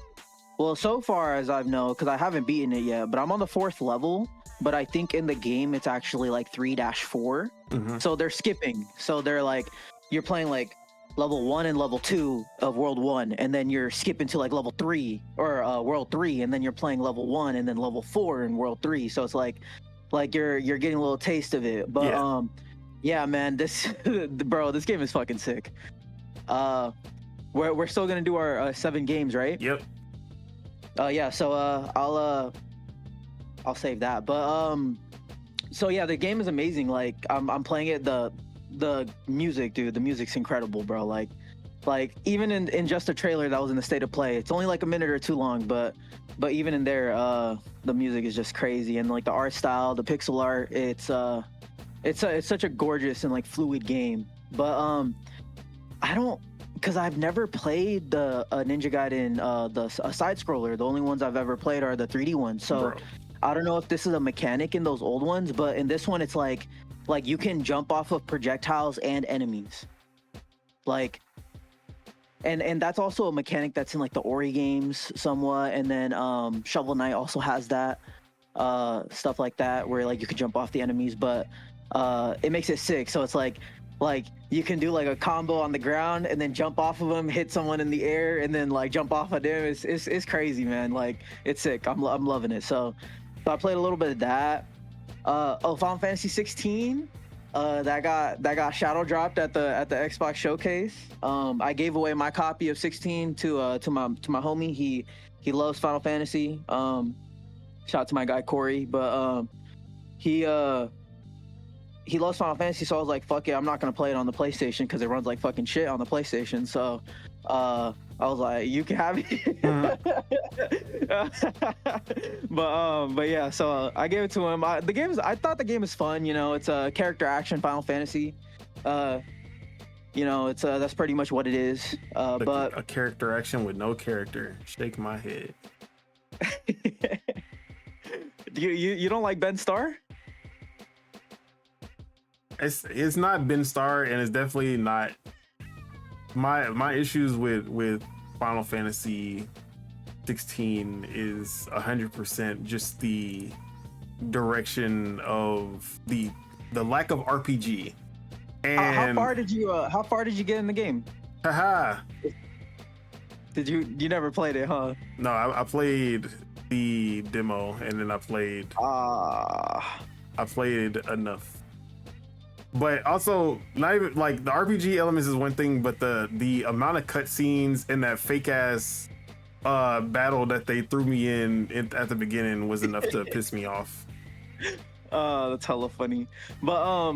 S2: well, so far as I know, because I haven't beaten it yet, but I'm on the 4th level. But I think in the game it's actually like 3-4. Mm-hmm. So they're skipping. So they're like, you're playing like level 1 and level 2 of World 1, and then you're skipping to like level 3 or World 3, and then you're playing level 1 and then level 4 in World 3. So it's like you're getting a little taste of it. But yeah, man, this bro, this game is fucking sick. We're still gonna do our 7 games, right?
S1: Yep.
S2: Yeah. So I'll save that. But so yeah, the game is amazing. Like, I'm playing it. The music, dude, the music's incredible, bro. Like even in just a trailer that was in the state of play, it's only like a minute or 2 long, but even in there, the music is just crazy, and like the art style, the pixel art, it's such a gorgeous and like fluid game. But I don't, because I've never played the Ninja Gaiden a side scroller. The only ones I've ever played are the 3D ones. So bro, I don't know if this is a mechanic in those old ones, but in this one, it's like you can jump off of projectiles and enemies. Like, and that's also a mechanic that's in like the Ori games somewhat. And then Shovel Knight also has that, stuff like that, where like you can jump off the enemies, but it makes it sick. So it's like you can do like a combo on the ground and then jump off of them, hit someone in the air, and then like jump off of them. It's crazy, man. Like, it's sick. I'm loving it. So I played a little bit of that. Final Fantasy 16. that got shadow dropped at the Xbox showcase. I gave away my copy of 16 to my homie. He loves Final Fantasy. Shout out to my guy Corey, but he loves Final Fantasy, so I was like, fuck it, I'm not gonna play it on the PlayStation because it runs like fucking shit on the PlayStation. So I was like, you can have it. But yeah, so I gave it to him. I thought the game is fun. You know, it's a character action Final Fantasy. You know, it's that's pretty much what it is. But
S1: a character action with no character. Shake my head.
S2: you don't like Ben Starr?
S1: It's not Ben Starr, and it's definitely not my issues with Final Fantasy 16 is 100% just the direction of the lack of RPG. And
S2: how far did you get in the game?
S1: Haha.
S2: You never played it, huh?
S1: No, I played the demo, and then I played enough. But also, not even like the RPG elements is one thing, but the amount of cutscenes and that fake ass battle that they threw me in at the beginning was enough to piss me off.
S2: That's hella funny. But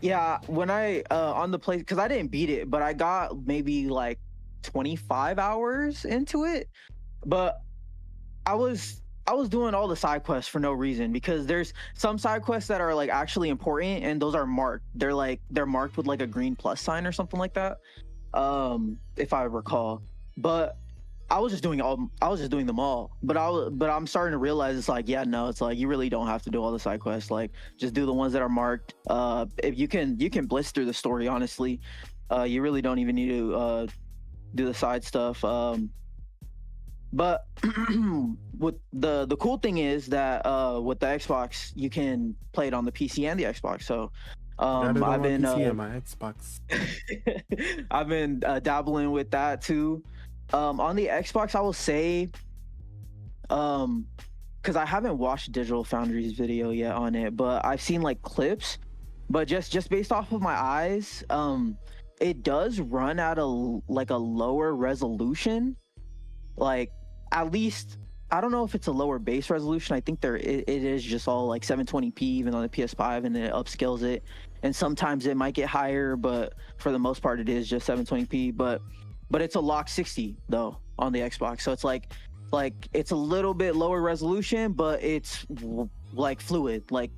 S2: yeah, when I on the play, because I didn't beat it, but I got maybe like 25 hours into it. But I was doing all the side quests for no reason, because there's some side quests that are like actually important, and those are marked. They're marked with like a green plus sign or something like that, if I recall. But I was just doing them all. But I'm starting to realize it's like, yeah, no, it's like you really don't have to do all the side quests. Like, just do the ones that are marked. If you can bliss through the story, honestly. You really don't even need to do the side stuff. But what the cool thing is that with the Xbox, you can play it on the PC and the Xbox. So I've been
S1: PC and my Xbox.
S2: I've been dabbling with that too. On the Xbox, I will say, because I haven't watched Digital Foundry's video yet on it, but I've seen like clips. But just based off of my eyes, it does run at a lower resolution. Like, at least, I don't know if it's a lower base resolution. I think it is just all like 720p even on the PS5, and then it upscales it. And sometimes it might get higher, but for the most part, it is just 720p. But it's a lock 60 though on the Xbox, so it's like it's a little bit lower resolution, but it's like fluid. Like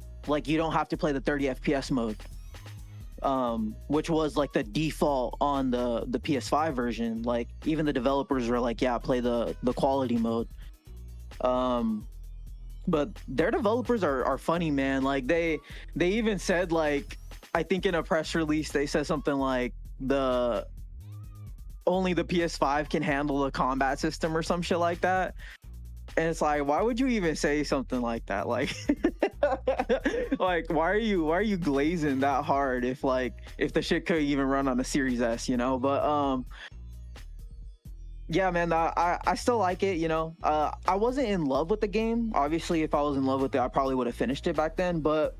S2: you don't have to play the 30 FPS mode. Which was like the default on the PS5 version. Like, even the developers were like, yeah, play the quality mode. But their developers are funny, man. Like, they even said, like, I think in a press release they said something like only the PS5 can handle the combat system or some shit like that. And it's like, why would you even say something like that? Like, like, why are you glazing that hard if the shit could even run on a Series S, you know? But yeah, man, I still like it, you know. I wasn't in love with the game. Obviously, if I was in love with it, I probably would have finished it back then. But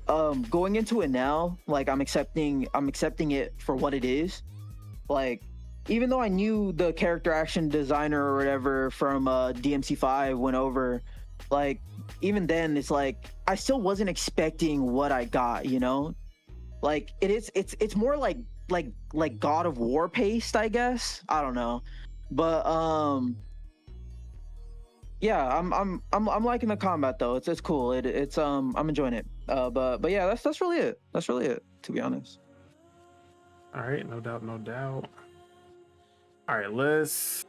S2: going into it now, like, I'm accepting it for what it is. Like, even though I knew the character action designer or whatever from DMC5 went over, like, even then, it's like I still wasn't expecting what I got, you know. Like, it's more like God of War paced, I guess. I don't know, but yeah, I'm liking the combat though. It's cool. It's I'm enjoying it. But yeah, that's really it. That's really it, to be honest.
S1: All right, no doubt. All right, let's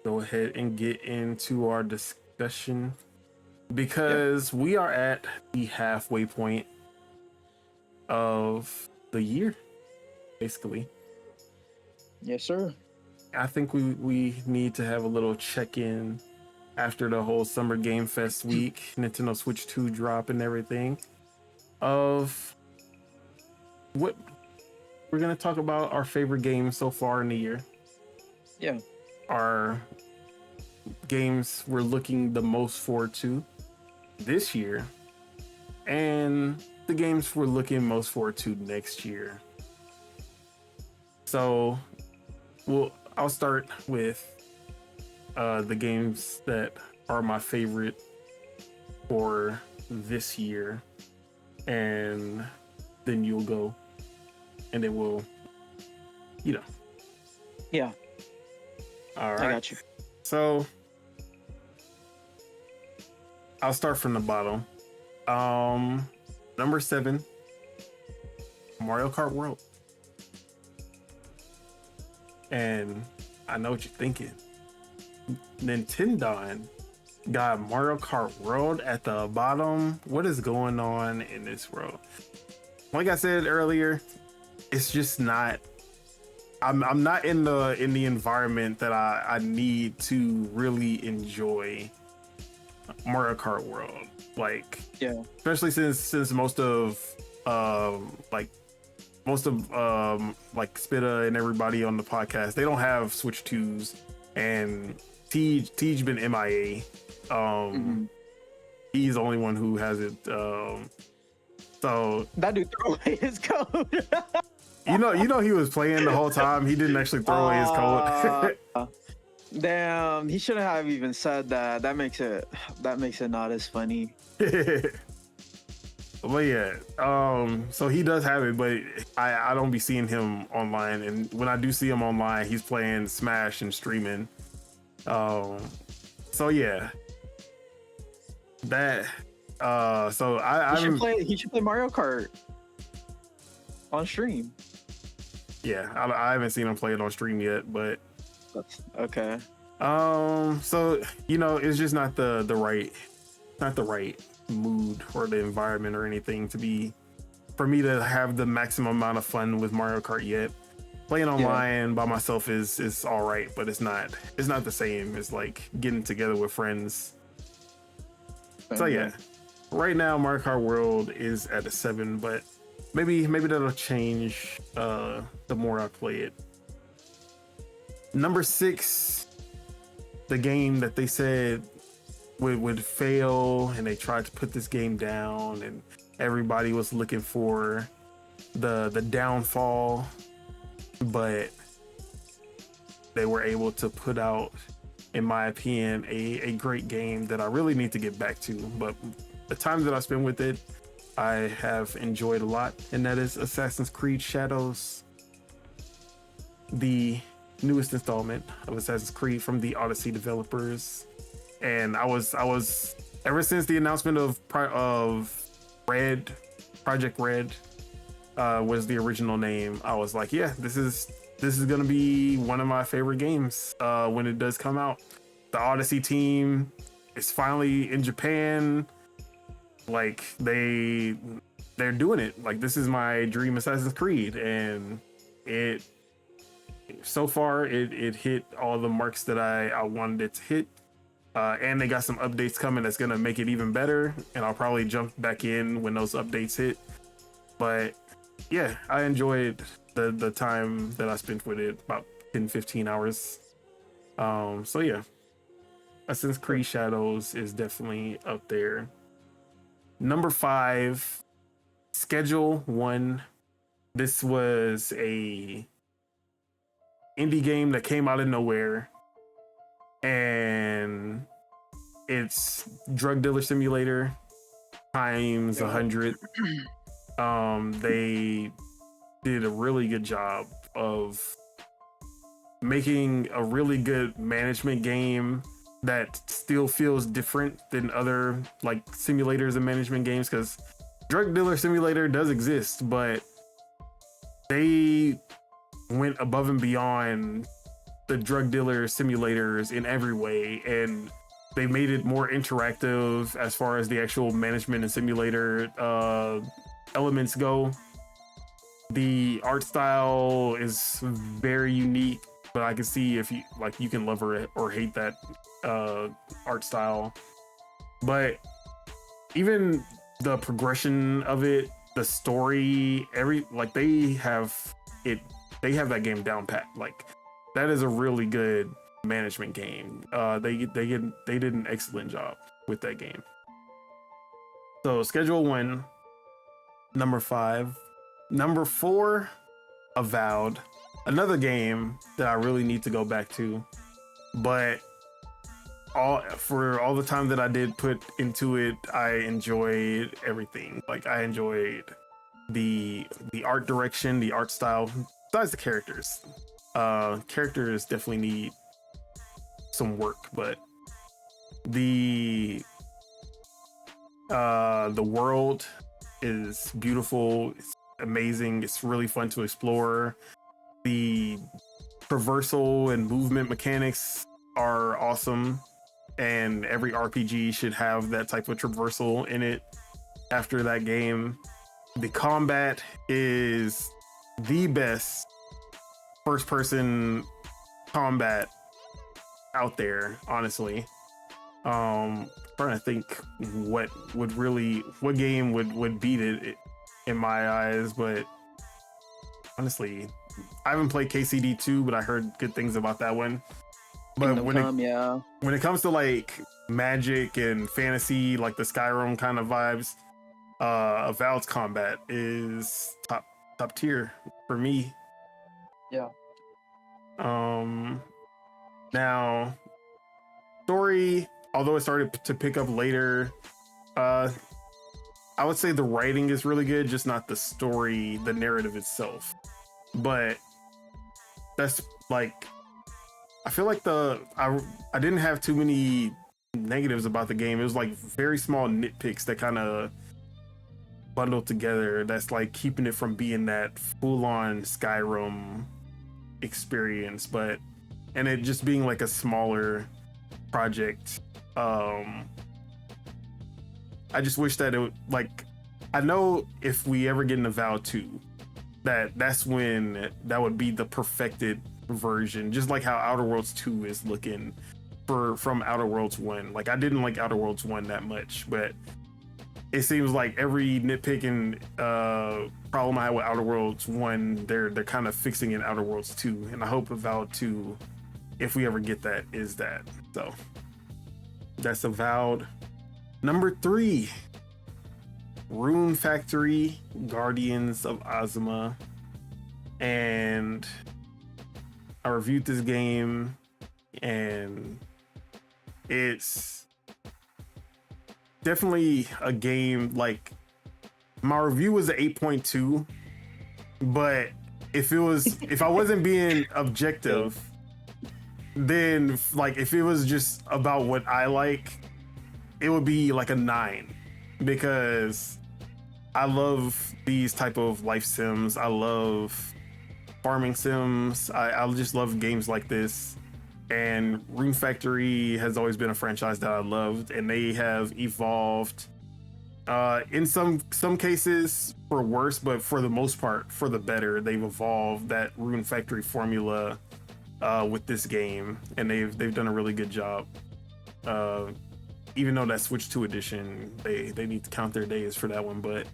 S1: go ahead and get into our discussion, because we are at the halfway point of the year, basically.
S2: Yes, sir.
S1: I think we need to have a little check-in after the whole Summer Game Fest week, Nintendo Switch 2 drop and everything, of what we're going to talk about, our favorite games so far in the year.
S2: Yeah.
S1: Our games we're looking the most forward to this year, and the games we're looking most forward to next year. So, I'll start with the games that are my favorite for this year, and then you'll go, and then we'll,
S2: Yeah.
S1: All right.
S2: I got you.
S1: So, I'll start from the bottom. Number 7, Mario Kart World. And I know what you're thinking. Nintendo got Mario Kart World at the bottom. What is going on in this world? Like I said earlier, it's just not. I'm not in the environment that I need to really enjoy Mario Kart World. Like,
S2: Yeah.
S1: especially since most of Spitta and everybody on the podcast, they don't have Switch 2s, and Tej been MIA. He's the only one who has it. So
S2: That dude threw away his code.
S1: you know he was playing the whole time. He didn't actually throw away his code.
S2: Damn, he shouldn't have even said that. That makes it not as funny.
S1: But yeah, so he does have it, but I don't be seeing him online, and when I do see him online, he's playing Smash and streaming. So yeah, that so
S2: he should play Mario Kart on stream.
S1: Yeah, I haven't seen him play it on stream yet, but
S2: That's okay.
S1: So it's just not the right mood or the environment or anything for me to have the maximum amount of fun with Mario Kart yet. Playing online by myself is all right, but it's not the same as like getting together with friends. So yeah, right now Mario Kart World is at a 7, but maybe that'll change the more I play it. Number 6, the game that they said would fail, and they tried to put this game down, and everybody was looking for the downfall, but they were able to put out, in my opinion, a great game that I really need to get back to. But the time that I spent with it, I have enjoyed a lot, and that is Assassin's Creed Shadows, the newest installment of Assassin's Creed from the Odyssey developers. And I was ever since the announcement of Project Red was the original name, I was like, yeah, this is gonna be one of my favorite games when it does come out. The Odyssey team is finally in Japan. Like they're doing it. Like, this is my dream Assassin's Creed, and it so far it hit all the marks that I wanted it to hit. And they got some updates coming that's gonna make it even better, and I'll probably jump back in when those updates hit. But yeah, I enjoyed the time that I spent with it, about 10-15 hours. So yeah, Assassin's Creed Shadows is definitely up there. Number 5, Schedule 1. This was a indie game that came out of nowhere, and it's drug dealer simulator times 100. They did a really good job of making a really good management game that still feels different than other like simulators and management games, because drug dealer simulator does exist, but they went above and beyond the drug dealer simulators in every way, and they made it more interactive as far as the actual management and simulator elements go. The art style is very unique, but I can see if you can love or hate that art style. But even the progression of it, the story, they have that game down pat. Like, that is a really good management game. They did an excellent job with that game. So Schedule 1 Number 5. Number 4, Avowed. Another game that I really need to go back to, but for all the time that I did put into it, I enjoyed everything. Like I enjoyed the art direction, the art style, besides the characters. Characters definitely need some work, but the world is beautiful. It's amazing. It's really fun to explore. The traversal and movement mechanics are awesome, and every RPG should have that type of traversal in it after that game. The combat is the best first person combat out there, honestly. Trying to think what game would beat it in my eyes, but honestly, I haven't played KCD 2, but I heard good things about that one. But when it comes to like magic and fantasy, like the Skyrim kind of vibes, Avowed's combat is top tier for me.
S2: Yeah.
S1: Now, story, although it started to pick up later, I would say the writing is really good, just not the story, the narrative itself. But that's like, I feel like I didn't have too many negatives about the game. It was like very small nitpicks that kind of bundled together that's like keeping it from being that full-on Skyrim experience, and it just being like a smaller project. I just wish that it would, like, I know if we ever get an Avowed 2, that's when that would be the perfected version, just like how Outer Worlds 2 is looking from Outer Worlds 1. Like, I didn't like Outer Worlds 1 that much, but it seems like every nitpick and problem I had with Outer Worlds 1, they're kind of fixing in Outer Worlds 2, and I hope Avowed 2, if we ever get that, is that. So that's Avowed. Number 3, Rune Factory, Guardians of Ozma. And I reviewed this game, and it's definitely a game, like, my review was an 8.2, but if I wasn't being objective, then like if it was just about what I like, it would be like a 9, because I love these type of life sims. I love farming sims. I just love games like this. And Rune Factory has always been a franchise that I loved, and they have evolved in some cases for worse, but for the most part for the better. They've evolved that Rune Factory formula with this game, and they've done a really good job. Even though that Switch 2 edition, they need to count their days for that one, but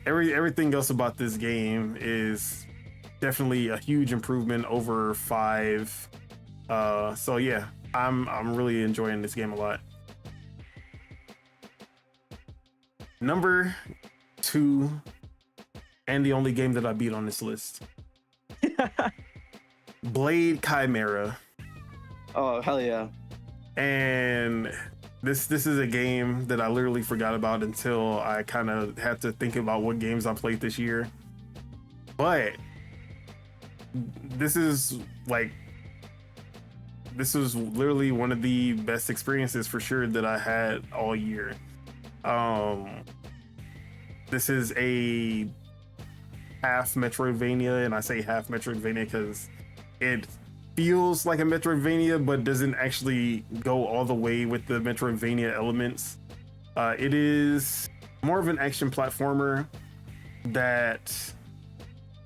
S1: everything else about this game is definitely a huge improvement over 5. So yeah, I'm really enjoying this game a lot. Number 2, and the only game that I beat on this list, Blade Chimera.
S2: Oh, hell yeah.
S1: And this is a game that I literally forgot about until I kind of had to think about what games I played this year. But this is literally one of the best experiences for sure that I had all year. This is a half Metroidvania, and I say half Metroidvania because it feels like a Metroidvania, but doesn't actually go all the way with the Metroidvania elements. It is more of an action platformer that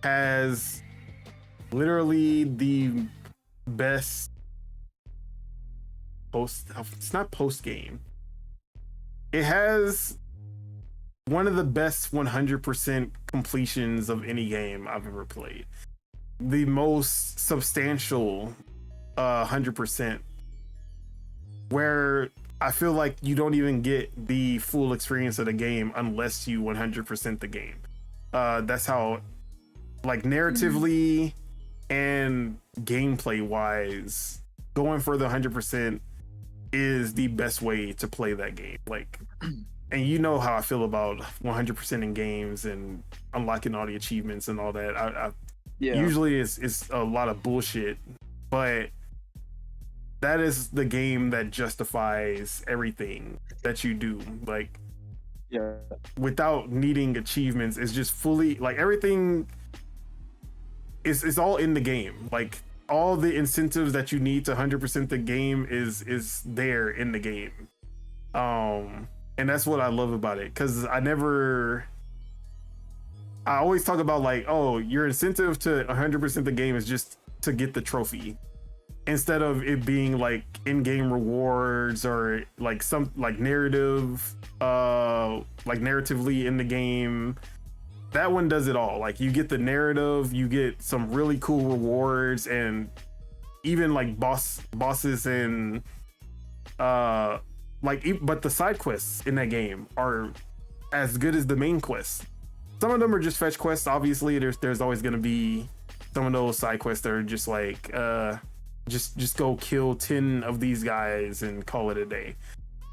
S1: has literally the best it's not post game. It has one of the best 100% completions of any game I've ever played. The most substantial 100%, where I feel like you don't even get the full experience of the game unless you 100% the game. That's how, like, narratively and gameplay wise, going for the 100% is the best way to play that game. Like, and you know how I feel about 100% in games and unlocking all the achievements and all that. Usually it's a lot of bullshit, but that is the game that justifies everything that you do. Like, without needing achievements, it's just fully, like, everything is all in the game. Like, all the incentives that you need to 100% the game is there in the game. And that's what I love about it, because I always talk about, like, oh, your incentive to 100% the game is just to get the trophy, instead of it being like in-game rewards or like some like narrative, like narratively in the game. That one does it all. Like, you get the narrative, you get some really cool rewards, and even like bosses and but the side quests in that game are as good as the main quests. Some of them are just fetch quests. Obviously, there's always gonna be some of those side quests that are just like just go kill 10 of these guys and call it a day.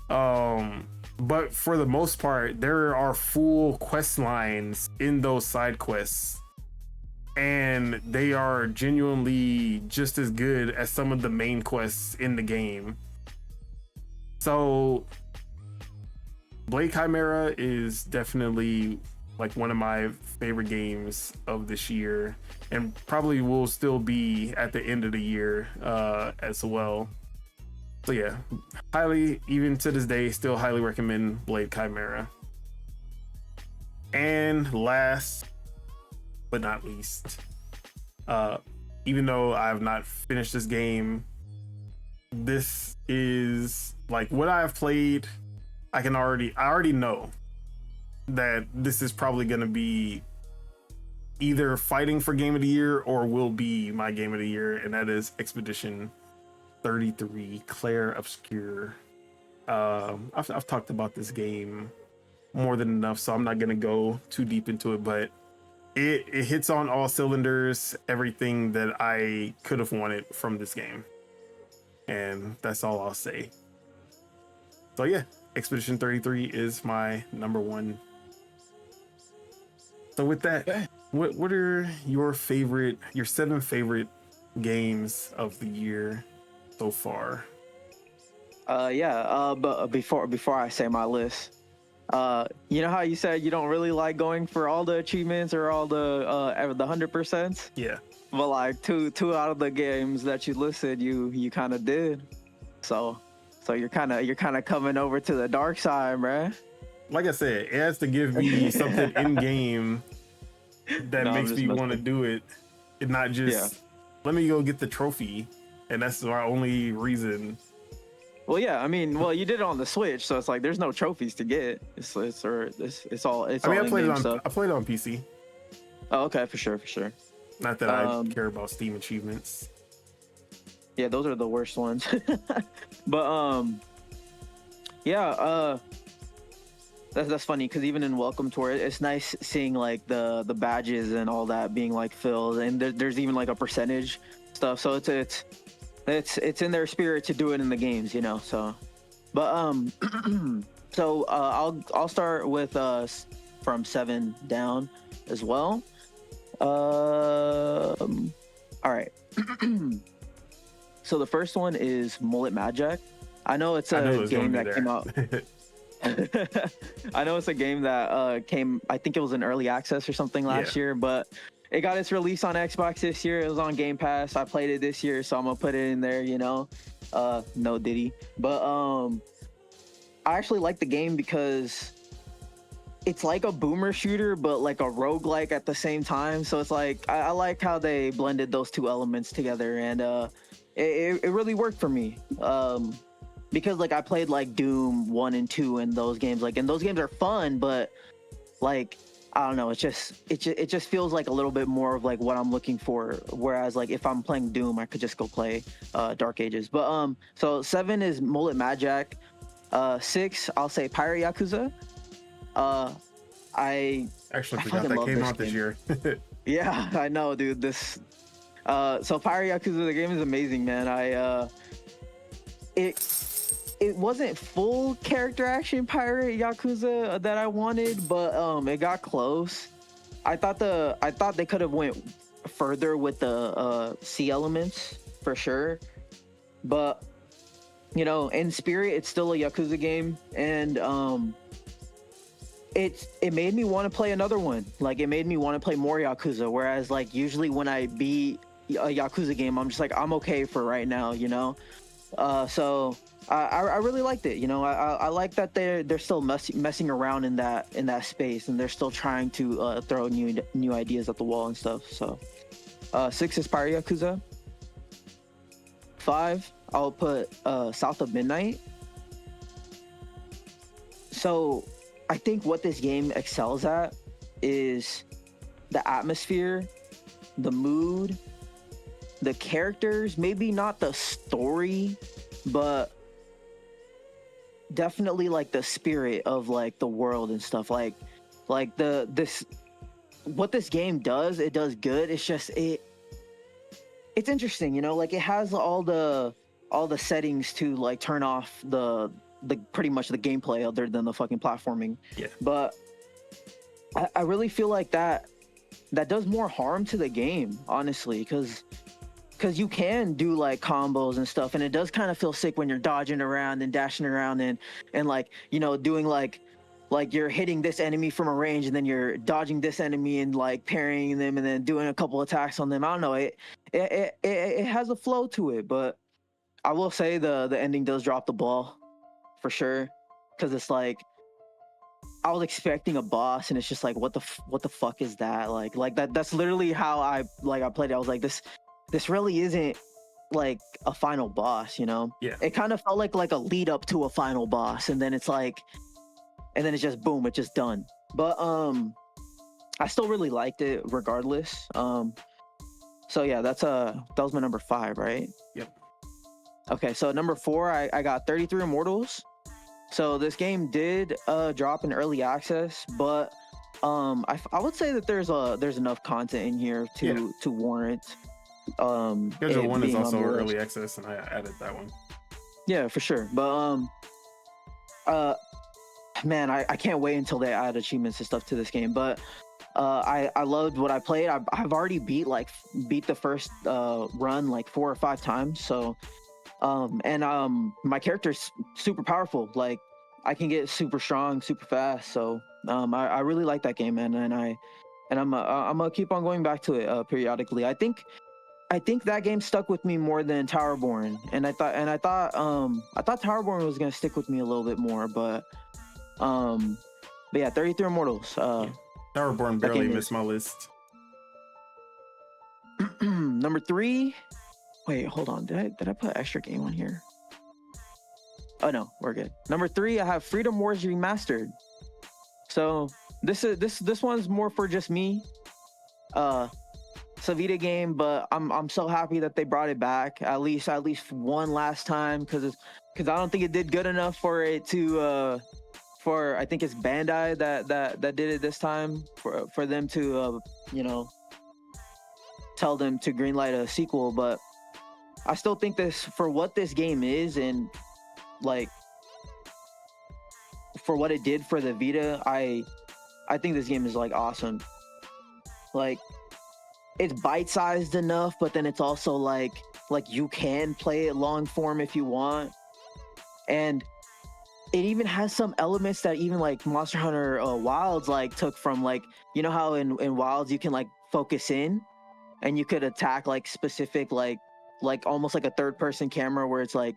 S1: But for the most part, there are full quest lines in those side quests, and they are genuinely just as good as some of the main quests in the game. So Blade Chimera is definitely like one of my favorite games of this year, and probably will still be at the end of the year as well. So yeah, highly, even to this day, still highly recommend Blade Chimera. And last but not least, even though I have not finished this game, this is like what I have played. I already know that this is probably going to be either fighting for game of the year or will be my game of the year, and that is Expedition 33 Clair Obscur. I've talked about this game more than enough, so I'm not going to go too deep into it, but it hits on all cylinders, everything that I could have wanted from this game, and that's all I'll say. So yeah, Expedition 33 is my number one. So with that, what are your 7 favorite games of the year so far?
S2: But before I say my list, you know how you said you don't really like going for all the achievements or all the 100%?
S1: Yeah.
S2: But like two out of the games that you listed, you kind of did. So you're kind of coming over to the dark side, bruh.
S1: Like I said, it has to give me something in game that makes me want to do it, and not just let me go get the trophy, and that's my only reason.
S2: Well, yeah, I mean, you did it on the Switch, so it's like there's no trophies to get. It's all. I played it
S1: on PC.
S2: Oh, okay, for sure.
S1: Not that I care about Steam achievements.
S2: Yeah, those are the worst ones. But that's funny, because even in Welcome Tour, it's nice seeing like the badges and all that being like filled, and there's even like a percentage stuff. So it's in their spirit to do it in the games, you know. So, but so I'll start with from 7 down as well. All right. So the first one is Mullet Magic. I know it's a game that came out. I know it's a game that came, I think it was in early access or something last year, but it got its release on Xbox this year. It was on Game Pass. I played it this year, so I'm gonna put it in there, you know. No Diddy. But I actually like the game because it's like a boomer shooter, but like a roguelike at the same time. So it's like I like how they blended those two elements together, and it really worked for me. Because like I played like Doom 1 and 2 and those games, and those games are fun, but like I don't know, it just feels like a little bit more of like what I'm looking for. Whereas like if I'm playing Doom, I could just go play Dark Ages. But so 7 is Mullet Magic. 6, I'll say Pirate Yakuza. I
S1: Actually
S2: I
S1: forgot
S2: fucking
S1: that
S2: love
S1: came
S2: this
S1: out this
S2: game.
S1: year.
S2: Yeah, I know, dude. So Pirate Yakuza, the game is amazing, man. It wasn't full character action Pirate Yakuza that I wanted, but it got close. I thought they could have went further with the sea elements for sure, but in spirit, it's still a Yakuza game, and it made me want to play another one. Like, it made me want to play more Yakuza. Whereas, like, usually when I beat a Yakuza game, I'm just like, I'm okay for right now, So I really liked it. I like that they're still messing around in that space, and they're still trying to throw new ideas at the wall and stuff. So 6 is Pirate Yakuza. 5, I'll put South of Midnight. So I think what this game excels at is the atmosphere, the mood, the characters, maybe not the story, but definitely like the spirit of like the world and stuff. Like what this game does, it does good. It's just it's interesting, like it has all the settings to like turn off the pretty much the gameplay other than the fucking platforming.
S1: Yeah.
S2: But I really feel like that does more harm to the game, honestly, because you can do like combos and stuff, and it does kind of feel sick when you're dodging around and dashing around and like doing like you're hitting this enemy from a range, and then you're dodging this enemy and like parrying them and then doing a couple attacks on them. I don't know, it has a flow to it, but I will say the ending does drop the ball for sure, because it's like I was expecting a boss, and it's just like, what the fuck is that? Like that's literally how I played it. I was like, this really isn't like a final boss,
S1: Yeah.
S2: It kind of felt like a lead up to a final boss, and then it's like, and then it's just boom, it's just done. But I still really liked it regardless. So yeah, that was my number 5, right?
S1: Yep.
S2: Okay, so number 4, I got 33 Immortals. So this game did drop in early access, but I would say that there's enough content in here to warrant.
S1: Schedule 1 is also early
S2: list.
S1: access, and I added that one.
S2: Yeah, for sure. But man, I can't wait until they add achievements and stuff to this game. But I loved what I played. I've already beat the first run like 4 or 5 times. So my character's super powerful. Like, I can get super strong super fast. So I really like that game, man, and I'm gonna keep on going back to it periodically. I think that game stuck with me more than Towerborn, and I thought Towerborn was gonna stick with me a little bit more, but yeah, 33 Immortals.
S1: Towerborn barely missed my list.
S2: Number 3. Wait, hold on. Did I put extra game on here? Oh no, we're good. Number 3, I have Freedom Wars Remastered. So this one's more for just me. It's a Vita game, but I'm so happy that they brought it back at least one last time, because I don't think it did good enough for it to for I think it's Bandai that did it this time for them to tell them to greenlight a sequel. But I still think for what this game is, and like for what it did for the Vita, I think this game is like awesome. Like, it's bite-sized enough, but then it's also like you can play it long form if you want, and it even has some elements that even like Monster Hunter Wilds like took from, like, how in Wilds you can like focus in and you could attack like specific like almost like a third-person camera, where it's like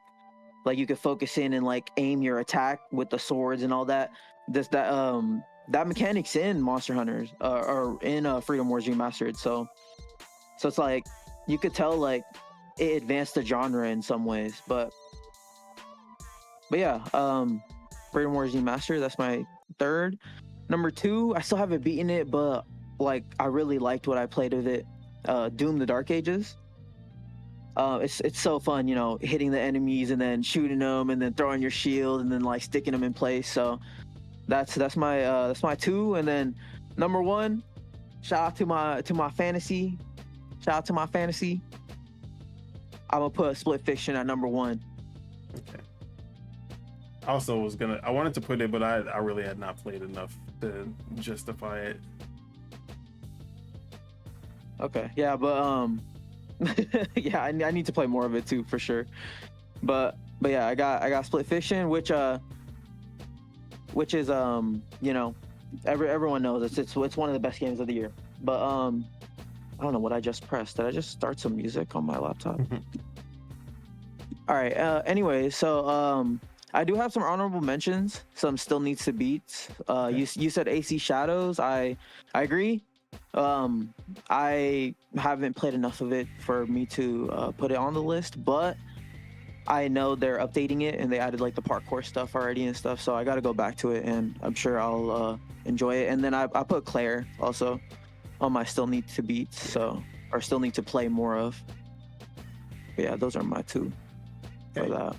S2: you could focus in and like aim your attack with the swords and all that. That mechanic's in Monster Hunters or in Freedom Wars Remastered. So it's like you could tell like it advanced the genre in some ways. But yeah, Freedom Wars Remastered, that's my 3rd. Number 2, I still haven't beaten it, but like I really liked what I played of it. Doom: The Dark Ages. It's so fun, you know, hitting the enemies and then shooting them and then throwing your shield and then like sticking them in place. So that's my two. And then number one, shout out to my fantasy. Shout out to my fantasy. I'm gonna put Split Fiction at number one.
S1: Okay. I wanted to put it, but I really had not played enough to justify it.
S2: Okay, yeah, but yeah, I need to play more of it too for sure. But yeah, I got Split Fiction, which is you know, everyone knows it's one of the best games of the year. But I don't know what I just pressed. Did I just start some music on my laptop? All right. Anyway, so I do have some honorable mentions. Some still needs to beat. You said AC Shadows. I agree. I haven't played enough of it for me to put it on the list, but I know they're updating it and they added like the parkour stuff already and stuff. So I got to go back to it, and I'm sure I'll enjoy it. And then I put Claire also on my still need to beat, or still need to play more of. But yeah, those are my two for that.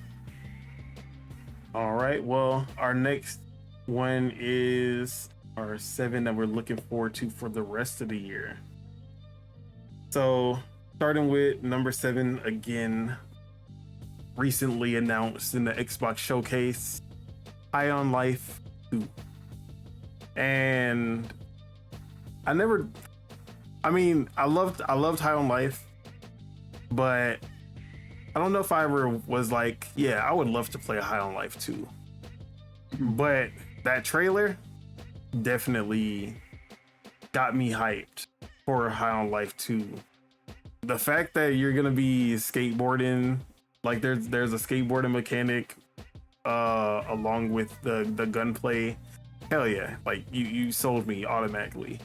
S1: All right. Well, our next one is our 7 that we're looking forward to for the rest of the year. So, starting with number 7 again, recently announced in the Xbox Showcase, High on Life 2. And I loved High on Life, but I don't know if I ever was like, yeah, I would love to play a High on Life 2. But that trailer definitely got me hyped for High on Life 2. The fact that you're gonna be skateboarding, like there's a skateboarding mechanic along with the gunplay, hell yeah, like you sold me automatically.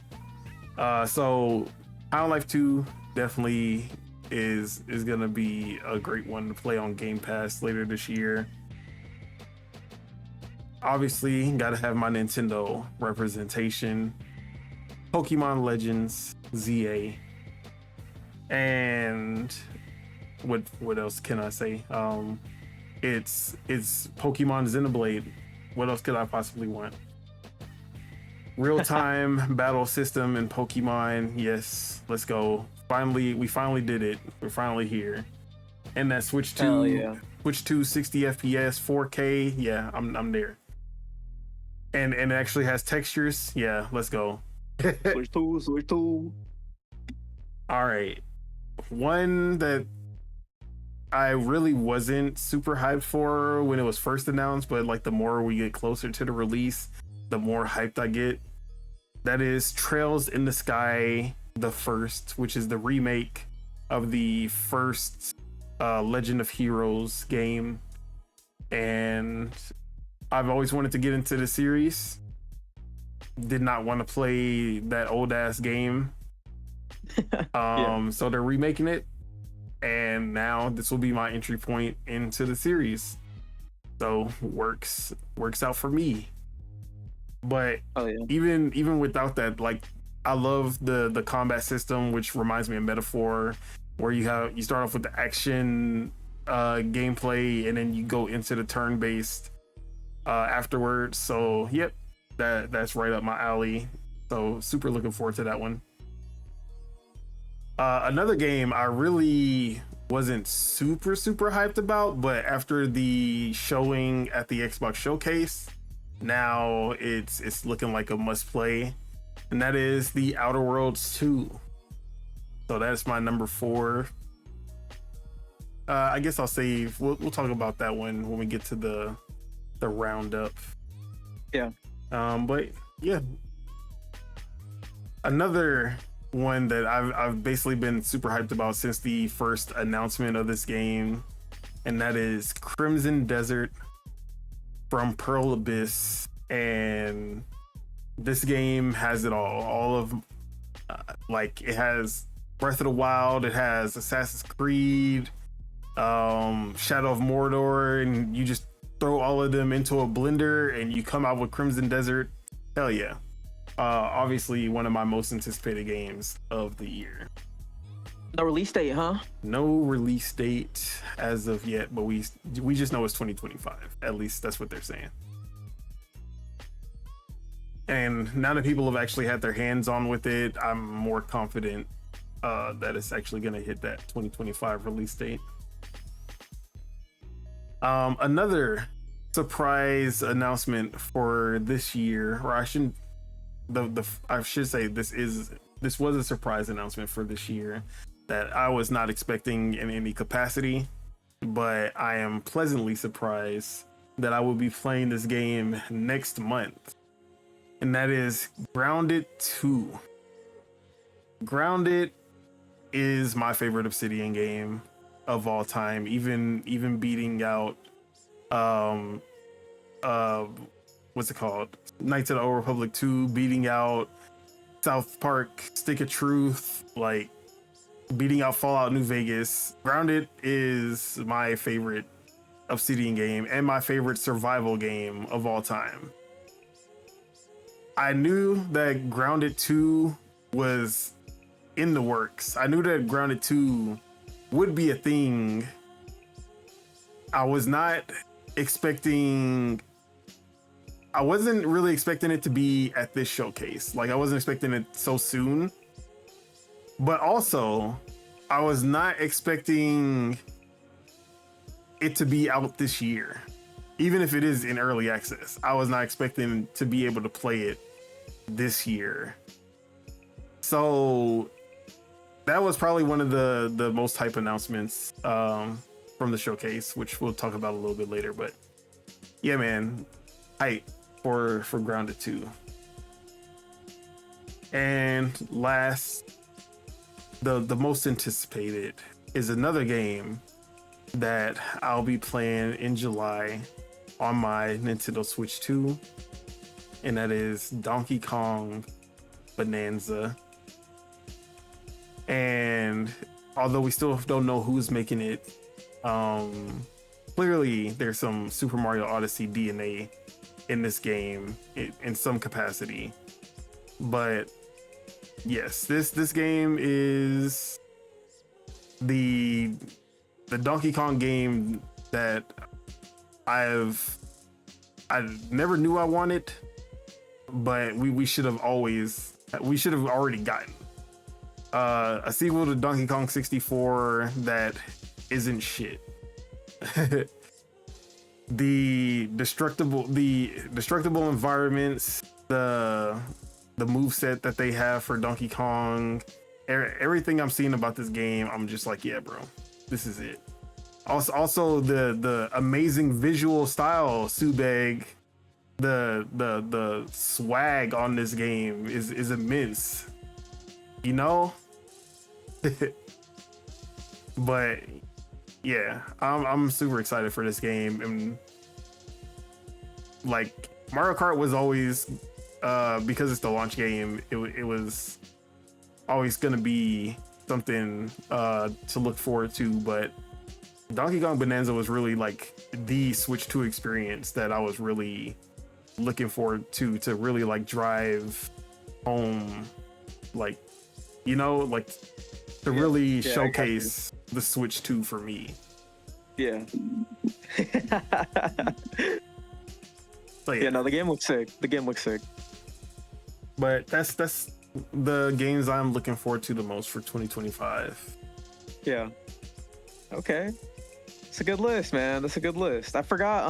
S1: So High on Life 2 definitely is gonna be a great one to play on Game Pass later this year. Obviously, gotta have my Nintendo representation. Pokemon Legends ZA. And what else can I say? It's Pokemon Xenoblade. What else could I possibly want? Real-time battle system in Pokemon. Yes, let's go. We finally did it. We're finally here. And that Switch 2 60 FPS 4K. Yeah, I'm there. And it actually has textures. Yeah, let's go.
S2: Switch 2.
S1: All right. One that I really wasn't super hyped for when it was first announced, but like the more we get closer to the release, the more hyped I get. That is Trails in the Sky, the first, which is the remake of the first Legend of Heroes game. And I've always wanted to get into the series. Did not want to play that old ass game. So they're remaking it, and now this will be my entry point into the series. So works out for me. But even without that, like I love the combat system, which reminds me of Metaphor, where you start off with the action gameplay and then you go into the turn-based afterwards. So yep, that's right up my alley. So super looking forward to that one. Another game I really wasn't super hyped about, but after the showing at the Xbox Showcase, now it's looking like a must play, and that is The Outer Worlds 2. So that's my number 4. I guess I'll save. We'll talk about that one when we get to the roundup.
S2: Yeah.
S1: But yeah, another one that I've basically been super hyped about since the first announcement of this game, and that is Crimson Desert from Pearl Abyss. And this game has it all of like it has Breath of the Wild, it has Assassin's Creed, Shadow of Mordor, and you just throw all of them into a blender and you come out with Crimson Desert. Hell yeah. Obviously one of my most anticipated games of the year.
S2: No release date, huh?
S1: No release date as of yet, but we just know it's 2025. At least that's what they're saying. And now that people have actually had their hands on with it, I'm more confident that it's actually going to hit that 2025 release date. Another surprise announcement for this year, or I shouldn't. I should say this was a surprise announcement for this year that I was not expecting in any capacity, but I am pleasantly surprised that I will be playing this game next month. And that is Grounded 2. Grounded is my favorite Obsidian game of all time, even beating out what's it called? Knights of the Old Republic 2, beating out South Park Stick of Truth, like beating out Fallout New Vegas. Grounded is my favorite Obsidian game and my favorite survival game of all time. I knew that Grounded 2 was in the works. I knew that Grounded 2 would be a thing. I wasn't really expecting it to be at this showcase. Like, I wasn't expecting it so soon. But also, I was not expecting it to be out this year. Even if it is in early access, I was not expecting to be able to play it this year. So that was probably one of the most hype announcements from the showcase, which we'll talk about a little bit later. But yeah, man, hype for Grounded 2. And last, the most anticipated is another game that I'll be playing in July on my Nintendo Switch 2, and that is Donkey Kong Bonanza. And although we still don't know who's making it, clearly there's some Super Mario Odyssey DNA in this game in some capacity. But yes, this game is the Donkey Kong game that I never knew I wanted, but we should have already gotten a sequel to Donkey Kong 64 that isn't shit. the destructible environments, the moveset that they have for Donkey Kong, everything I'm seeing about this game, I'm just like, yeah, bro, this is it. Also the amazing visual style, Subeg, the swag on this game is immense, you know. But yeah, I'm super excited for this game. And like, Mario Kart was always because it's the launch game, it was always gonna be something to look forward to. But Donkey Kong Bonanza was really like the Switch 2 experience that I was really looking forward to really like drive home, like, you know, like to really showcase the Switch 2 for me.
S2: Yeah.
S1: So,
S2: yeah, no, the game looks sick.
S1: But that's the games I'm looking forward to the most for 2025.
S2: Yeah. Okay. It's a good list, man. That's a good list. I forgot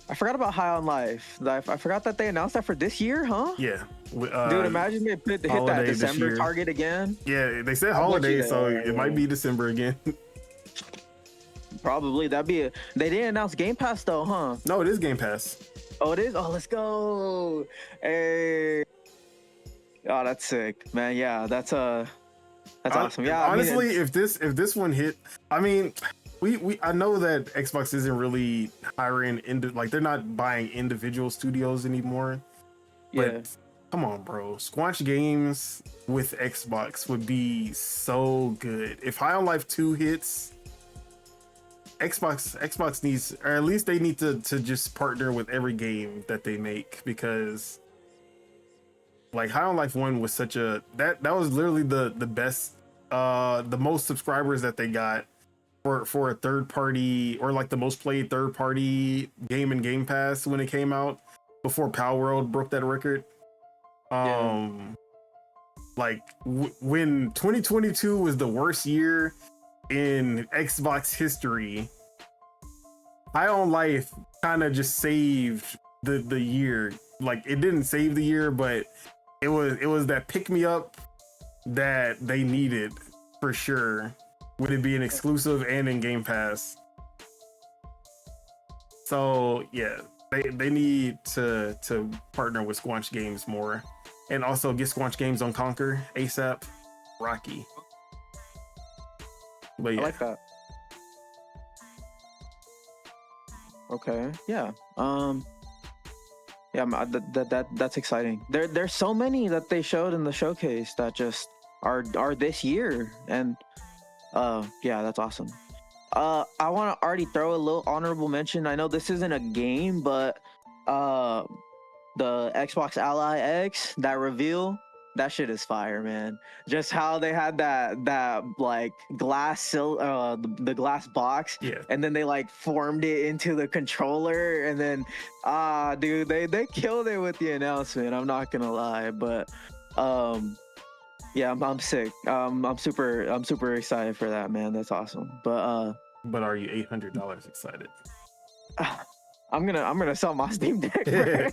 S2: about High on Life. I forgot that they announced that for this year, huh?
S1: Yeah.
S2: Dude, imagine they hit that December target again.
S1: Yeah, they said holiday, so it might be December again.
S2: Probably. They didn't announce Game Pass though, huh?
S1: No, it is Game Pass.
S2: Oh, it is? Oh, let's go. Hey. Oh, that's sick, man. Yeah, that's awesome. Yeah.
S1: Honestly, if this one hit, I mean, I know that Xbox isn't really hiring they're not buying individual studios anymore. But
S2: yeah.
S1: Come on, bro. Squanch Games with Xbox would be so good. If High on Life 2 hits, Xbox needs, or at least they need to just partner with every game that they make, because like High on Life 1 was such that was literally the best the most subscribers that they got for a third party, or like the most played third party game in Game Pass when it came out, before Power World broke that record. Like when 2022 was the worst year in Xbox history, High on Life kind of just saved the year. Like, it didn't save the year, but it was that pick me up that they needed for sure, with it being exclusive and in Game Pass. So yeah, they need to partner with Squanch Games more, and also get Squanch Games on Conquer ASAP. Rocky. But yeah.
S2: I like that. Okay. Yeah. Yeah. That's exciting. There's so many that they showed in the showcase that just are this year, and yeah, that's awesome. I want to already throw a little honorable mention. I know this isn't a game, but the Xbox Ally X, that reveal, that shit is fire, man. Just how they had that like glass the glass box,
S1: Yeah.
S2: and then they like formed it into the controller, and then dude, they killed it with the announcement. I'm not gonna lie, but yeah, I'm sick. I'm super excited for that, man. That's awesome.
S1: But are you $800 excited?
S2: I'm gonna sell my Steam Deck. Bro.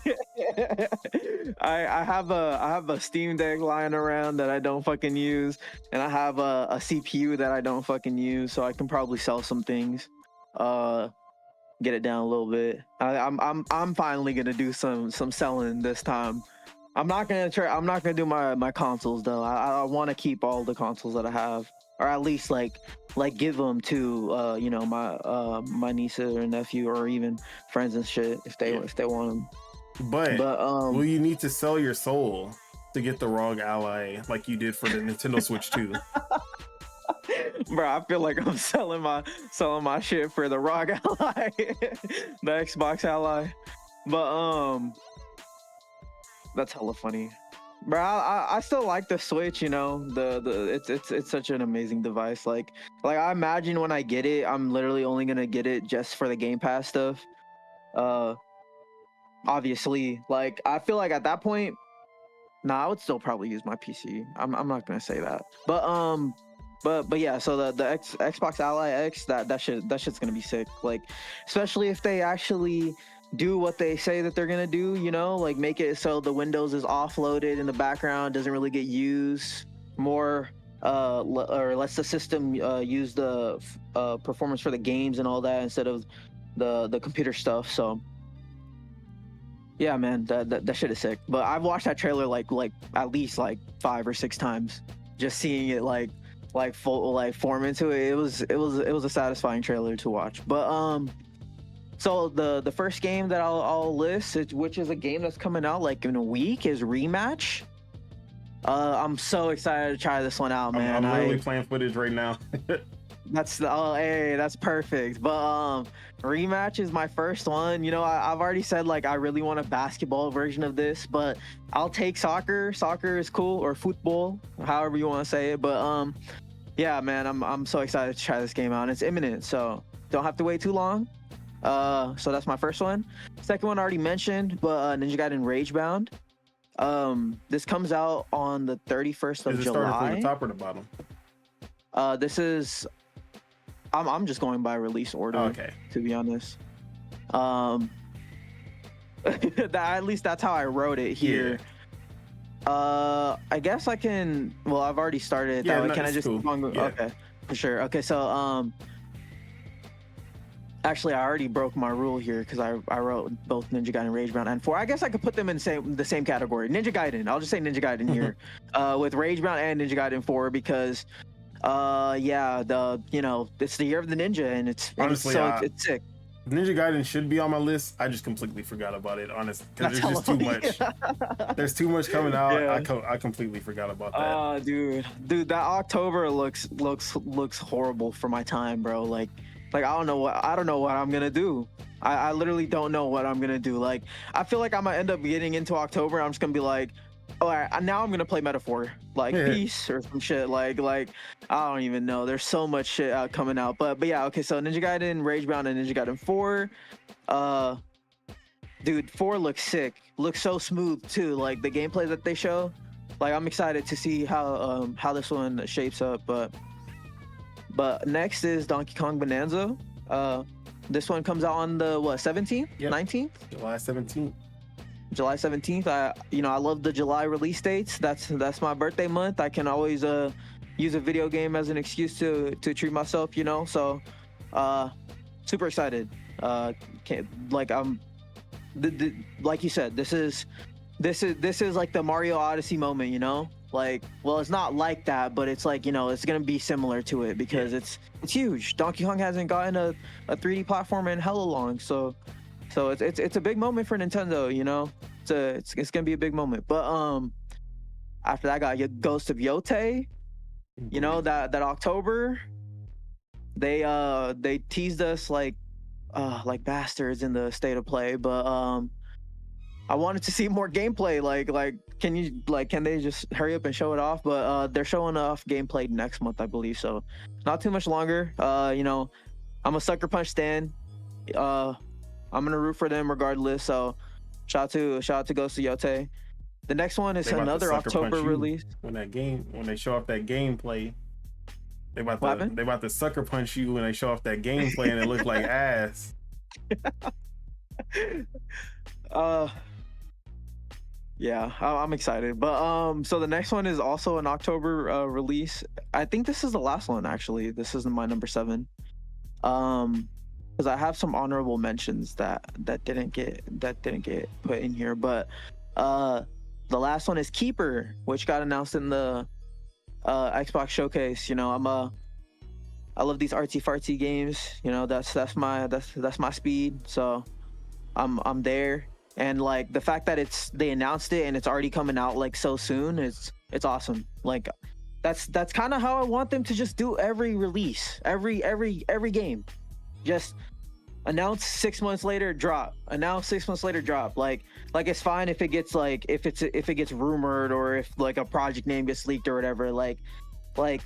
S2: I have a Steam Deck lying around that I don't fucking use, and I have a CPU that I don't fucking use, so I can probably sell some things, get it down a little bit. I'm finally gonna do some selling this time. I'm not gonna do my consoles though. I want to keep all the consoles that I have, or at least like give them to you know, my niece or nephew, or even friends and shit if they want them.
S1: But will you need to sell your soul to get the ROG Ally like you did for the Nintendo Switch 2?
S2: Bro, I feel like I'm selling my shit for the ROG Ally, the Xbox Ally. But that's hella funny. Bro, I still like the Switch, you know. It's such an amazing device. Like I imagine when I get it, I'm literally only gonna get it just for the Game Pass stuff. Obviously, like I feel like at that point, I would still probably use my PC. I'm not gonna say that, but yeah. So the Xbox Ally X, that shit's gonna be sick. Like, especially if they actually do what they say that they're gonna do, you know, like make it so the Windows is offloaded in the background, doesn't really get used more, or lets the system use the performance for the games and all that instead of the computer stuff. So yeah, man, that shit is sick. But I've watched that trailer like at least like 5 or 6 times, just seeing it like form into it. It was a satisfying trailer to watch. But so the first game that I'll list, which is a game that's coming out like in a week, is Rematch. I'm so excited to try this one out, man.
S1: I'm literally playing footage right now.
S2: Hey, that's perfect. But Rematch is my first one. You know, I've already said like I really want a basketball version of this, but I'll take soccer. Soccer is cool, or football, however you want to say it. But yeah, man, I'm so excited to try this game out. And it's imminent, so don't have to wait too long. So that's my first one. Second one I already mentioned, but Ninja Gaiden Ragebound. This comes out on the 31st of July. Is it started from the
S1: top or the bottom?
S2: This is. I'm just going by release order.
S1: Okay.
S2: To be honest, at least that's how I wrote it here. Yeah. I guess I can. Well, I've already started.
S1: Yeah,
S2: can I just?
S1: Cool.
S2: Yeah. Okay, for sure. Okay, so actually, I already broke my rule here because I wrote both Ninja Gaiden Ragebound and 4. I guess I could put them in the same category. Ninja Gaiden. I'll just say Ninja Gaiden here, with Ragebound and Ninja Gaiden 4 because. Yeah, it's the year of the ninja, and it's sick.
S1: Ninja Gaiden should be on my list. I just completely forgot about it, honestly, because there's just too much. There's too much coming out. Yeah. I completely forgot about that.
S2: Dude, that October looks horrible for my time, bro. Like I don't know what I'm gonna do. I literally don't know what I'm gonna do. Like, I feel like I'm gonna end up getting into October. I'm just gonna be like, all right, now I'm gonna play Metaphor, like Peace or some shit. Like I don't even know. There's so much shit coming out. But yeah, okay. So Ninja Gaiden, Ragebound, and Ninja Gaiden 4. Dude, 4 looks sick. Looks so smooth too. Like the gameplay that they show. Like I'm excited to see how this one shapes up. But next is Donkey Kong Bonanza. This one comes out on the 17th, 19th,
S1: July 17th.
S2: July 17th. I love the July release dates. That's my birthday month. I can always use a video game as an excuse to treat myself, you know. So super excited. Like you said, this is like the Mario Odyssey moment, you know. Like, well, it's not like that, but it's like, you know, it's gonna be similar to it because it's huge. Donkey Kong hasn't gotten a 3D platform in hella long, so it's a big moment for Nintendo, you know. It's gonna be a big moment. But after that, I got Ghost of Yote. You know, that October, they teased us like bastards in the state of play, but I wanted to see more gameplay. Like can they just hurry up and show it off? But they're showing off gameplay next month, I believe. So not too much longer. You know, I'm a Sucker Punch stan. I'm gonna root for them regardless. So shout out to Ghost of Yote. The next one is another October release.
S1: When they show off that gameplay, they about to sucker punch you when they show off that gameplay and it looks like ass.
S2: Yeah, I'm excited. But so the next one is also an October release. I think this is the last one actually. This is my number 7. Because I have some honorable mentions that didn't get put in here. But the last one is Keeper, which got announced in the Xbox showcase. You know, I love these artsy fartsy games. You know, that's my speed. So I'm there. And like the fact that they announced it and it's already coming out like so soon, it's awesome. Like that's kind of how I want them to just do every release, every game. Just announce 6 months later, drop. Announce 6 months later, drop. Like it's fine if it gets like if it gets rumored or if like a project name gets leaked or whatever. Like I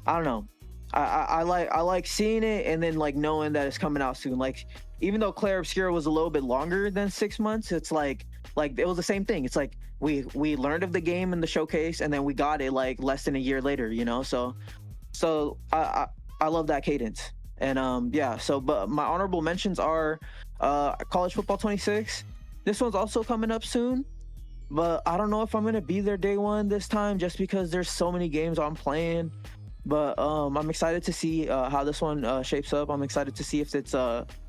S2: don't know. I like seeing it and then like knowing that it's coming out soon. Like even though Clair Obscura was a little bit longer than 6 months, it's like it was the same thing. It's like we learned of the game in the showcase and then we got it like less than a year later, you know. So I love that cadence. And yeah, so but my honorable mentions are College Football 26. This one's also coming up soon, but I don't know if I'm gonna be there day one this time just because there's so many games I'm playing. But I'm excited to see how this one shapes up. I'm excited to see if it's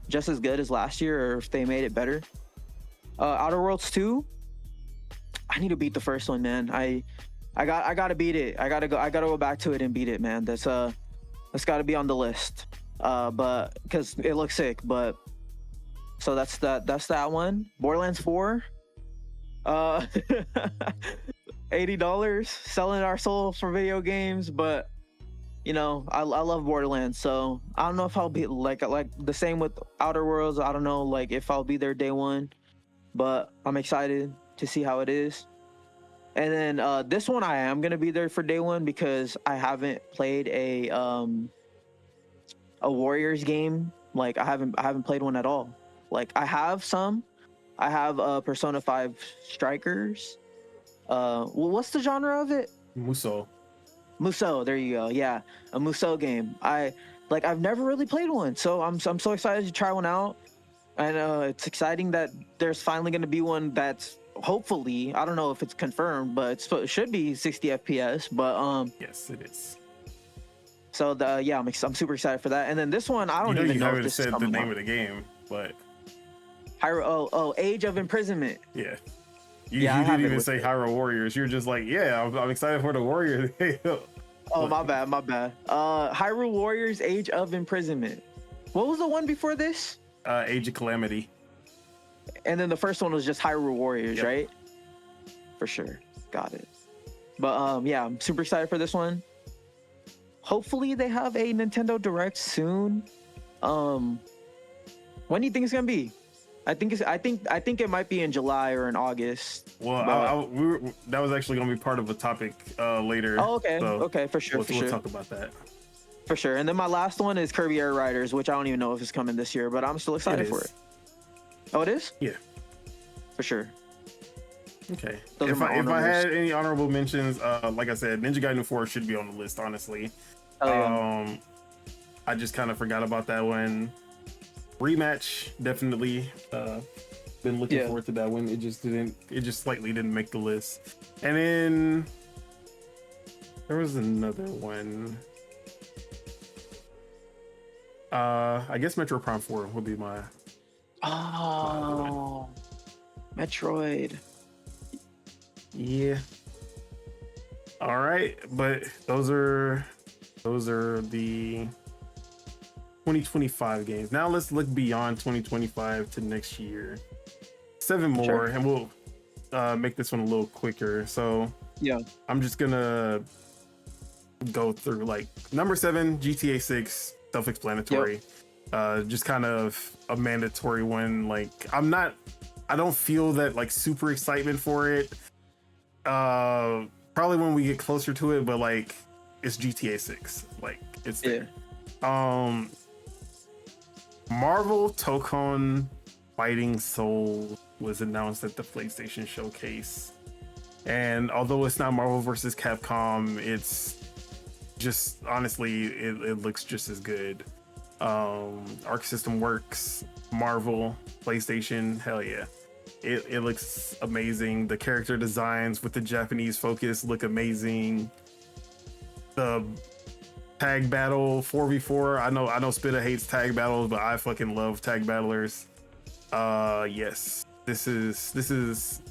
S2: just as good as last year or if they made it better. Outer Worlds 2. I need to beat the first one, man. I gotta beat it. I gotta go back to it and beat it, man. That's gotta be on the list. But because it looks sick. But so that's that one. Borderlands 4. $80 selling our soul for video games, but you know, I love Borderlands, so I don't know if I'll be like the same with Outer Worlds. I don't know like if I'll be there day one, but I'm excited to see how it is. And then this one I am gonna be there for day one because I haven't played a Warriors game. Like I haven't played one at all. Like I have Persona 5 Strikers. Well, what's the genre of it? Musou, there you go. Yeah, a Musou game. I've never really played one, so I'm so excited to try one out. And it's exciting that there's finally going to be one that's hopefully, I don't know if it's confirmed, but it should be 60 FPS. But
S1: yes, it is.
S2: So I'm super excited for that. And then this one, I don't even know if this
S1: said
S2: is
S1: the name of the game, but
S2: Age of Imprisonment.
S1: Yeah. You didn't even say Hyrule Warriors. You're just like, yeah, I'm excited for the Warriors.
S2: Oh, my bad. Hyrule Warriors Age of Imprisonment. What was the one before this?
S1: Age of Calamity.
S2: And then the first one was just Hyrule Warriors,
S1: yep.
S2: Right? For sure. Got it. But yeah, I'm super excited for this one. Hopefully they have a Nintendo Direct soon. When do you think it's gonna be? I think it might be in July or in August.
S1: Well, that was actually going to be part of a topic later.
S2: Oh, okay.
S1: So
S2: Okay, for sure.
S1: we'll talk about that.
S2: For sure. And then my last one is Kirby Air Riders, which I don't even know if it's coming this year, but I'm still excited for it. Oh, it is?
S1: Yeah.
S2: For sure.
S1: Okay. If I had any honorable mentions, like I said, Ninja Gaiden 4 should be on the list, honestly.
S2: Oh, yeah.
S1: I just kind of forgot about that one. Rematch, definitely. Been looking forward to that one. It just slightly didn't make the list. And then there was another one. I guess Metro Prime 4 would be my.
S2: Oh, Metroid.
S1: Yeah. All right, but those are the 2025 games. Now let's look beyond 2025 to next year. 7 more, sure. And we'll make this one a little quicker. So
S2: yeah, I'm
S1: just gonna go through like number 7, GTA 6, self-explanatory. Yep. Just kind of a mandatory one. Like I don't feel that like super excitement for it. Probably when we get closer to it, but like it's GTA 6. Like it's there. Marvel Tokon Fighting Soul was announced at the PlayStation Showcase. And although it's not Marvel versus Capcom, it's just honestly it looks just as good. Arc System Works, Marvel, PlayStation, hell yeah. It looks amazing. The character designs with the Japanese focus look amazing. The tag battle 4v4. I know Spitta hates tag battles, but I fucking love tag battlers. Yes. This is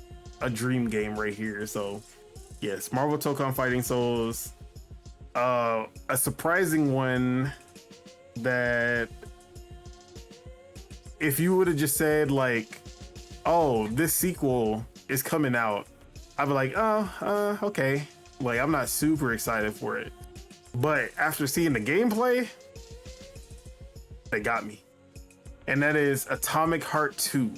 S1: a dream game right here. So yes, Marvel Tokon Fighting Souls. A surprising one that if you would have just said like, oh, this sequel is coming out, I'd be like, oh, okay. Like, I'm not super excited for it. But after seeing the gameplay, they got me. And that is Atomic Heart 2.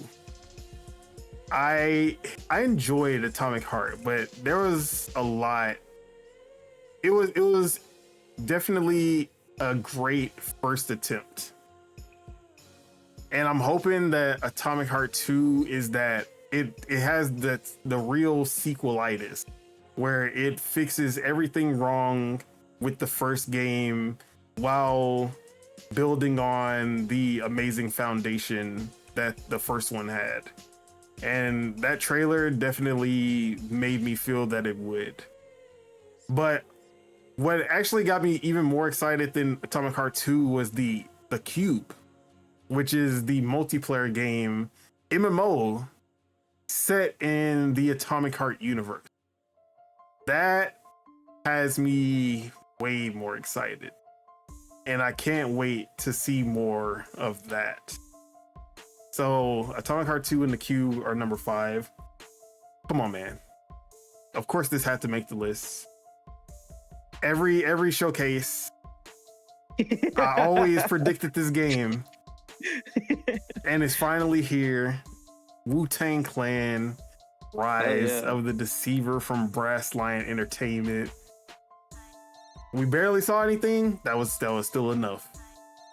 S1: I enjoyed Atomic Heart, but there was a lot. It was definitely a great first attempt. And I'm hoping that Atomic Heart 2 is that it has the real sequelitis, where it fixes everything wrong with the first game while building on the amazing foundation that the first one had. And that trailer definitely made me feel that it would. But what actually got me even more excited than Atomic Heart 2 was the Cube, which is the multiplayer game MMO set in the Atomic Heart universe. That has me way more excited. And I can't wait to see more of that. So Atomic Heart 2 and the Cube are number 5. Come on, man. Of course this had to make the list. Every showcase, I always predicted this game. And it's finally here. Wu-Tang Clan, Rise of the Deceiver from Brass Lion Entertainment. We barely saw anything. That was still enough.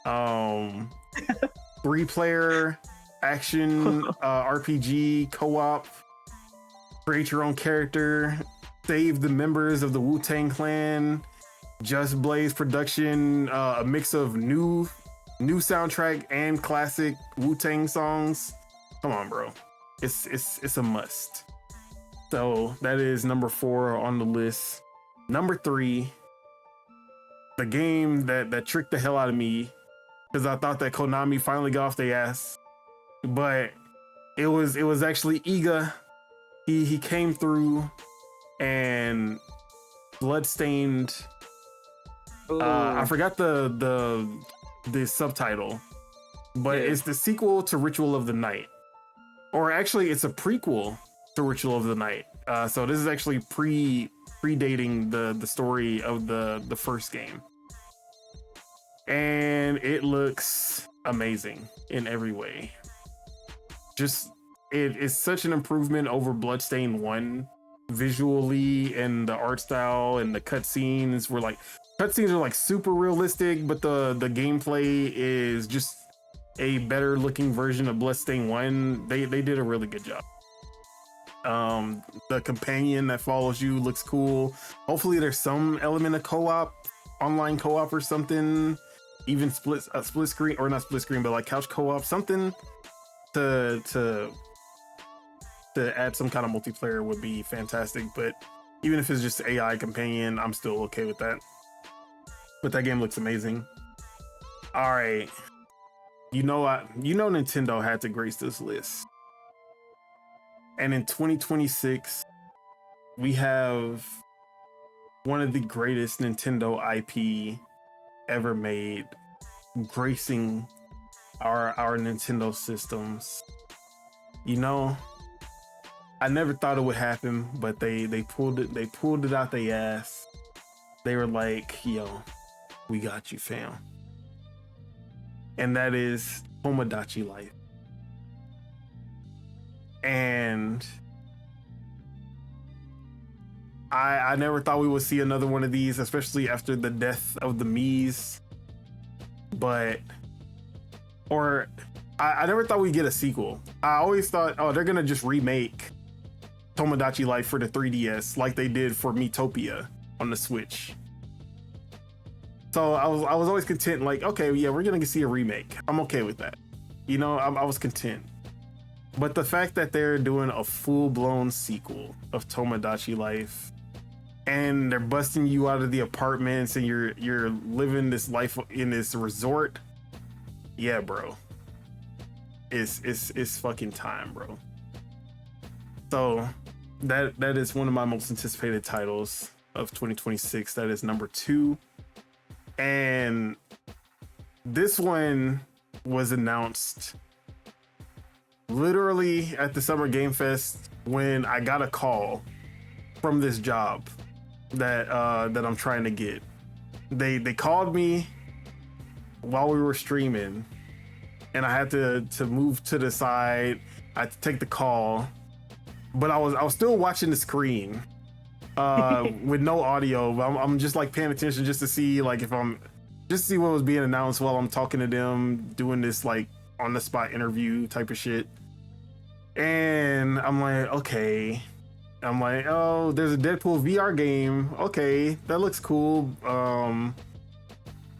S1: 3-player action RPG co-op. Create your own character. Save the members of the Wu-Tang Clan. Just Blaze production. A mix of new soundtrack and classic Wu-Tang songs. Come on, bro. It's a must. So that is number 4 on the list. Number 3, the game that tricked the hell out of me, because I thought that Konami finally got off their ass, but it was actually Iga. He came through and Bloodstained. I forgot the subtitle, but it's the sequel to Ritual of the Night, or actually it's a prequel to Ritual of the Night. So this is actually predating the story of the first game, and it looks amazing in every way. just it is such an improvement over Bloodstained 1 visually, and the art style and the cutscenes are like super realistic, but the gameplay is just a better looking version of Bloodstained 1. They did a really good job. The companion that follows you looks cool. Hopefully there's some element of co-op, online co-op or something, even split screen, or not split screen, but like couch co-op, something to add some kind of multiplayer would be fantastic. But even if it's just AI companion, I'm still okay with that. But that game looks amazing. All right, Nintendo had to grace this list. And in 2026, we have one of the greatest Nintendo IP ever made gracing our Nintendo systems. I never thought it would happen, but they pulled it out their ass. They were like, yo, we got you, fam. And that is Tomodachi Life. And I never thought we would see another one of these, especially after the death of the Miis. I never thought we'd get a sequel. I always thought, oh, they're gonna just remake Tomodachi Life for the 3DS like they did for Miitopia on the Switch. So I was always content, like, okay, yeah, we're gonna see a remake. I'm okay with that. I was content. But the fact that they're doing a full-blown sequel of Tomodachi Life, and they're busting you out of the apartments, and you're living this life in this resort, yeah, bro, it's fucking time, bro. So that is one of my most anticipated titles of 2026. That is number 2, and this one was announced literally at the Summer Game Fest when I got a call from this job that I'm trying to get. They called me while we were streaming, and I had to move to the side. I had to take the call, but I was still watching the screen with no audio. I'm just like paying attention just to see like just see what was being announced while I'm talking to them, doing this like on the spot interview type of shit. And I'm like, okay. I'm like, oh, there's a Deadpool VR game. Okay, that looks cool.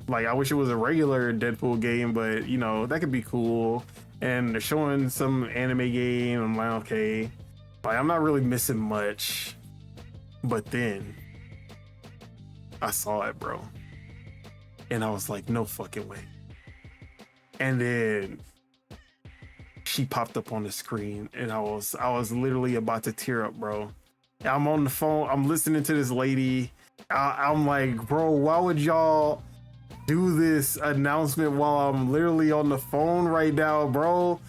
S1: Like, I wish it was a regular Deadpool game, but that could be cool. And they're showing some anime game. I'm like, okay, like, I'm not really missing much. But then I saw it, bro, and I was like, no fucking way. And then she popped up on the screen, and I was literally about to tear up, bro. I'm on the phone, I'm listening to this lady. I'm like, bro, why would y'all do this announcement while I'm literally on the phone right now, bro?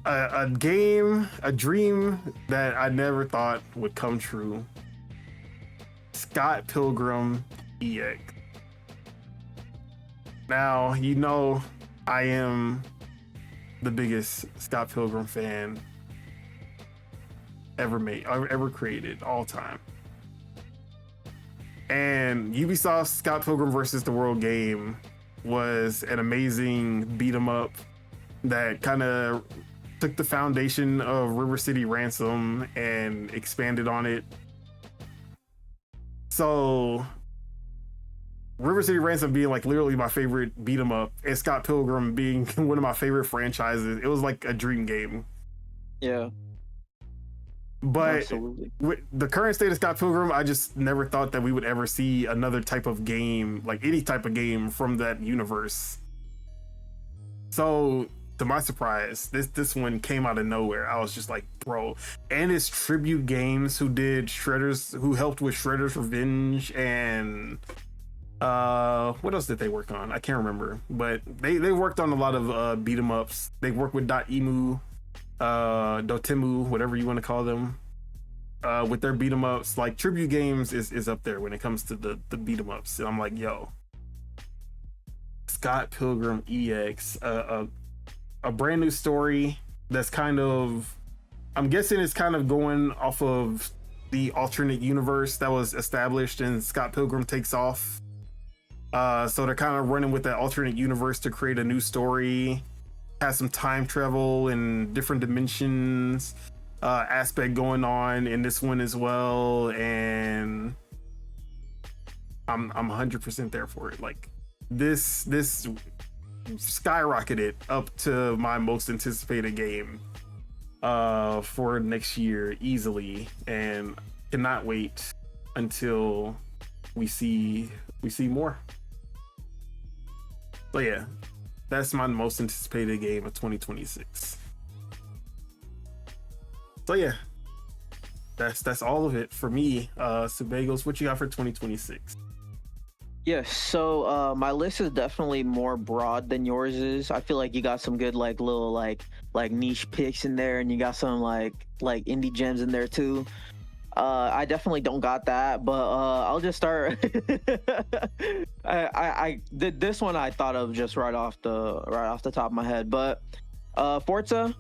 S1: A dream that I never thought would come true. Scott Pilgrim EX. Now, I am the biggest Scott Pilgrim fan ever created, all time. And Ubisoft's Scott Pilgrim versus the World game was an amazing beat 'em up that kind of took the foundation of River City Ransom and expanded on it. So River City Ransom being like literally my favorite beat 'em up, and Scott Pilgrim being one of my favorite franchises, it was like a dream game.
S2: Yeah.
S1: But
S2: absolutely.
S1: With the current state of Scott Pilgrim, I just never thought that we would ever see another type of game, like any type of game from that universe. So to my surprise, this one came out of nowhere. I was just like, bro. And it's Tribute Games who helped with Shredder's Revenge, and what else did they work on? I can't remember, but they worked on a lot of beat 'em ups. They worked with Dotemu, Dotemu, whatever you want to call them, with their beat 'em ups. Like, Tribute Games is up there when it comes to the beat 'em ups. And I'm like, yo, Scott Pilgrim EX, a a brand new story that's kind of, I'm guessing it's kind of going off of the alternate universe that was established in Scott Pilgrim Takes Off. So they're kind of running with that alternate universe to create a new story. Has some time travel and different dimensions aspect going on in this one as well, and I'm 100% there for it. Like this skyrocketed up to my most anticipated game for next year easily, and cannot wait until we see more. So yeah, that's my most anticipated game of 2026. So yeah, that's all of it for me. Subegos, what you got for 2026?
S2: Yes, so my list is definitely more broad than yours is. I feel like you got some good like little like niche picks in there, and you got some like indie gems in there too. I definitely don't got that, but I'll just start. I did this one I thought of just right off the top of my head, but Forza.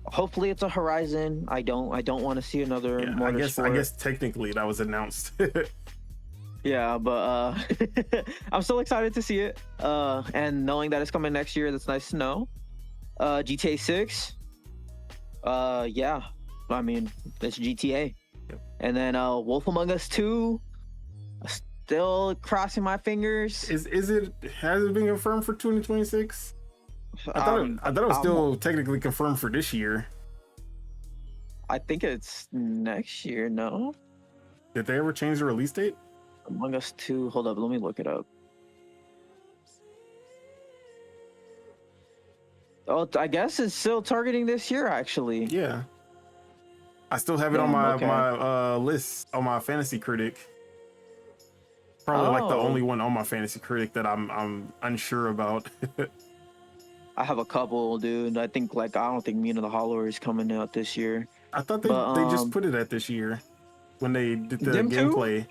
S2: Hopefully it's a Horizon. I don't want to see another.
S1: Yeah, I guess technically that was announced.
S2: Yeah, but I'm still excited to see it. And knowing that it's coming next year, that's nice to know. GTA 6. Yeah, I mean it's GTA.
S1: Yep.
S2: And then Wolf Among Us 2. Still crossing my fingers.
S1: Has it been confirmed for 2026? I thought it was still technically confirmed for this year.
S2: I think it's next year. No.
S1: Did they ever change the release date?
S2: Among Us 2. Hold up, let me look it up. Oh, I guess it's still targeting this year, actually.
S1: Yeah. I still have it on my list on my Fantasy Critic. Probably like the only one on my Fantasy Critic that I'm unsure about.
S2: I have a couple, dude. I don't think Mina the Hollower is coming out this year.
S1: I thought they just put it at this year when they did the gameplay.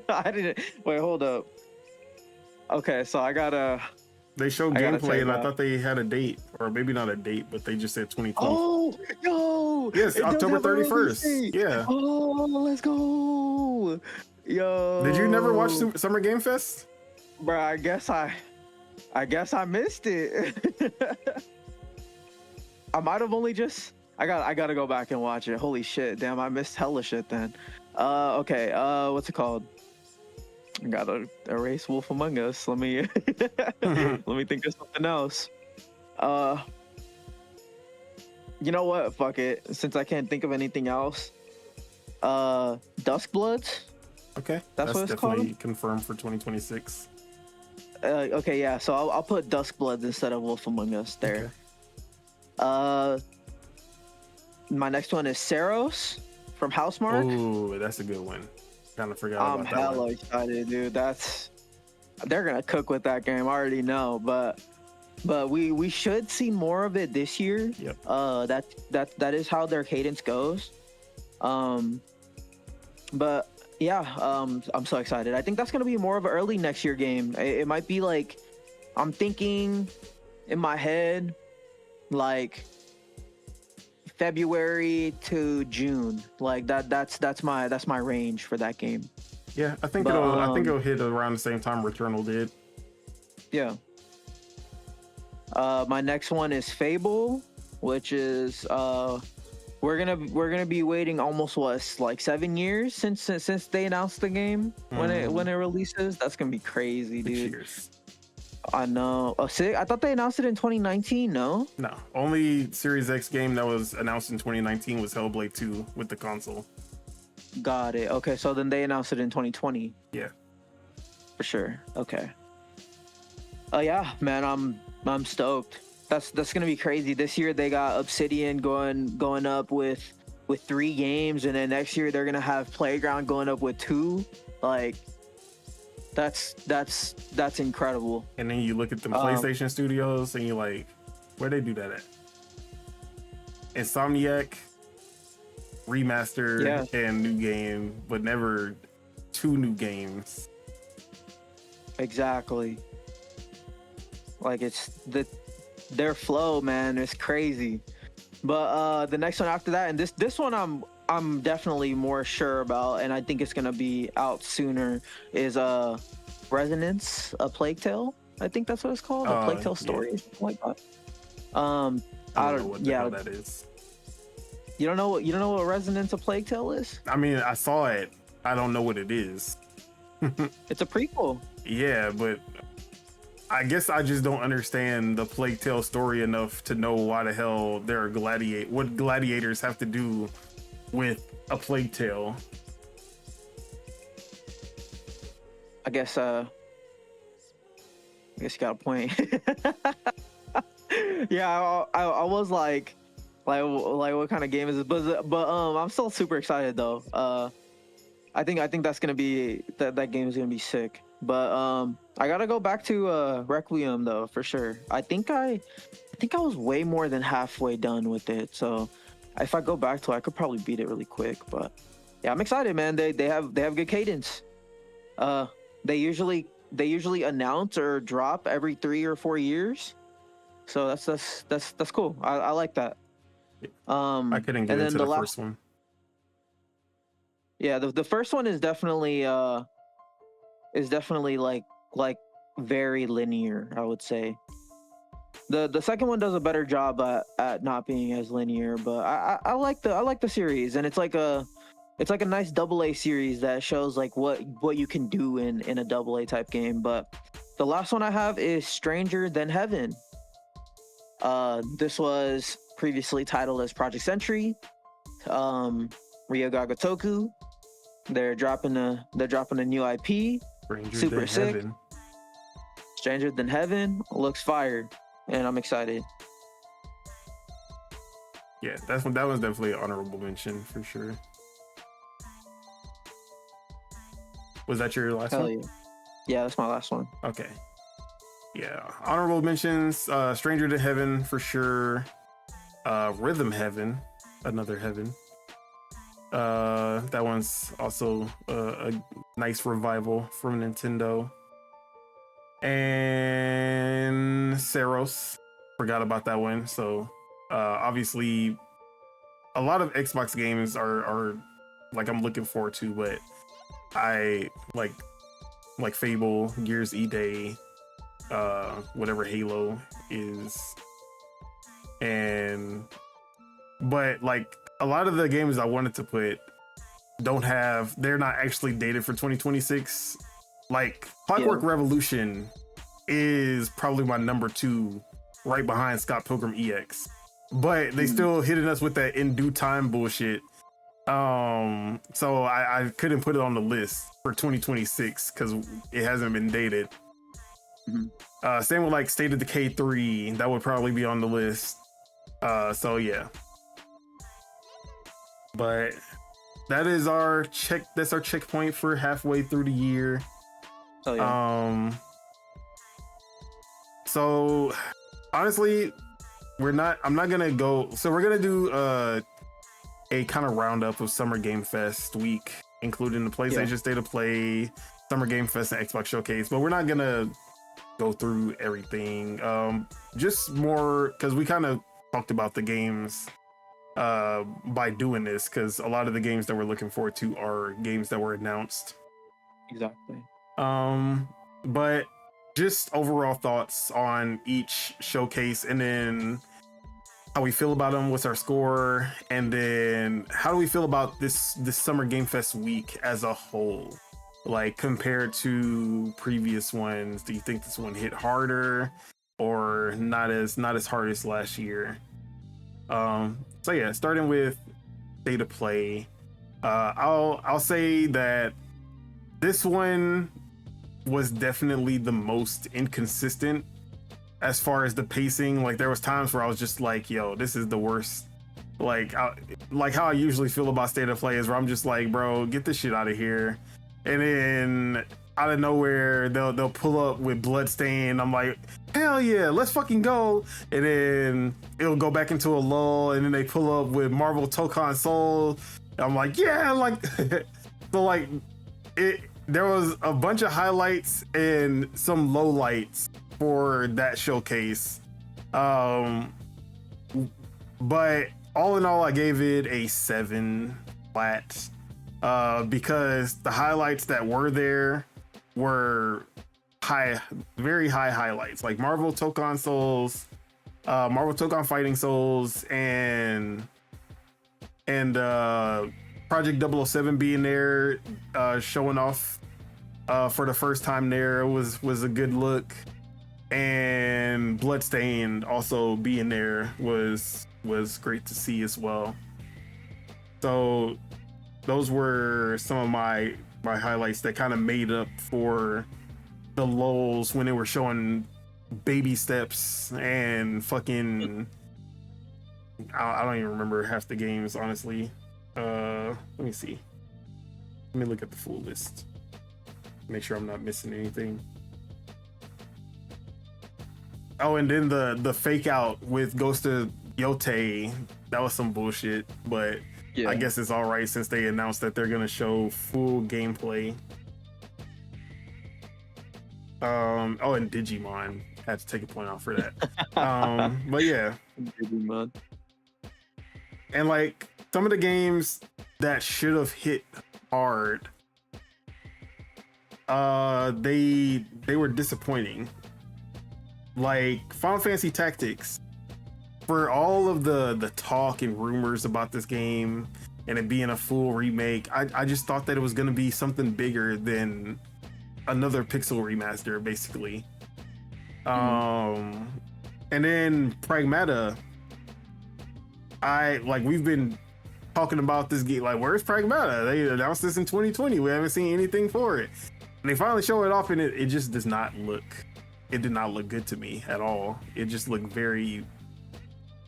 S2: I didn't. Wait, hold up. Okay, so I gotta.
S1: They showed gameplay, and I thought they had a date, or maybe not a date, but they just said 2020.
S2: Oh no!
S1: Yes, October 31st. Yeah.
S2: Oh, let's go! Yo.
S1: Did you never watch Summer Game Fest?
S2: Bro, I guess I missed it. I might have only just. I gotta go back and watch it. Holy shit! Damn, I missed hella shit then. Okay. What's it called? I gotta erase Wolf Among Us. Let me let me think of something else. You know what? Fuck it. Since I can't think of anything else. Duskbloods.
S1: Okay.
S2: That's what it's
S1: definitely
S2: called?
S1: confirmed for 2026.
S2: Okay, yeah. So I'll put Duskbloods instead of Wolf Among Us there. Okay. My next one is Saros from Housemarque.
S1: Ooh, that's a good one. Kind of forgot about that one. I'm
S2: hella excited, dude. They're gonna cook with that game. I already know, but we should see more of it this year.
S1: Yep.
S2: That is how their cadence goes. But yeah, I'm so excited. I think that's gonna be more of an early next year game. It might be like, I'm thinking in my head, like February to June, like that's my range for that game.
S1: Yeah, I think it'll hit around the same time Returnal did.
S2: Yeah. My next one is Fable, which is we're gonna be waiting almost like 7 years since they announced the game when it releases. That's gonna be crazy, dude.
S1: Cheers.
S2: I know. Oh, sick. I thought they announced it in 2019. No,
S1: only Series X game that was announced in 2019 was Hellblade 2 with the console.
S2: Got it. Okay, so then they announced it in 2020.
S1: Yeah,
S2: for sure. Okay. Yeah, man, I'm stoked. That's gonna be crazy. This year they got Obsidian going up with 3 games, and then next year they're gonna have Playground going up with 2. Like, that's incredible.
S1: And then you look at the PlayStation studios and you're like, where they do that at? Insomniac, remaster, and new game, but never 2 new games.
S2: Exactly. Like, it's their flow, man, is crazy. But the next one after that, and this one I'm definitely more sure about, and I think it's gonna be out sooner, is Resonance, A Plague Tale. I think that's what it's called, A Plague Tale Story, or something like that.
S1: I don't know what the hell that is.
S2: You don't know what Resonance, A Plague Tale is?
S1: I mean, I saw it. I don't know what it is.
S2: It's a prequel.
S1: Yeah, but I guess I just don't understand the Plague Tale story enough to know why the hell there are what gladiators have to do with a Plague Tale.
S2: I guess you got a point. Yeah, I was like what kind of game is it? But I'm still super excited though. I think that's gonna be that game is gonna be sick. But I gotta go back to Requiem though, for sure. I think I was way more than halfway done with it. So if I go back to it, I could probably beat it really quick. But yeah, I'm excited, man. They have good cadence. They usually announce or drop every 3 or 4 years. So that's cool. I like that.
S1: I couldn't get into the first one.
S2: Yeah, the first one is definitely like very linear, I would say. The second one does a better job at not being as linear, but I like the series, and it's like a nice AA series that shows like what you can do in a AA type game. But the last one I have is Stranger Than Heaven. This was previously titled as Project Sentry. Ryoga Gotoku. They're dropping a new IP. Super sick. Heaven. Stranger Than Heaven looks fire, and I'm excited.
S1: Yeah, that was definitely an honorable mention for sure. Was that your last one?
S2: Yeah, that's my last one.
S1: Okay. Yeah, honorable mentions: Stranger to Heaven for sure. Rhythm Heaven, another Heaven. That one's also a nice revival from Nintendo. And Seros, forgot about that one. So obviously, a lot of Xbox games are like I'm looking forward to, but I like Fable, Gears E-Day, whatever Halo is, but like a lot of the games I wanted to put they're not actually dated for 2026. Like Clockwork Revolution is probably my number 2, right behind Scott Pilgrim EX, but they still hitting us with that in due time bullshit. So I couldn't put it on the list for 2026 because it hasn't been dated. Same with like State of Decay 3, that would probably be on the list. So yeah, but that's our checkpoint for halfway through the year.
S2: Oh yeah.
S1: So honestly, I'm not gonna go. So we're gonna do a kind of roundup of Summer Game Fest week, including the PlayStation State of Play, Summer Game Fest, and Xbox Showcase. But we're not gonna go through everything. Just more because we kind of talked about the games by doing this, because a lot of the games that we're looking forward to are games that were announced.
S2: Exactly.
S1: But just overall thoughts on each showcase, and then how we feel about them, what's our score, and then how do we feel about this Summer Game Fest week as a whole, like compared to previous ones. Do you think this one hit harder or not as hard as last year? So yeah, starting with State of Play, I'll say that this one was definitely the most inconsistent as far as the pacing. Like there was times where I was just like, yo, this is the worst. Like how I usually feel about State of Play is where I'm just like, bro, get this shit out of here. And then out of nowhere, they'll pull up with Bloodstain. I'm like, hell yeah, let's fucking go. And then it'll go back into a lull, and then they pull up with Marvel Tokon Soul. I'm like, yeah, like so like it. There was a bunch of highlights and some lowlights for that showcase. Um, but all in all, I gave it a 7 flat. Because the highlights that were there were very high highlights, like Marvel Tokon Souls, Marvel Tokon Fighting Souls, and Project 007 being there, showing off for the first time there was a good look, and Bloodstained also being there was great to see as well. So those were some of my highlights that kind of made up for the lulls when they were showing baby steps and fucking I don't even remember half the games, honestly. Let me see. Let me look at the full list. Make sure I'm not missing anything. Oh, and then the fake out with Ghost of Yote, that was some bullshit, but yeah. I guess it's all right since they announced that they're gonna show full gameplay. Oh, and Digimon, had to take a point out for that. But yeah,
S2: Digimon.
S1: And like some of the games that should have hit hard, they were disappointing. Like Final Fantasy Tactics. For all of the talk and rumors about this game and it being a full remake, I just thought that it was going to be something bigger than another pixel remaster, basically. And then Pragmata, we've been talking about this game, like, where's Pragmata? They announced this in 2020. We haven't seen anything for it. And they finally show it off, and it just did not look good to me at all. It just looked very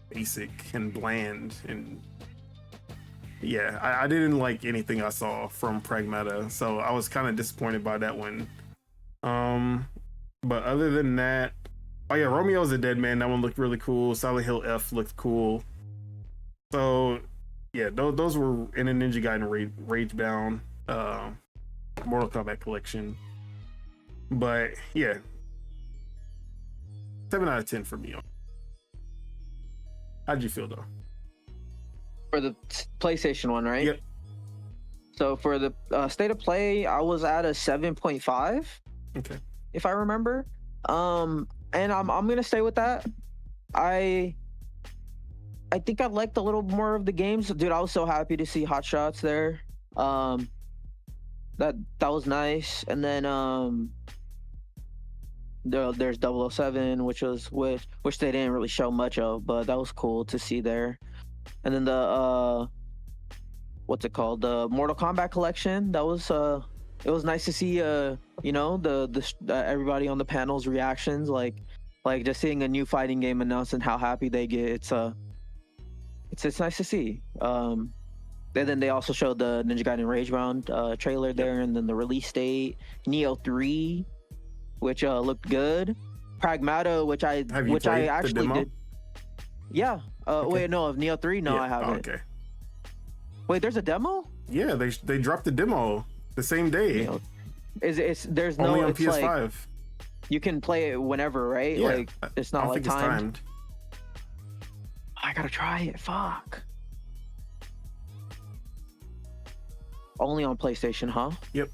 S1: basic and bland, and yeah, I didn't like anything I saw from Pragmata, so I was kind of disappointed by that one. But other than that, oh yeah, Romeo's a Dead Man, that one looked really cool. Silent Hill F looked cool. So yeah, those were in a Ninja Gaiden Ragebound Mortal Kombat collection. But yeah, 7 out of 10 for me. How'd you feel though?
S2: For the PlayStation one, right?
S1: Yep.
S2: So for the state of play, I was at a 7.5.
S1: Okay.
S2: If I remember. And I'm gonna stay with that. I think I liked a little more of the games. Dude, I was so happy to see Hot Shots there. That was nice. And then there's 007, which they didn't really show much of, but that was cool to see there. And then the what's it called? The Mortal Kombat collection. That was it was nice to see the everybody on the panel's reactions, like just seeing a new fighting game announced and how happy they get. It's nice to see. And then they also showed the Ninja Gaiden Ragebound trailer there, and then the release date, Neo 3, which looked good. Pragmata, which I actually did. Yeah. Okay. Wait, no, of Neo 3? No, yeah. I haven't.
S1: Oh, okay.
S2: Wait, there's a demo?
S1: Yeah, they dropped the demo the same day.
S2: There's
S1: only
S2: no
S1: on PS5.
S2: Like, you can play it whenever, right?
S1: Yeah,
S2: like it's not like timed.
S1: It's timed.
S2: I gotta try it. Fuck. Only on PlayStation, huh?
S1: Yep.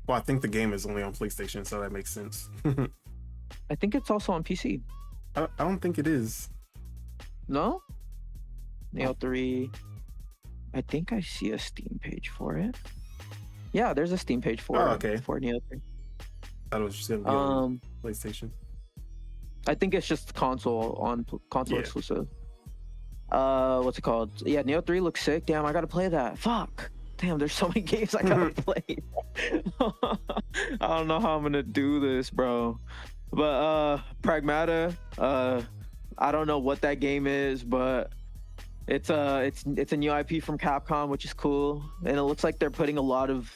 S1: Well, I think the game is only on PlayStation, so that makes sense.
S2: I think it's also on PC.
S1: I don't think it is.
S2: No? Neo 3. I think I see a Steam page for it. Yeah, there's a Steam page for for Neo 3.
S1: I thought it was just gonna be on PlayStation.
S2: I think it's just console exclusive. What's it called? Yeah, Neo 3 looks sick. Damn, I gotta play that. Fuck. Damn, there's so many games I gotta play. I don't know how I'm gonna do this, bro. But Pragmata, I don't know what that game is, but it's a new IP from Capcom, which is cool, and it looks like they're putting a lot of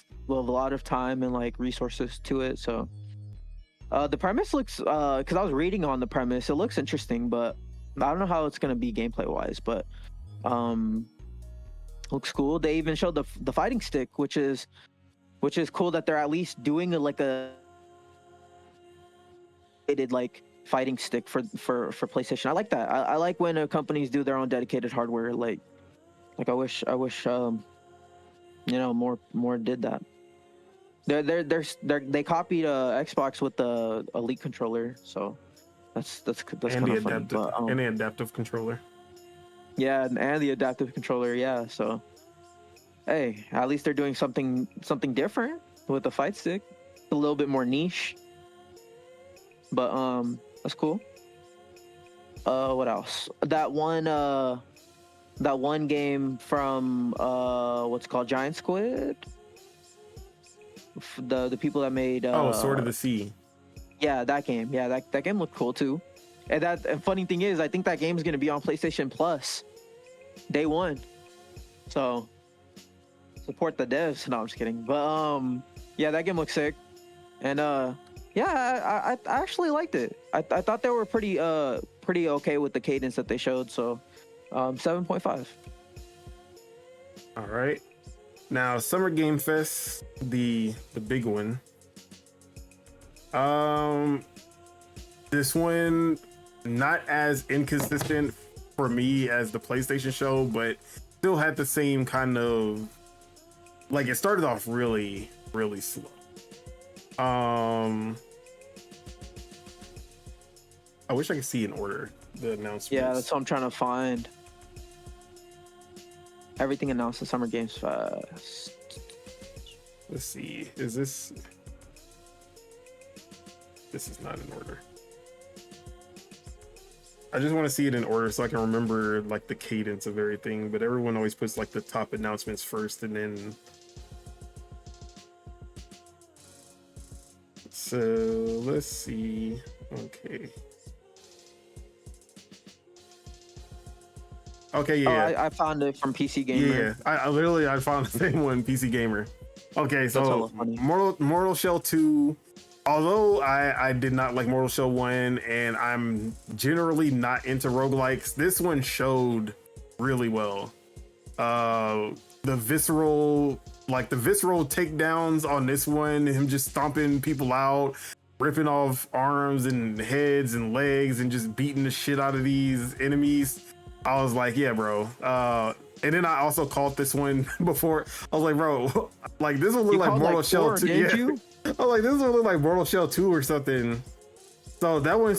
S2: time and like resources to it. So the premise looks, because I was reading on the premise, it looks interesting, but I don't know how it's gonna be gameplay wise, but looks cool. They even showed the fighting stick, which is cool that they're at least doing like fighting stick for PlayStation. I like that. I like when companies do their own dedicated hardware. Like I wish more did that. They copied Xbox with the Elite controller, so that's kind of funny. But,
S1: and the adaptive controller.
S2: Yeah, and the adaptive controller. Yeah, so hey, at least they're doing something different with the fight stick. A little bit more niche, but that's cool. What else? That one game from what's called Giant Squid. The people that made
S1: Sword of the Sea.
S2: Yeah, that game. Yeah, that game looked cool too. And funny thing is, I think that game is gonna be on PlayStation Plus day one. So support the devs. No, I'm just kidding. But yeah, that game looks sick. And yeah, I actually liked it. I thought they were pretty okay with the cadence that they showed. So 7.5.
S1: All right. Now, Summer Game Fest, the big one. This one not as inconsistent for me as the PlayStation show, but still had the same kind of, like, it started off really, really slow. I wish I could see in order the announcements.
S2: Yeah, that's what I'm trying to find. Everything announced at Summer Games Fest.
S1: Let's see. Is this? This is not in order. I just want to see it in order so I can remember like the cadence of everything. But everyone always puts like the top announcements first, and then. So let's see. Okay. Okay, yeah.
S2: Oh, I found it from PC Gamer.
S1: Yeah, I found the same one, PC Gamer. Okay, so Mortal Shell 2. Although I did not like Mortal Shell 1, and I'm generally not into roguelikes, this one showed really well. The visceral takedowns on this one, him just stomping people out, ripping off arms and heads and legs, and just beating the shit out of these enemies. I was like, yeah, bro. And then I also called this one before. I was like, bro, like this one look like Mortal Shell 2.
S2: Didn't you?
S1: I was like, this one look like Mortal Shell 2 or something. So that one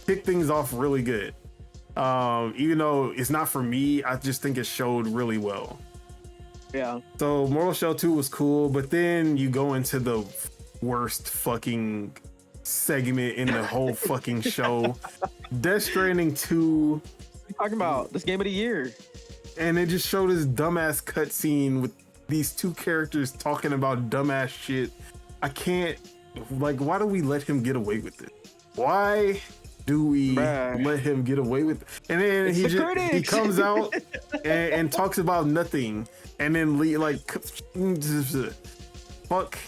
S1: kicked things off really good. Even though it's not for me, I just think it showed really well.
S2: Yeah.
S1: So Mortal Shell 2 was cool, but then you go into the worst fucking segment in the whole fucking show. Death Stranding 2.
S2: Talking about this game of the year,
S1: and it just showed this dumbass cutscene with these two characters talking about dumbass shit. I can't, like, why do we let him get away with it? Why do we let him get away with it? And then he comes out and talks about nothing, and then fuck.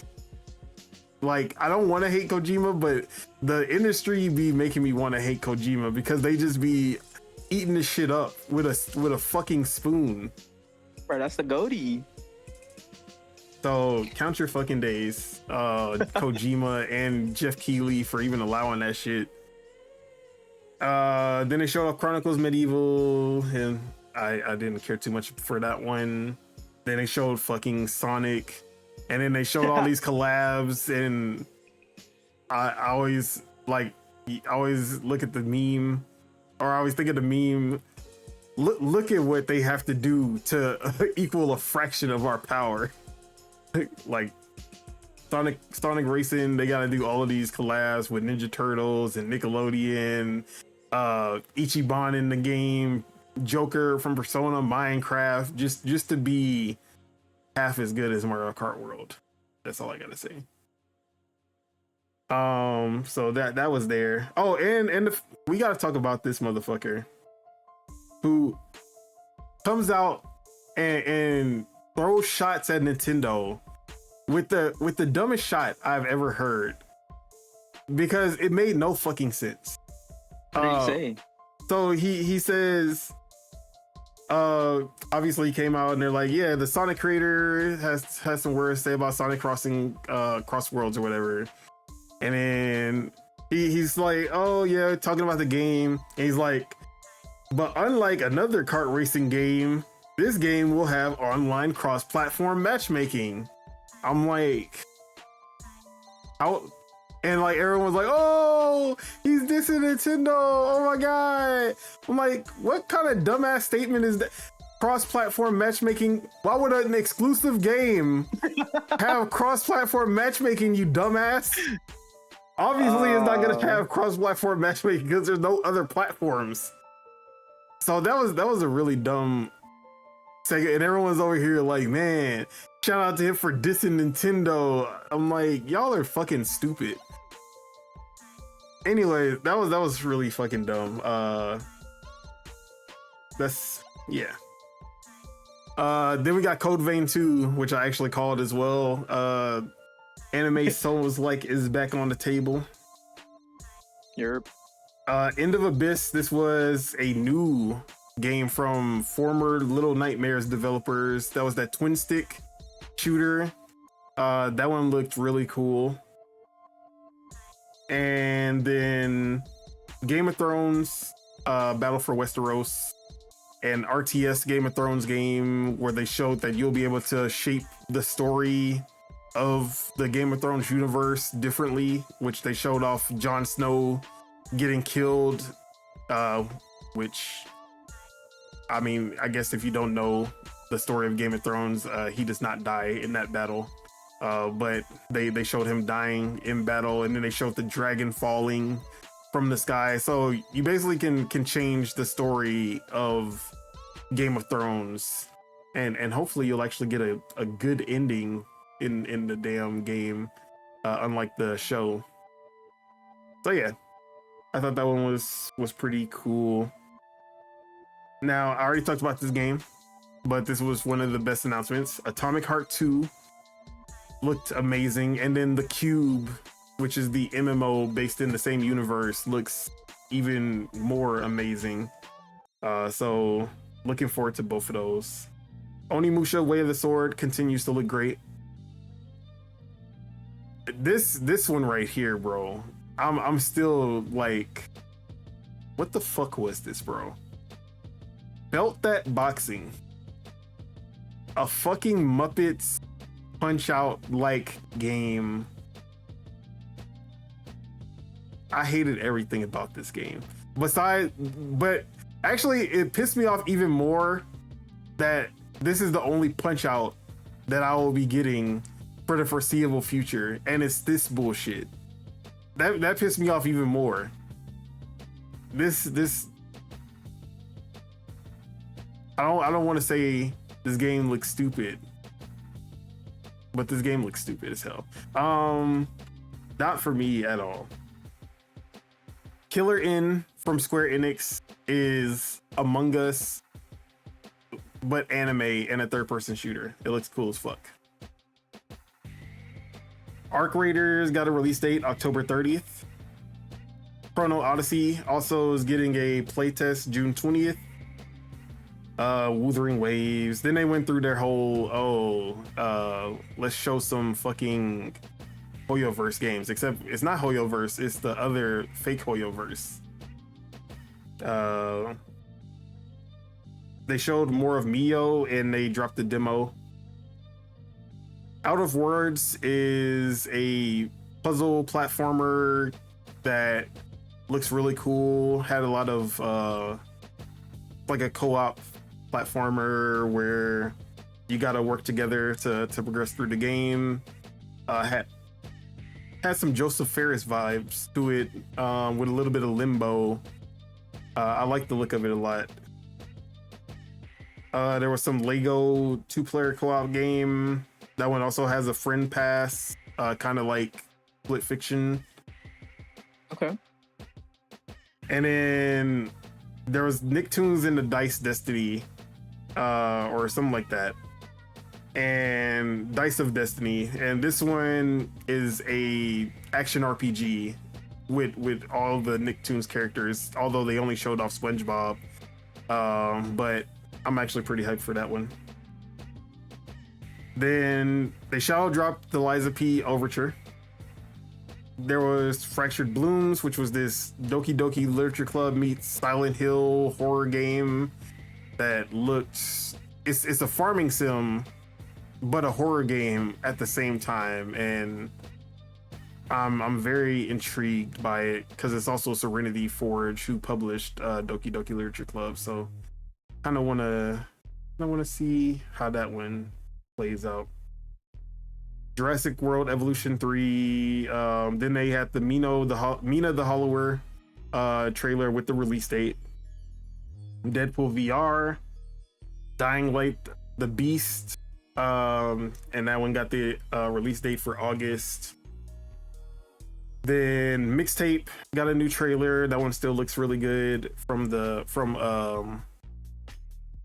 S1: Like, I don't want to hate Kojima, but the industry be making me want to hate Kojima because they just be eating this shit up with a fucking spoon.
S2: Bro, that's the goatee.
S1: So count your fucking days, Kojima and Jeff Keighley, for even allowing that shit. Then they showed off Chronicles Medieval, and I didn't care too much for that one. Then they showed fucking Sonic, and then they showed all these collabs, and I always look at the meme. Or I always think of the meme, look at what they have to do to equal a fraction of our power. Like Sonic Racing, they got to do all of these collabs with Ninja Turtles and Nickelodeon, Ichiban in the game, Joker from Persona, Minecraft, just to be half as good as Mario Kart World. That's all I gotta say. So that was there. Oh, and we gotta talk about this motherfucker who comes out and throws shots at Nintendo with the dumbest shot I've ever heard, because it made no fucking sense.
S2: What did he say?
S1: So he says, obviously he came out and they're like, yeah, the Sonic creator has some words to say about Sonic Cross Worlds or whatever. And then he's like, oh yeah, talking about the game, and he's like, but unlike another kart racing game, this game will have online cross-platform matchmaking. I'm like, how? And like everyone's like, oh, he's dissing Nintendo. Oh my god. I'm like, what kind of dumbass statement is that? Cross-platform matchmaking? Why would an exclusive game have cross-platform matchmaking, you dumbass? Obviously, it's not gonna have cross-platform matchmaking because there's no other platforms. So that was a really dumb second, and everyone's over here like, man, shout out to him for dissing Nintendo. I'm like, y'all are fucking stupid. Anyway, that was really fucking dumb. That's yeah. Then we got Code Vein 2, which I actually called as well. Anime Souls-like is back on the table.
S2: Yep.
S1: End of Abyss. This was a new game from former Little Nightmares developers. That was that twin stick shooter. That one looked really cool. And then Game of Thrones, Battle for Westeros, an RTS Game of Thrones game where they showed that you'll be able to shape the story of the Game of Thrones universe differently, which they showed off Jon Snow getting killed, which, I mean, I guess if you don't know the story of Game of Thrones, he does not die in that battle. But they showed him dying in battle, and then they showed the dragon falling from the sky. So you basically can change the story of Game of Thrones, and hopefully you'll actually get a good ending in the damn game, unlike the show. So yeah, I thought that one was pretty cool. Now, I already talked about this game, but this was one of the best announcements. Atomic Heart 2 looked amazing, and then The Cube, which is the MMO based in the same universe, looks even more amazing. So looking forward to both of those. Onimusha Way of the Sword continues to look great. This one right here, bro, I'm still like, what the fuck was this, bro? Felt That Boxing, a fucking Muppets Punch Out like game. I hated everything about this game. But actually, it pissed me off even more that this is the only Punch Out that I will be getting for the foreseeable future, and it's this bullshit. That pissed me off even more. This I don't want to say this game looks stupid, but this game looks stupid as hell. Not for me at all. Killer Inn from Square Enix is Among Us, but anime and a third-person shooter. It looks cool as fuck. Arc Raiders got a release date, October 30th. Chrono Odyssey also is getting a playtest June 20th. Wuthering Waves. Then they went through their whole, let's show some fucking Hoyoverse games, except it's not Hoyoverse, it's the other fake Hoyoverse. They showed more of Mio and they dropped the demo. Out of Words is a puzzle platformer that looks really cool. Had a lot of like a co-op platformer where you gotta work together to progress through the game. Had some Joseph Ferris vibes to it, with a little bit of Limbo. I like the look of it a lot. There was some Lego 2-player co-op game. That one also has a friend pass, kind of like Split Fiction.
S2: Okay.
S1: And then there was Nicktoons in the Dice Destiny, or something like that, and Dice of Destiny. And this one is a action RPG with all the Nicktoons characters, although they only showed off SpongeBob. But I'm actually pretty hyped for that one. Then they shall drop the Liza P Overture. there was Fractured Blooms, which was this Doki Doki Literature Club meets Silent Hill horror game that looks it's a farming sim, but a horror game at the same time, and I'm very intrigued by it because it's also Serenity Forge who published Doki Doki Literature Club, so kind of want to see how that one plays out. Jurassic World Evolution 3. Then they had the Mina the Hollower trailer with the release date. Deadpool VR, Dying Light the Beast, and that one got the release date for August. Then Mixtape got a new trailer. That one still looks really good from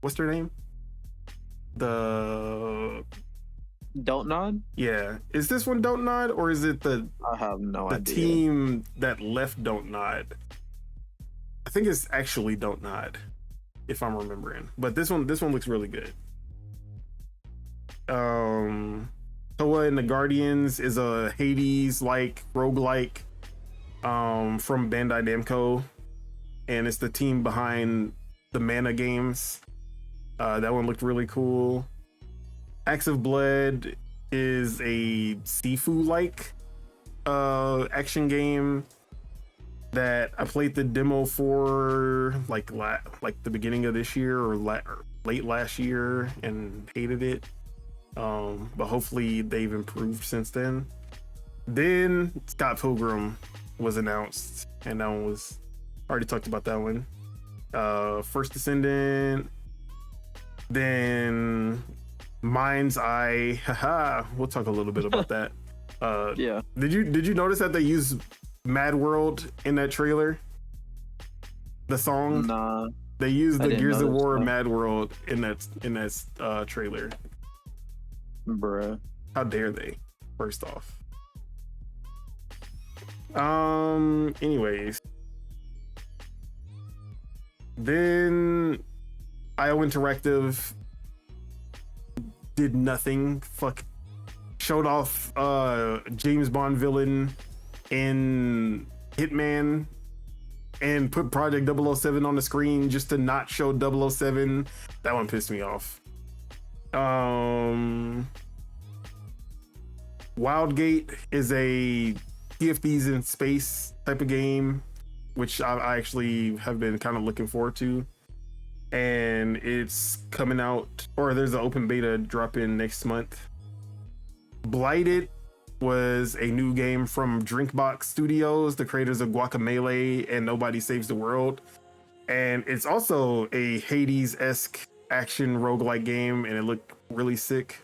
S1: what's their name? The
S2: Don't Nod?
S1: Yeah. Is this one Don't Nod, or is it the
S2: I have no
S1: the
S2: idea.
S1: team that left Don't Nod? I think it's actually Don't Nod, if I'm remembering. But this one looks really good. Toa and the Guardians is a Hades-like roguelike from Bandai Namco, and it's the team behind the Mana games. That one looked really cool. Acts of Blood is a Sifu-like action game that I played the demo for like the beginning of this year or late last year and hated it. But hopefully they've improved since then. Then Scott Pilgrim was announced, and that one was already talked about that one. First Descendant, then Mind's Eye. Haha, we'll talk a little bit about that.
S2: Yeah.
S1: Did you notice that they used Mad World in that trailer? The song?
S2: Nah.
S1: They used the Gears of War
S2: that.
S1: Mad World in that trailer.
S2: Bruh.
S1: How dare they? First off. Anyways. Then IO Interactive did nothing. Showed off James Bond villain in Hitman and put Project 007 on the screen just to not show 007. That one pissed me off. Wildgate is a TFTs in space type of game, which I actually have been kind of looking forward to. And it's coming out, or there's an open beta dropping next month. Blighted was a new game from Drinkbox Studios, the creators of Guacamelee and Nobody Saves the World. And it's also a Hades-esque action roguelike game, and it looked really sick.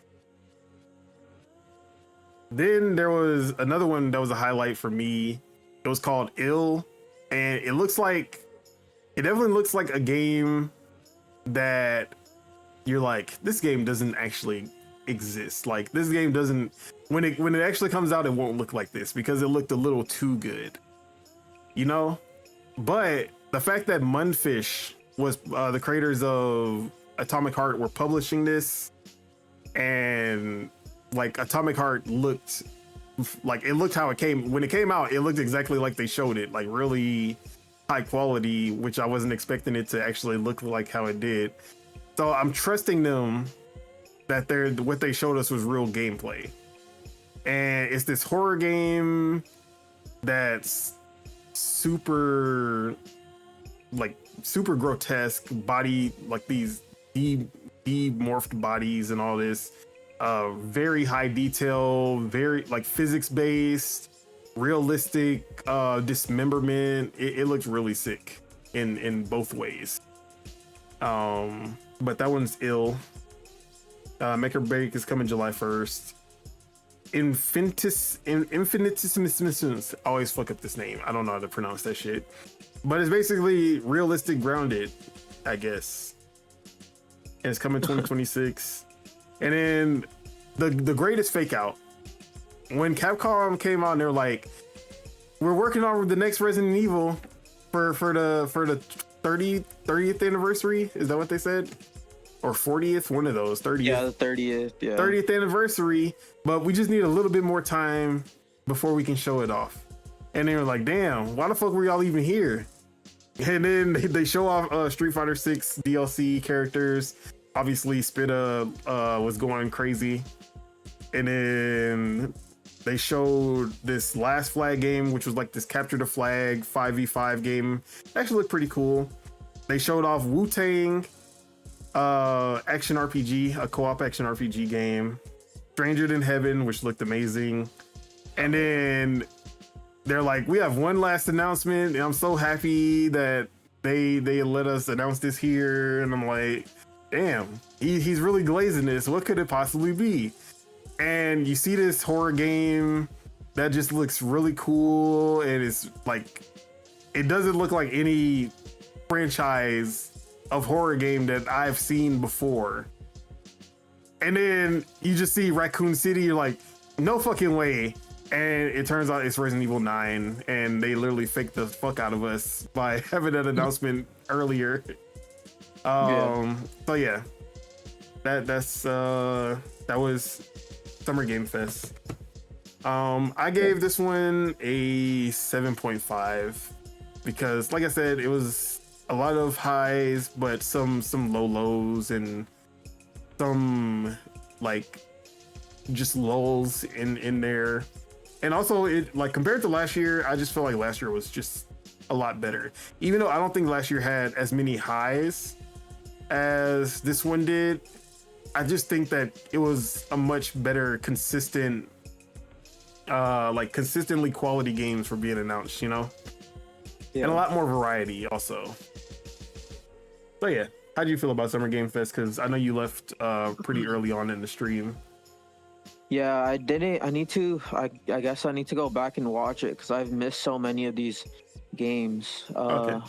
S1: Then there was another one that was a highlight for me. It was called Ill, and it definitely looks like a game that you're like, this game doesn't actually exist. Like, this game doesn't, when it actually comes out, it won't look like this because it looked a little too good, you know? But the fact that Mundfish was the creators of Atomic Heart were publishing this, and like Atomic Heart looked how it came when it came out. It looked exactly like they showed it, like really high quality, which I wasn't expecting it to actually look like how it did. So I'm trusting them that what they showed us was real gameplay. And it's this horror game that's super grotesque body, like these demorphed bodies and all this. Very high detail, very like physics based, realistic dismemberment. It looks really sick in both ways. But that one's Ill. Make or Break is coming July 1st. Infinitesimus. I always fuck up this name. I don't know how to pronounce that shit. But it's basically realistic grounded, I guess. And it's coming 2026. And then the greatest fake out. When Capcom came out and they're like, we're working on the next Resident Evil for the 30th anniversary. Is that what they said? Or 40th, one of those. 30th.
S2: Yeah, the 30th. Yeah.
S1: 30th anniversary, but we just need a little bit more time before we can show it off. And they were like, damn, why the fuck were y'all even here? And then they show off Street Fighter 6 DLC characters. Obviously, Spitta was going crazy. And then they showed this Last Flag game, which was like this capture the flag 5v5 game. Actually looked pretty cool. They showed off Wu-Tang action RPG, a co-op action RPG game. Stranger Than Heaven, which looked amazing. And then they're like, we have one last announcement, and I'm so happy that they let us announce this here. And I'm like, damn, he's really glazing this. What could it possibly be? And you see this horror game that just looks really cool, and it's like, it doesn't look like any franchise of horror game that I've seen before. And then you just see Raccoon City, you're like, no fucking way. And it turns out it's Resident Evil 9, and they literally faked the fuck out of us by having that announcement earlier. So yeah, that was Summer Game Fest. I gave this one a 7.5 because, like I said, it was a lot of highs, but some low lows and some like just lulls in there. And also, it like compared to last year, I just feel like last year was just a lot better. Even though I don't think last year had as many highs as this one did, I just think that it was a much better, consistent, consistently quality games for being announced, you know? Yeah. And a lot more variety also. So yeah, how do you feel about Summer Game Fest? Because I know you left pretty early on in the stream.
S2: Yeah, I didn't. I need to. I guess I need to go back and watch it because I've missed so many of these games.
S1: Okay.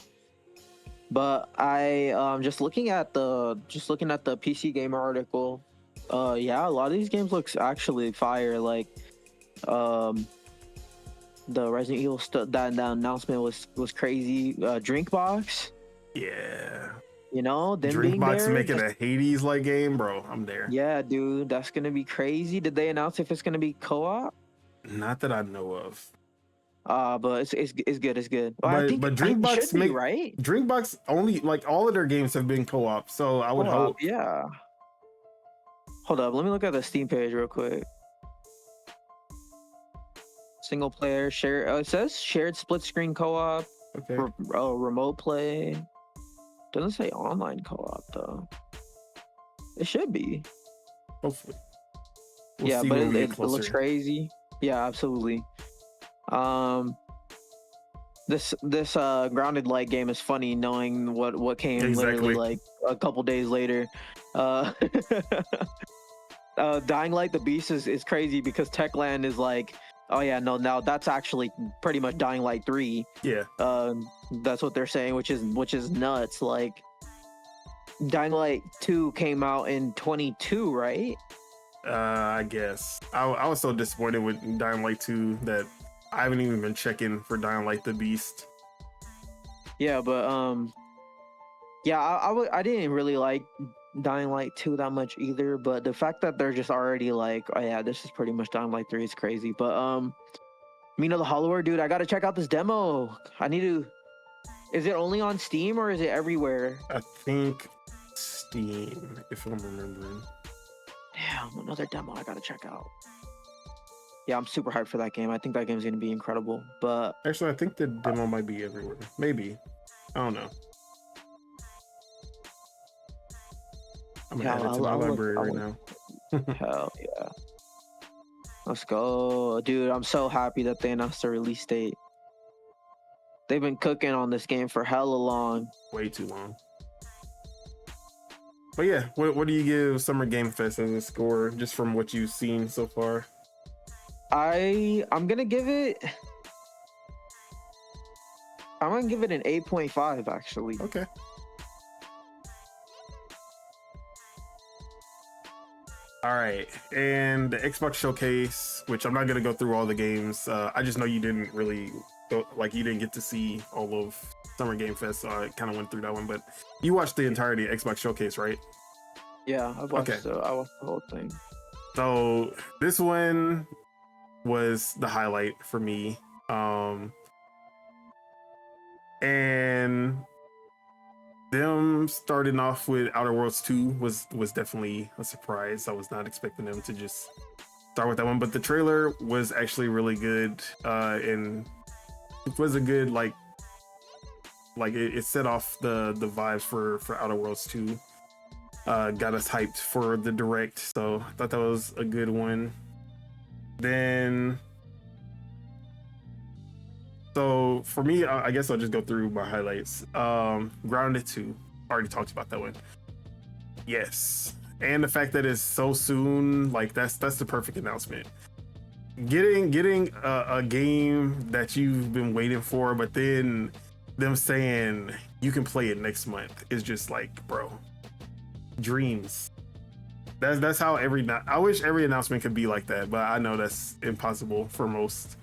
S2: But I just looking at the PC Gamer article. Yeah, a lot of these games looks actually fire. Like, the Resident Evil that announcement was crazy. Drinkbox.
S1: Yeah.
S2: You know, them
S1: Drinkbox making a Hades like game, bro. I'm there.
S2: Yeah, dude, that's gonna be crazy. Did they announce if it's gonna be co-op?
S1: Not that I know of.
S2: But it's good. It's good.
S1: Well, but Drinkbox
S2: should be, right?
S1: Drinkbox only, like, all of their games have been co-op, so I would hope.
S2: Yeah. Hold up, let me look at the Steam page real quick. Single player share. It says shared split screen co-op.
S1: Okay.
S2: Remote play. Doesn't say online co-op though. It should be.
S1: Hopefully.
S2: Yeah, but it looks crazy. Yeah, absolutely. This Grounded Light game is funny, knowing what came literally like a couple days later. Dying Light the Beast is crazy because Techland is like, oh yeah, no, now that's actually pretty much Dying Light 3.
S1: Yeah.
S2: That's what they're saying, which is nuts. Like, Dying Light 2 came out in 22, right?
S1: I guess. I was so disappointed with Dying Light 2 that I haven't even been checking for Dying Light the Beast.
S2: Yeah, but I didn't really like Dying Light 2 that much either, but the fact that they're just already like, oh yeah, this is pretty much Dying Light 3 is crazy. But Mina the Hollower, dude, I gotta check out this demo. I need to. Is it only on Steam or is it everywhere?
S1: I think Steam, if I'm remembering.
S2: Damn, another demo I gotta check out. Yeah, I'm super hyped for that game. I think that game's gonna be incredible. But
S1: actually, I think the demo might be everywhere. Maybe. I don't know. I'm gonna add it to my library right now.
S2: Hell yeah. Let's go. Dude, I'm so happy that they announced the release date. They've been cooking on this game for hella long.
S1: Way too long. But yeah, what do you give Summer Game Fest as a score, just from what you've seen so far?
S2: I'm gonna give it an 8.5 actually.
S1: Okay. All right, and the Xbox Showcase, which I'm not gonna go through all the games. I just know you didn't really you didn't get to see all of Summer Game Fest, so I kind of went through that one. But you watched the entirety of Xbox Showcase, right?
S2: Yeah, I watched the whole thing.
S1: So this one was the highlight for me. And them starting off with Outer Worlds 2 was definitely a surprise. I was not expecting them to just start with that one, but the trailer was actually really good, and it was a good like it set off the vibes for Outer Worlds 2. Got us hyped for the direct, so I thought that was a good one. Then, so for me, I guess I'll just go through my highlights. Grounded 2, already talked about that one. Yes, and the fact that it's so soon, like that's the perfect announcement. Getting a game that you've been waiting for, but then them saying you can play it next month is just like, bro, dreams. That's how I wish every announcement could be like that, but I know that's impossible for most.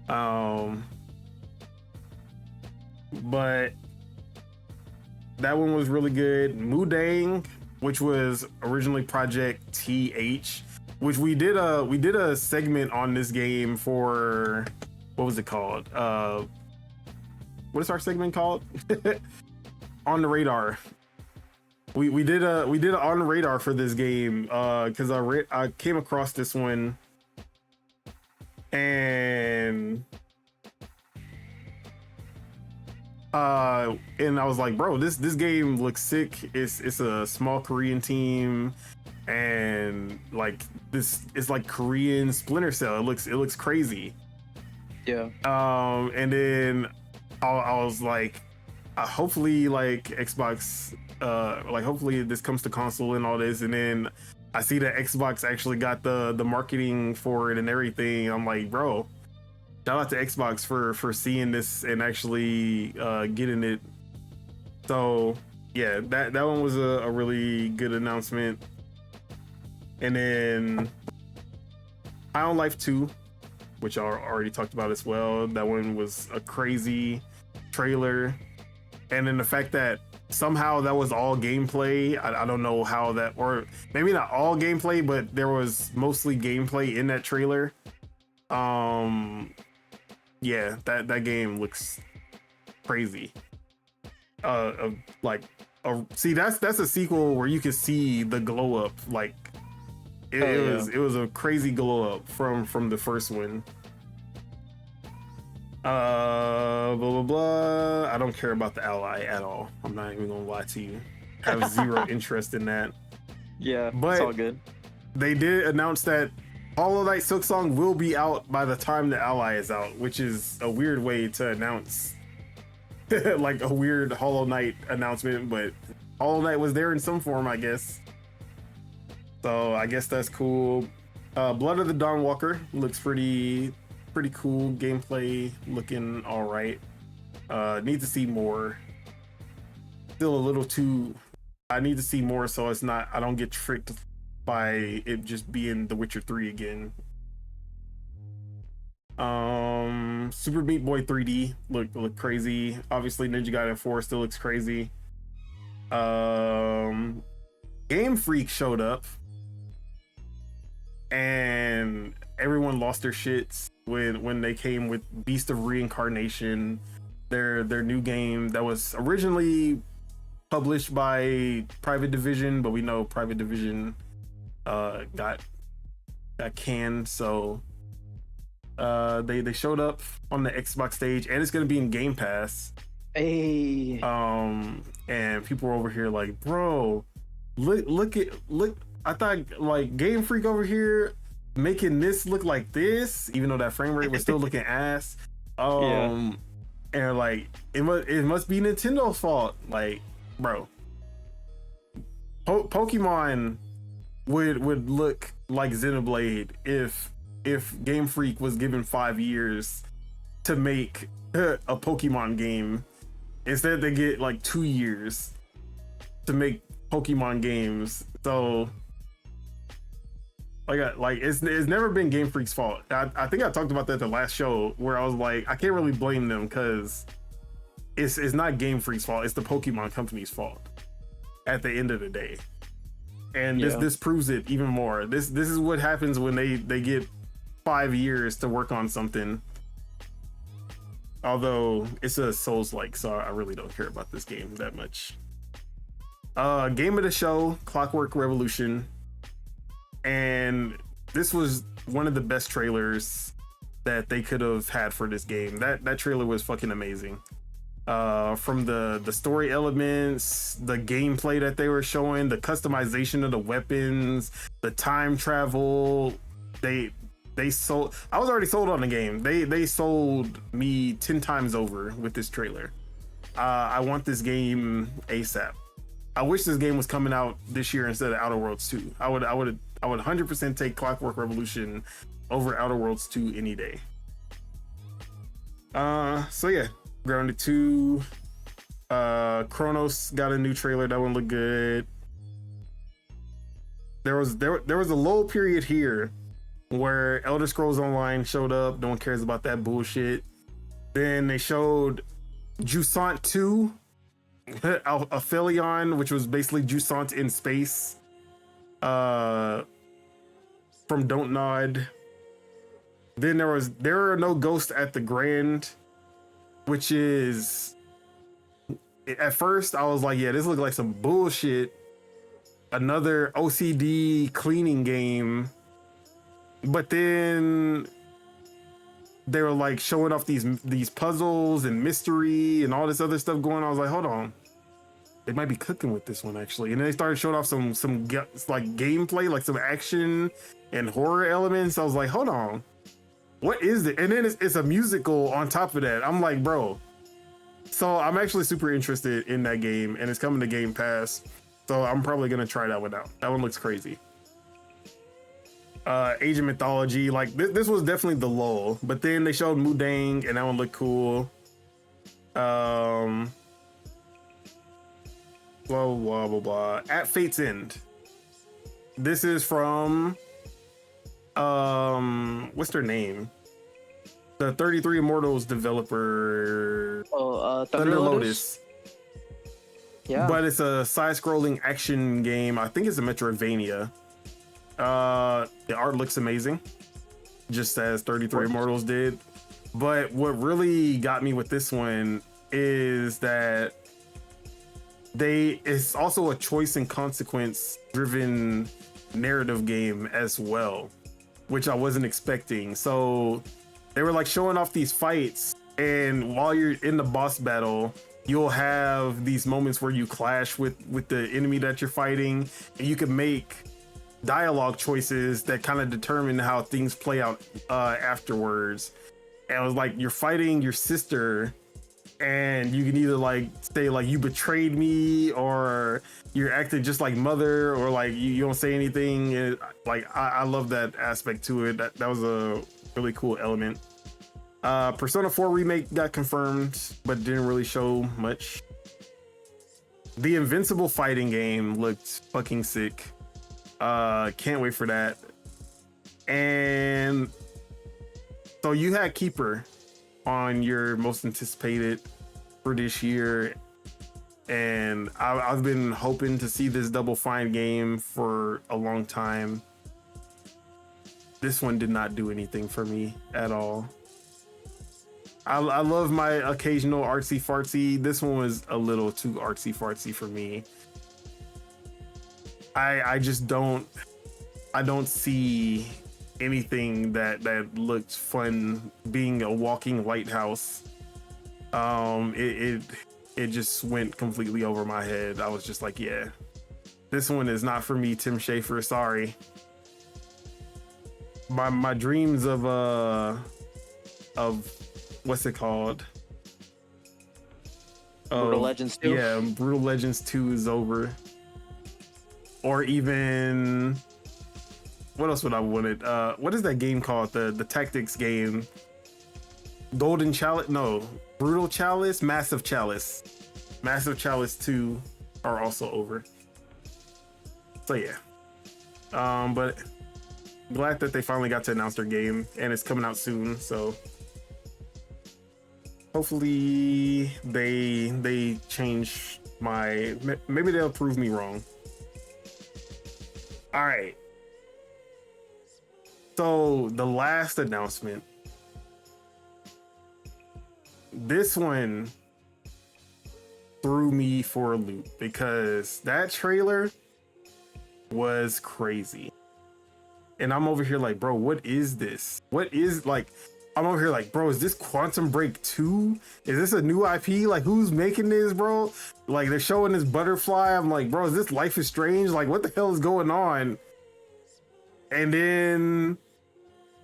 S1: But that one was really good. Mudang, which was originally Project TH, which we did a segment on this game for, what was it called? What is our segment called? On the Radar. We did a on the radar for this game because I came across this one, and I was like, bro, this game looks sick. It's a small Korean team, and like it's like Korean Splinter Cell. It looks crazy.
S2: Yeah.
S1: And then I was like, hopefully like Xbox, like hopefully this comes to console and all this, and then I see that Xbox actually got the marketing for it and everything. I'm like, bro, shout out to Xbox for seeing this and actually getting it. So yeah, that one was a really good announcement. And then High on Life 2, which I already talked about as well. That one was a crazy trailer. And then the fact that somehow that was all gameplay. I don't know how that, or maybe not all gameplay, but there was mostly gameplay in that trailer. Yeah, that game looks crazy. See, that's a sequel where you can see the glow up. Like it was a crazy glow up from the first one. Blah blah blah. I don't care about the Ally at all. I'm not even gonna lie to you. I have zero interest in that.
S2: Yeah,
S1: but
S2: it's all good.
S1: They did announce that Hollow Knight Silksong will be out by the time the Ally is out, which is a weird way to announce like a weird Hollow Knight announcement, but Hollow Knight was there in some form, I guess. So I guess that's cool. Blood of the Dawnwalker looks pretty cool. Gameplay looking all right. Need to see more. Still a little too. I need to see more so it's not. I don't get tricked by it just being The Witcher 3 again. Super Meat Boy 3D look crazy. Obviously, Ninja Gaiden 4 still looks crazy. Game Freak showed up, and everyone lost their shits when they came with Beast of Reincarnation, their new game that was originally published by Private Division, but we know Private Division got canned, so they showed up on the Xbox stage, and it's gonna be in Game Pass.
S2: Hey.
S1: And people were over here like, bro, look. I thought like Game Freak over here making this look like this, even though that frame rate was still looking ass. And like it must be Nintendo's fault. Like, bro, Pokemon would look like Xenoblade if Game Freak was given 5 years to make a Pokemon game. Instead they get like 2 years to make Pokemon games. So like it's never been Game Freak's fault. I think I talked about that the last show where I was like, I can't really blame them because it's not Game Freak's fault. It's the Pokemon company's fault at the end of the day. And this proves it even more. This is what happens when they get 5 years to work on something. Although it's a Souls-like, so I really don't care about this game that much. Game of the show, Clockwork Revolution. And this was one of the best trailers that they could have had for this game. That trailer was fucking amazing. From the story elements, the gameplay that they were showing, the customization of the weapons, the time travel, they sold. I was already sold on the game. They sold me 10 times over with this trailer. I want this game ASAP. I wish this game was coming out this year instead of Outer Worlds 2. I would 100% take Clockwork Revolution over Outer Worlds 2 any day. So yeah, Grounded 2. Chronos got a new trailer. That one looked good. There was a lull period here where Elder Scrolls Online showed up. No one cares about that bullshit. Then they showed Jusant 2, Aphelion, which was basically Jusant in space. From Don't Nod. Then there are no ghosts at the Grand, which is, at first I was like, yeah, this looks like some bullshit. Another OCD cleaning game. But then they were like showing off these puzzles and mystery and all this other stuff going on. I was like, hold on, they might be cooking with this one actually. And then they started showing off some like gameplay, like some action and horror elements. I was like, hold on, what is it? And then it's a musical on top of that. I'm like, bro. So I'm actually super interested in that game, and it's coming to Game Pass. So I'm probably gonna try that one out. That one looks crazy. Age of Mythology, like this was definitely the lull, but then they showed Mudang and that one looked cool. Blah blah blah blah. At Fate's End. This is from what's their name? The 33 Immortals developer.
S2: Thunder Lotus. Yeah.
S1: But it's a side-scrolling action game. I think it's a Metroidvania. The art looks amazing, just as 33 Immortals did. But what really got me with this one is that it's also a choice and consequence driven narrative game as well, which I wasn't expecting. So they were like showing off these fights, and while you're in the boss battle, you'll have these moments where you clash with the enemy that you're fighting, and you can make dialogue choices that kind of determine how things play out afterwards. And it was like you're fighting your sister, and you can either like say like you betrayed me, or you're acting just like mother, or like you don't say anything. And like I love that aspect to it. That was a really cool element. Persona 4 remake got confirmed, but didn't really show much. The Invincible fighting game looked fucking sick. Can't wait for that. And so you had Keeper on your most anticipated for this year, and I've been hoping to see this Double Fine game for a long time. This one did not do anything for me at all. I love my occasional artsy fartsy. This one was a little too artsy fartsy for me. I just don't see anything that looked fun being a walking lighthouse. It just went completely over my head. I was just like, yeah, this one is not for me, Tim Schafer. Sorry. My dreams of what's it called?
S2: Brutal Legends 2.
S1: Yeah, Brutal Legends 2 is over. Or even, what else would I wanted? What is that game called? The tactics game. Golden Chalice? No, Brutal Chalice, Massive Chalice. Massive Chalice 2 are also over. So yeah. But glad that they finally got to announce their game, and it's coming out soon, so hopefully they change maybe they'll prove me wrong. All right. So the last announcement, this one threw me for a loop because that trailer was crazy. And I'm over here like, bro, what is this? What is like, I'm over here like, bro, is this Quantum Break 2? Is this a new IP? Like, who's making this, bro? Like, they're showing this butterfly. I'm like, bro, is this Life is Strange? Like, what the hell is going on? And then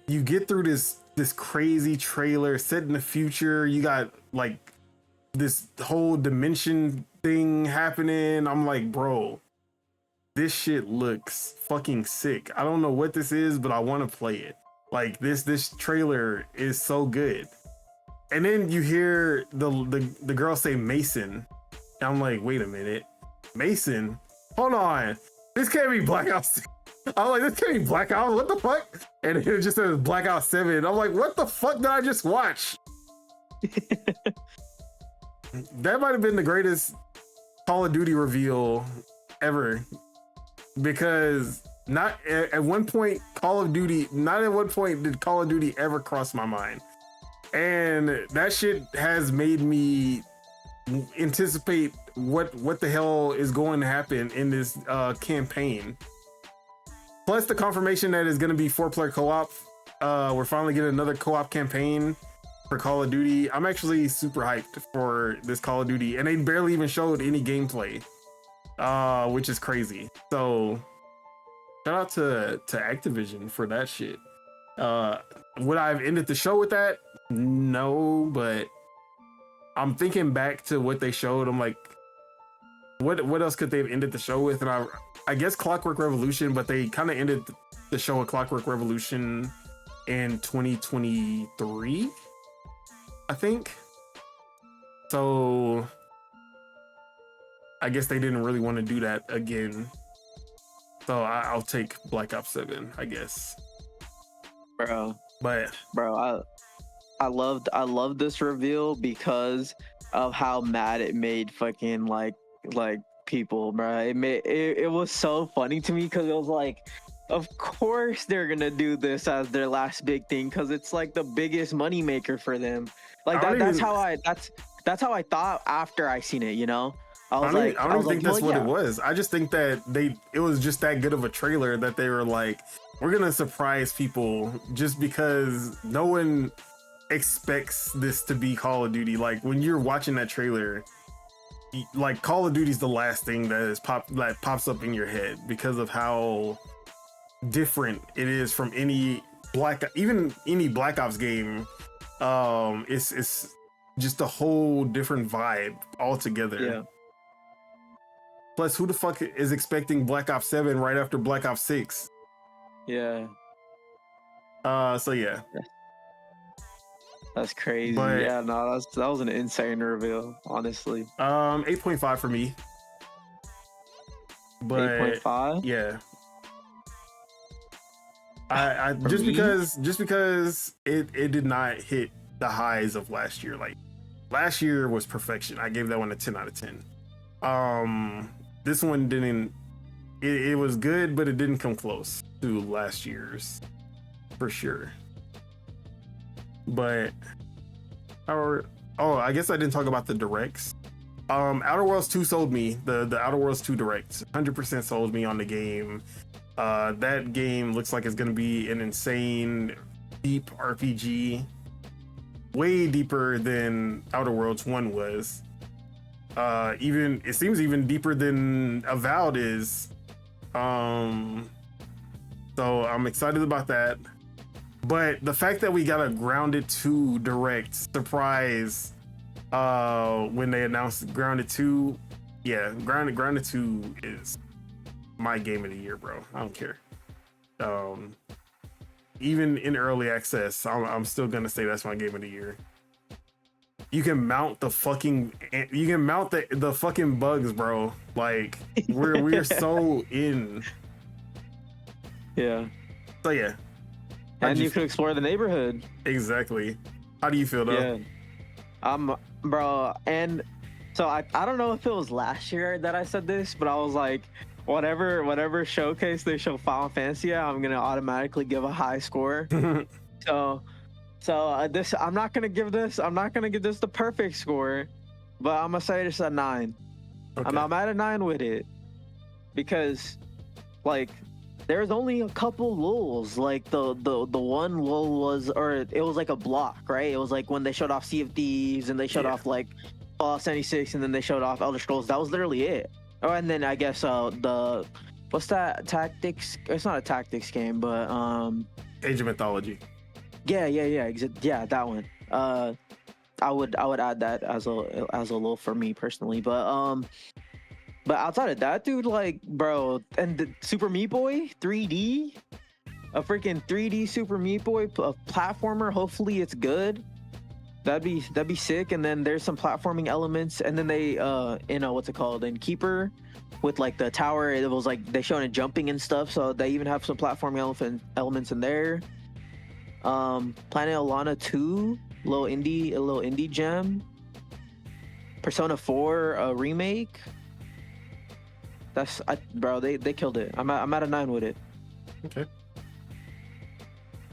S1: you get through this crazy trailer set in the future. You got like this whole dimension thing happening. I'm like, bro, this shit looks fucking sick. I don't know what this is, but I want to play it. Like this trailer is so good. And then you hear the girl say Mason. And I'm like, wait a minute. Mason? Hold on. This can't be Blackout 6. I'm like, this can't be Blackout. What the fuck? And it just says Blackout 7. I'm like, what the fuck did I just watch? That might have been the greatest Call of Duty reveal ever. Because not at one point did Call of Duty ever cross my mind. And that shit has made me anticipate what the hell is going to happen in this campaign. Plus the confirmation that it's going to be 4-player co-op. We're finally getting another co-op campaign for Call of Duty. I'm actually super hyped for this Call of Duty, and they barely even showed any gameplay, which is crazy. So shout out to Activision for that shit. Would I have ended the show with that? No, but I'm thinking back to what they showed. I'm like, what else could they have ended the show with? And I guess Clockwork Revolution, but they kind of ended the show with Clockwork Revolution in 2023, I think. So I guess they didn't really want to do that again. So I'll take Black Ops 7, I guess.
S2: Bro, I loved this reveal because of how mad it made fucking like people, bro. It was so funny to me because it was like, of course they're gonna do this as their last big thing because it's like the biggest money maker for them. Like that's how I thought after I seen it, you know. I don't think that's what it was. I just think that it was just that good of a trailer that they were like, we're gonna surprise people just because no one expects this to be Call of Duty. Like when you're watching that trailer, like Call of Duty's the last thing that pops up in your head because of how different it is from any Black Ops game. It's just a whole different vibe altogether. Yeah.
S1: Plus, who the fuck is expecting Black Ops 7 right after Black Ops 6?
S2: Yeah.
S1: So yeah.
S2: That's crazy. But, yeah, no, that was an insane reveal, honestly.
S1: 8.5 for me. But
S2: 8.5?
S1: Yeah. I just because it did not hit the highs of last year. Like last year was perfection. I gave that one a 10 out of 10. This one didn't. It was good, but it didn't come close to last year's, for sure. But I guess I didn't talk about the directs. Outer Worlds 2 sold me. The Outer Worlds 2 direct 100% sold me on the game. That game looks like it's gonna be an insane, deep RPG, way deeper than Outer Worlds 1 was. It seems even deeper than Avowed is. So I'm excited about that. But the fact that we got a Grounded 2 direct surprise when they announced Grounded 2, yeah, Grounded 2 is my game of the year, bro. I don't care. Even in early access, I'm still gonna say that's my game of the year. You can mount the fucking bugs, bro. Like we're so in.
S2: Yeah.
S1: So yeah.
S2: And you can explore the neighborhood.
S1: Exactly. How do you feel though?
S2: Yeah. Bro, and so I don't know if it was last year that I said this, but I was like, whatever showcase they show Final Fantasy, I'm gonna automatically give a high score. So So this, I'm not gonna give this the perfect score, but I'm gonna say this a 9.
S1: Okay.
S2: I'm at a 9 with it because, like, there's only a couple lulls. Like the one lull was, or it was like a block, right? It was like when they showed off Sea of Thieves and they showed off like Fallout 76, and then they showed off Elder Scrolls. That was literally it. Oh, and then I guess the what's that tactics? It's not a tactics game, but
S1: Age of Mythology.
S2: Yeah, that one. I would add that as a lull for me personally, but outside of that, dude, like, bro, and the Super Meat Boy 3D, a freaking 3D Super Meat Boy, a platformer. Hopefully, it's good. That'd be sick. And then there's some platforming elements, and then they what's it called, in Keeper, with like the tower. It was like they showing it jumping and stuff, so they even have some platforming elements in there. Planet Alana 2, a little indie gem. Persona 4 remake. Bro, they killed it. I'm at a 9 with it.
S1: Okay.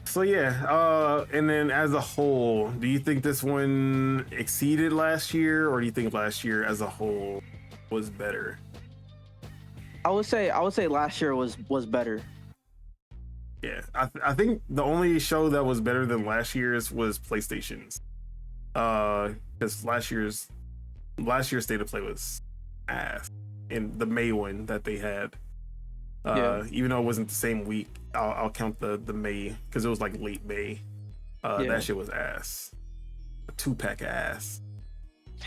S1: So yeah, and then as a whole, do you think this one exceeded last year, or do you think last year as a whole was better?
S2: I would say last year was better.
S1: Yeah, I think the only show that was better than last year's was PlayStation's. Because last year's State of Play was ass, in the May one that they had. Even though it wasn't the same week, I'll count the May, because it was like late May. That shit was ass, a 2-pack ass.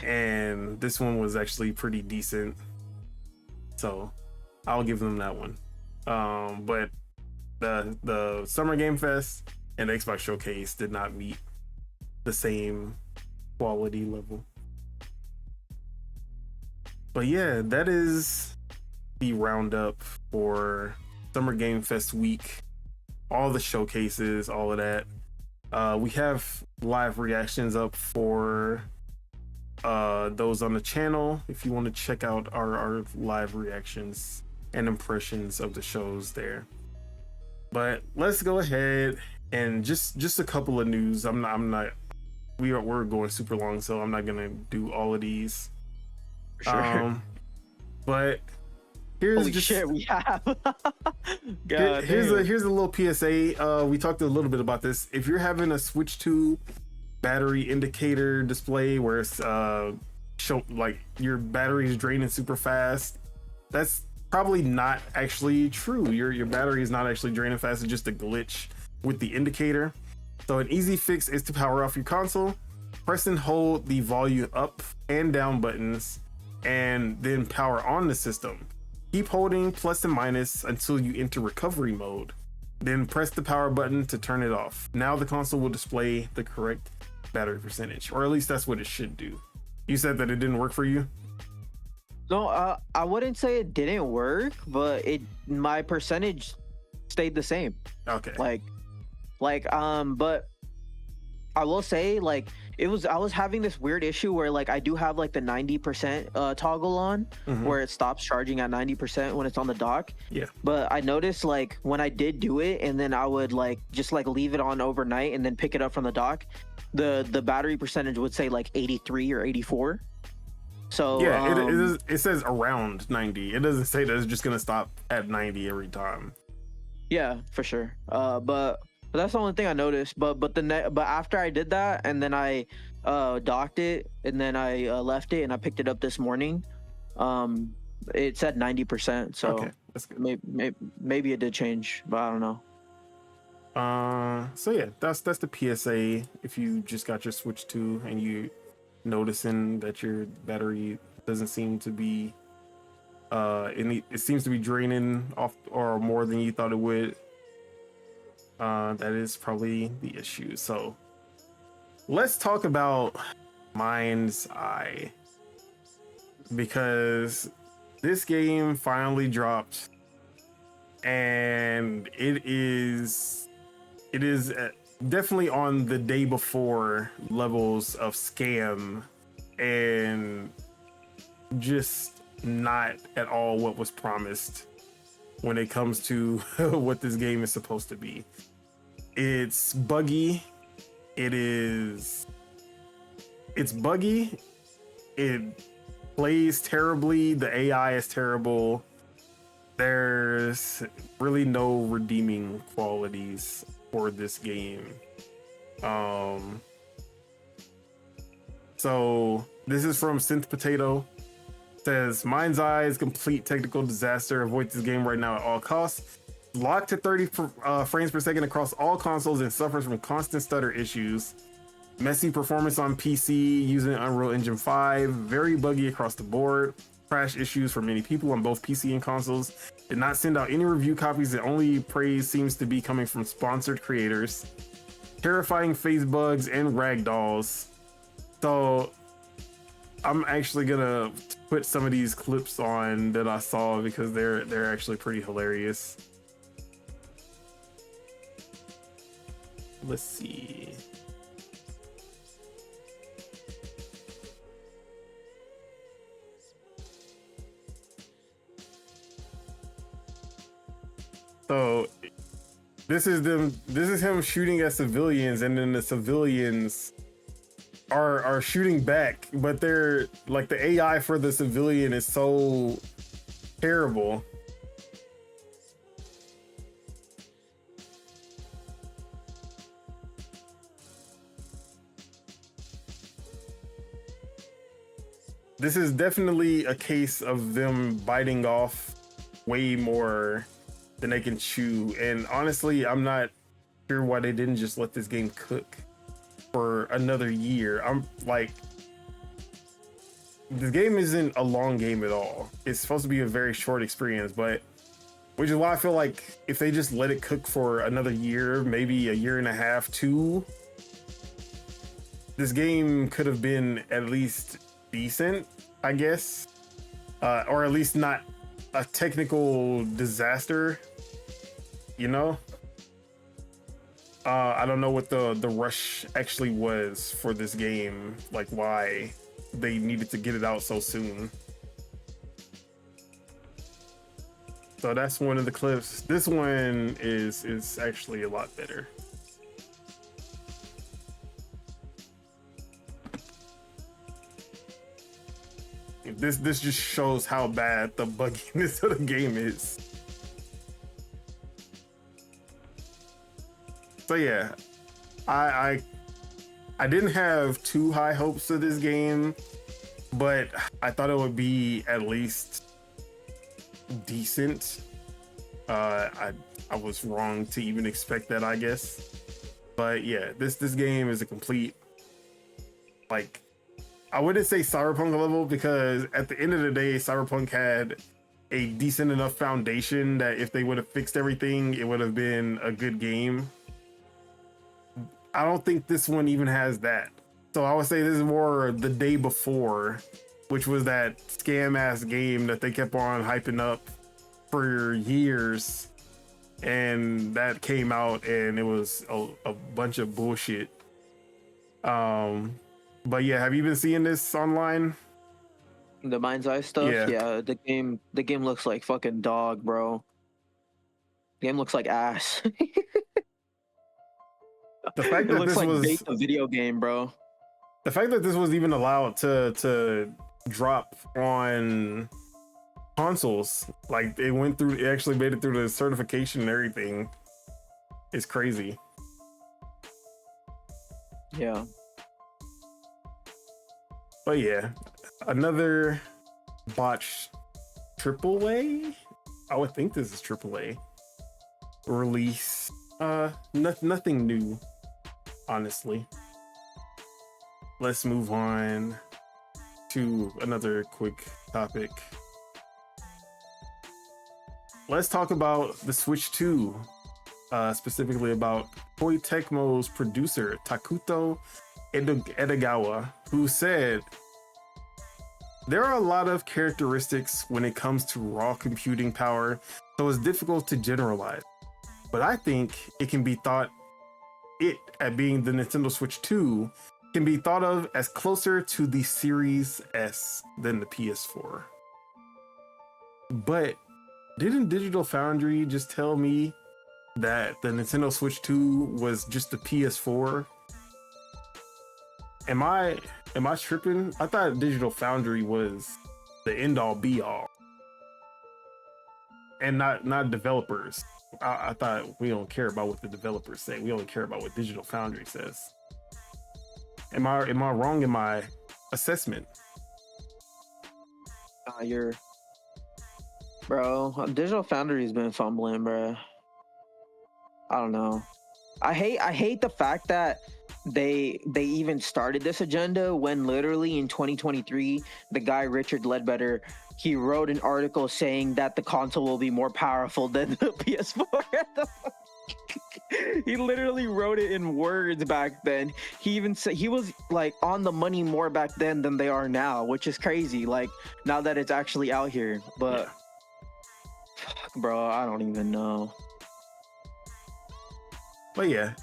S1: And this one was actually pretty decent, so I'll give them that one. But the Summer Game Fest and the Xbox Showcase did not meet the same quality level. But yeah, that is the roundup for Summer Game Fest week. All the showcases, all of that. We have live reactions up for those on the channel if you want to check out our live reactions and impressions of the shows there. But let's go ahead and just a couple of news. We're going super long, so I'm not gonna do all of these.
S2: Sure.
S1: But here's
S2: Holy shit, we have.
S1: here's a little PSA. We talked a little bit about this. If you're having a Switch 2 battery indicator display where it's show like your battery is draining super fast, that's probably not actually true. Your battery is not actually draining fast. It's just a glitch with the indicator. So an easy fix is to power off your console, press and hold the volume up and down buttons, and then power on the system. Keep holding plus and minus until you enter recovery mode. Then press the power button to turn it off. Now the console will display the correct battery percentage, or at least that's what it should do. You said that it didn't work for you?
S2: No, I wouldn't say it didn't work, but my percentage stayed the same.
S1: Okay.
S2: But I will say, like, I was having this weird issue where, like, I do have like the 90% toggle on, where it stops charging at 90% when it's on the dock.
S1: Yeah.
S2: But I noticed, like, when I did do it, and then I would like just like leave it on overnight and then pick it up from the dock, the battery percentage would say like 83 or 84. So
S1: yeah, it says around 90. It doesn't say that it's just gonna stop at 90 every time.
S2: Yeah, for sure. But that's the only thing I noticed. But after I did that, and then I docked it, and then I left it, and I picked it up this morning, it said 90%. So
S1: okay, that's good.
S2: Maybe it did change, but I don't know.
S1: So yeah, that's the PSA. If you just got your Switch 2 and you noticing that your battery doesn't seem to be it seems to be draining off or more than you thought it would, that is probably the issue. So let's talk about Mind's Eye, because this game finally dropped, and it is definitely on the day before levels of scam and just not at all what was promised when it comes to what this game is supposed to be. It's buggy, it's buggy. It plays terribly. The AI is terrible. There's really no redeeming qualities for this game. So this is from Synth Potato. It says, Mind's Eye is complete technical disaster. Avoid this game right now at all costs. Locked to 30 frames per second across all consoles and suffers from constant stutter issues. Messy performance on PC using Unreal Engine 5. Very buggy across the board. Crash issues for many people on both PC and consoles. Did not send out any review copies. The only praise seems to be coming from sponsored creators. Terrifying face bugs and ragdolls. So I'm actually gonna put some of these clips on that I saw because they're actually pretty hilarious. Let's see. So this is him shooting at civilians, and then the civilians are shooting back, but they're like, the AI for the civilian is so terrible. This is definitely a case of them biting off way more than they can chew. And honestly, I'm not sure why they didn't just let this game cook for another year. I'm like, this game isn't a long game at all. It's supposed to be a very short experience, but which is why I feel like if they just let it cook for another year, maybe a year and a half, 2, this game could have been at least decent, I guess, or at least not a technical disaster, you know. I don't know what the rush actually was for this game, like why they needed to get it out so soon. So that's one of the clips. This one is actually a lot better. This just shows how bad the bugginess of the game is. So yeah, I didn't have too high hopes of this game, but I thought it would be at least decent. I was wrong to even expect that, I guess. But yeah, this game is a complete, like, I wouldn't say Cyberpunk level, because at the end of the day, Cyberpunk had a decent enough foundation that if they would have fixed everything, it would have been a good game. I don't think this one even has that. So I would say this is more the day before, which was that scam ass game that they kept on hyping up for years. And that came out and it was a bunch of bullshit. But yeah, have you been seeing this online?
S2: The Mind's Eye stuff?
S1: Yeah.
S2: The game looks like fucking dog, bro. The game looks like ass.
S1: The fact
S2: It
S1: that
S2: looks
S1: this
S2: like
S1: was
S2: a video game, bro.
S1: the fact that this was even allowed to drop on consoles, like it actually made it through the certification and everything, is crazy.
S2: Yeah.
S1: But yeah, another botched AAA. I would think this is AAA release. Nothing new, honestly. Let's move on to another quick topic. Let's talk about the Switch 2, specifically about Koei Tecmo's producer Takuto Edogawa, who said, "There are a lot of characteristics when it comes to raw computing power, so it's difficult to generalize. But I think it can be thought, at being the Nintendo Switch 2, can be thought of as closer to the Series S than the PS4. But didn't Digital Foundry just tell me that the Nintendo Switch 2 was just the PS4? Am I tripping? I thought Digital Foundry was the end all be all, and not developers. I thought we don't care about what the developers say. We only care about what Digital Foundry says. Am I wrong in my assessment?
S2: You're, bro. Digital Foundry's been fumbling, bro. I don't know. I hate the fact that they even started this agenda when literally in 2023 the guy Richard Ledbetter, he wrote an article saying that the console will be more powerful than the PS4. He literally wrote it in words back then. He even said he was like on the money more back then than they are now, which is crazy, like now that it's actually out here. But fuck, bro, I don't even know.
S1: But yeah,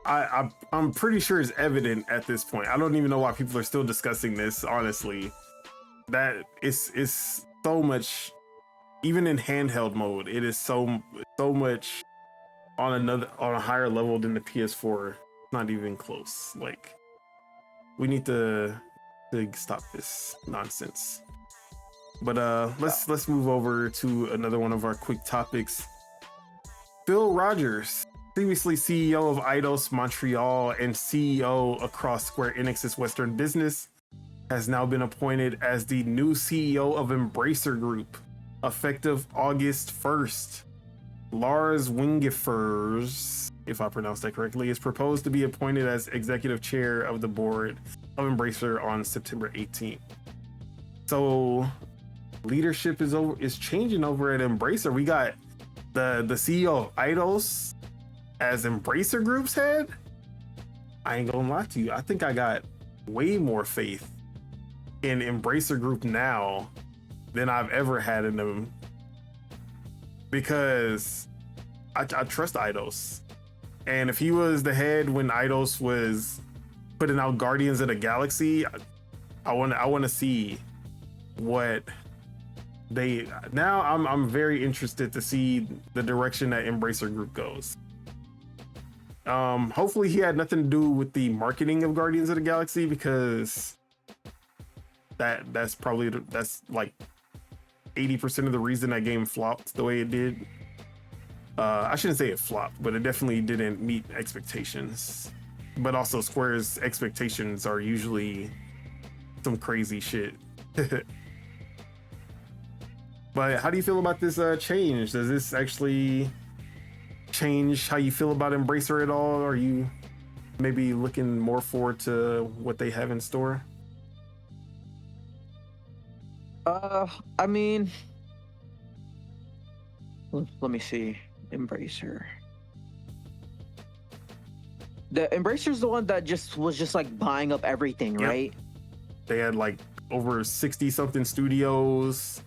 S1: I'm pretty sure it's evident at this point. I don't even know why people are still discussing this, honestly. That it's so much, even in handheld mode, it is so much on a higher level than the PS4. Not even close. Like, we need to stop this nonsense. But let's move over to another one of our quick topics. Phil Rogers, previously CEO of Eidos Montreal and CEO across Square Enix's Western business, has now been appointed as the new CEO of Embracer Group, effective August 1st. Lars Wingefers, if I pronounced that correctly, is proposed to be appointed as executive chair of the board of Embracer on September 18th. So leadership is changing over at Embracer. We got the CEO of Eidos as Embracer Group's head. I ain't gonna lie to you. I think I got way more faith in Embracer Group now than I've ever had in them, because I trust Eidos. And if he was the head when Eidos was putting out Guardians of the Galaxy, I want to see what they now. I'm very interested to see the direction that Embracer Group goes. Hopefully he had nothing to do with the marketing of Guardians of the Galaxy, because that's like 80% of the reason that game flopped the way it did. I shouldn't say it flopped, but it definitely didn't meet expectations. But also Square's expectations are usually some crazy shit. But how do you feel about this change? Does this actually change how you feel about Embracer at all? Are you maybe looking more forward to what they have in store?
S2: I mean, let me see. Embracer. The Embracer's the one that was just like buying up everything, yep. Right?
S1: They had like over 60 something studios.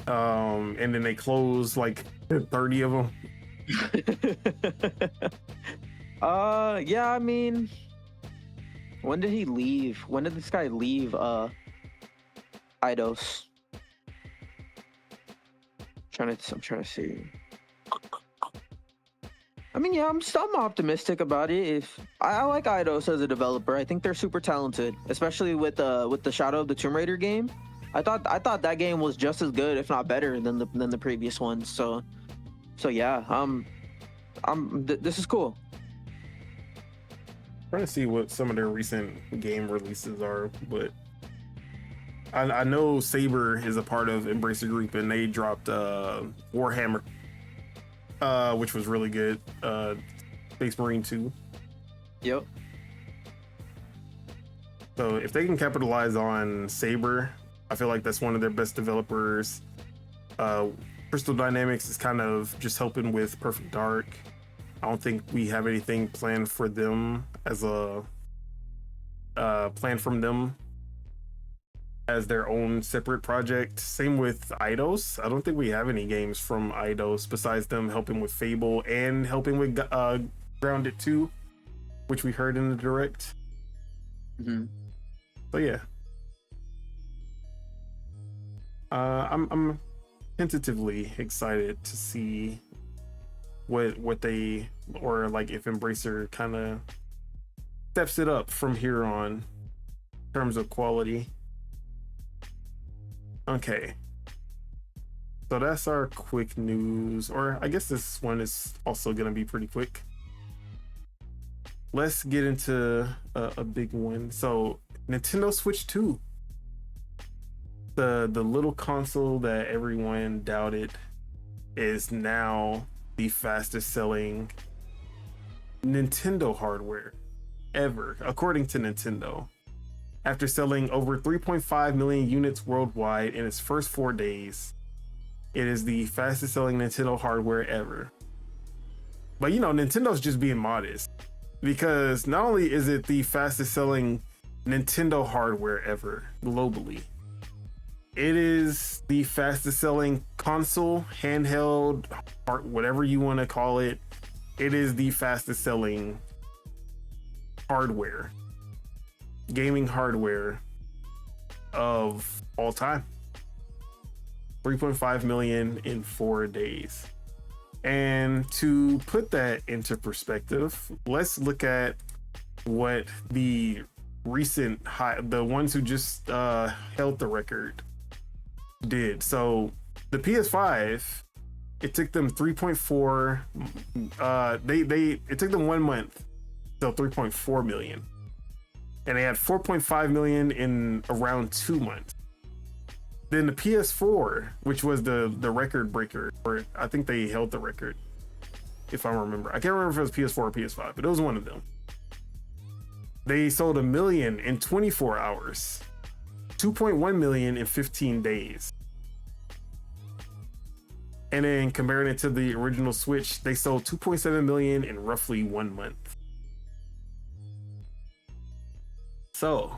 S1: And then they closed like 30 of them.
S2: Yeah, I mean, when did he leave? When did this guy leave Eidos? I'm trying to see. I mean, yeah, I'm optimistic about it. If I like Eidos as a developer, I think they're super talented, especially with the Shadow of the Tomb Raider game. I thought that game was just as good, if not better, than the previous ones. So yeah, this is cool.
S1: Trying to see what some of their recent game releases are, but I know Saber is a part of Embracer Group, and they dropped Warhammer, which was really good. Space Marine 2.
S2: Yep.
S1: So if they can capitalize on Saber, I feel like that's one of their best developers. Crystal Dynamics is kind of just helping with Perfect Dark. I don't think we have anything planned for them as a plan from them as their own separate project. Same with Eidos. I don't think we have any games from Eidos besides them helping with Fable and helping with Grounded 2, which we heard in the direct.
S2: Mm-hmm.
S1: So yeah, I'm tentatively excited to see what they, or like if Embracer kind of steps it up from here on in terms of quality. Okay. So that's our quick news, or I guess this one is also going to be pretty quick. Let's get into a big one. So Nintendo Switch 2, the little console that everyone doubted, is now the fastest selling Nintendo hardware ever, according to Nintendo. After selling over 3.5 million units worldwide in its first 4 days, it is the fastest selling Nintendo hardware ever. But you know, Nintendo's just being modest, because not only is it the fastest selling Nintendo hardware ever globally, it is the fastest selling console, handheld, or whatever you want to call it. It is the fastest selling hardware, gaming hardware of all time. 3.5 million in 4 days. And to put that into perspective, let's look at what the recent the ones who just held the record did. So the PS5, it took them 3.4 it took them 1 month till 3.4 million, and they had 4.5 million in around 2 months. Then the PS4, which was the record breaker, or I think they held the record, if I remember. I can't remember if it was PS4 or PS5, but it was one of them. They sold 1 million in 24 hours, 2.1 million in 15 days. And then comparing it to the original Switch, they sold 2.7 million in roughly 1 month. So,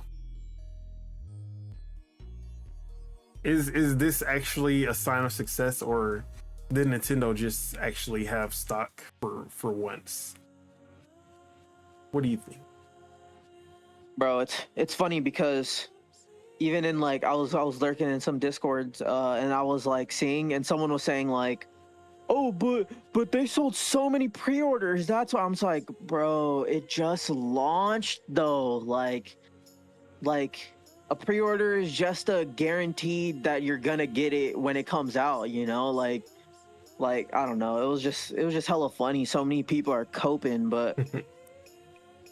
S1: is this actually a sign of success, or did Nintendo just actually have stock for once? What do you think?
S2: Bro, it's funny because even in like I was lurking in some discords and I was like seeing, and someone was saying like, oh, but they sold so many pre-orders, that's why. I'm just like, bro, it just launched though. Like a pre-order is just a guarantee that you're gonna get it when it comes out, you know? Like I don't know, it was just hella funny. So many people are coping, but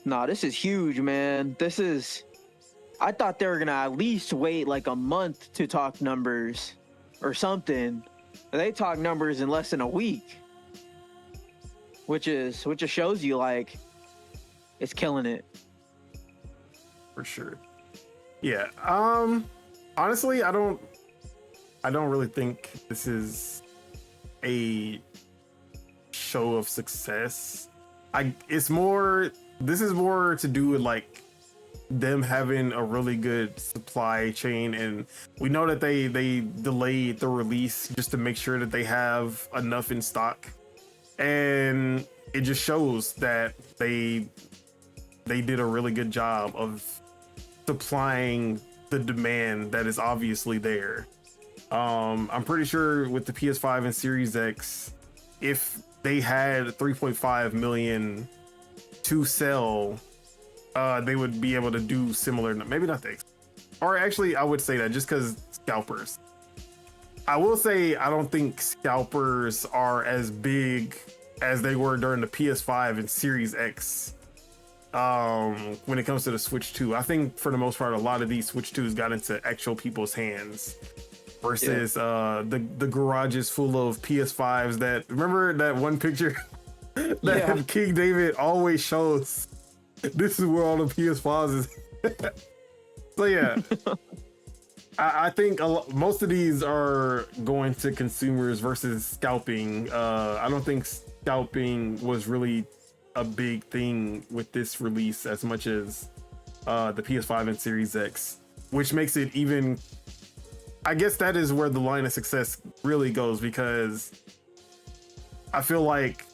S2: nah, this is huge, man. I thought they were gonna at least wait like a month to talk numbers or something. They talk numbers in less than a week, which just shows you like it's killing it.
S1: For sure. Yeah. Honestly, I don't really think this is a show of success. This is more to do with like them having a really good supply chain, and we know that they delayed the release just to make sure that they have enough in stock, and it just shows that they did a really good job of supplying the demand that is obviously there. I'm pretty sure with the PS5 and Series X, if they had 3.5 million to sell, they would be able to do similar. Maybe not the, or actually, I would say that just because scalpers. I will say I don't think scalpers are as big as they were during the PS5 and Series X. When it comes to the Switch 2, I think for the most part, a lot of these Switch 2s got into actual people's hands versus the garages full of PS5s. That, remember that one picture that King David always shows? This is where all the PS5s is. So yeah, I think most of these are going to consumers versus scalping. I don't think scalping was really a big thing with this release as much as the PS5 and Series X, which makes it even. I guess that is where the line of success really goes, because I feel like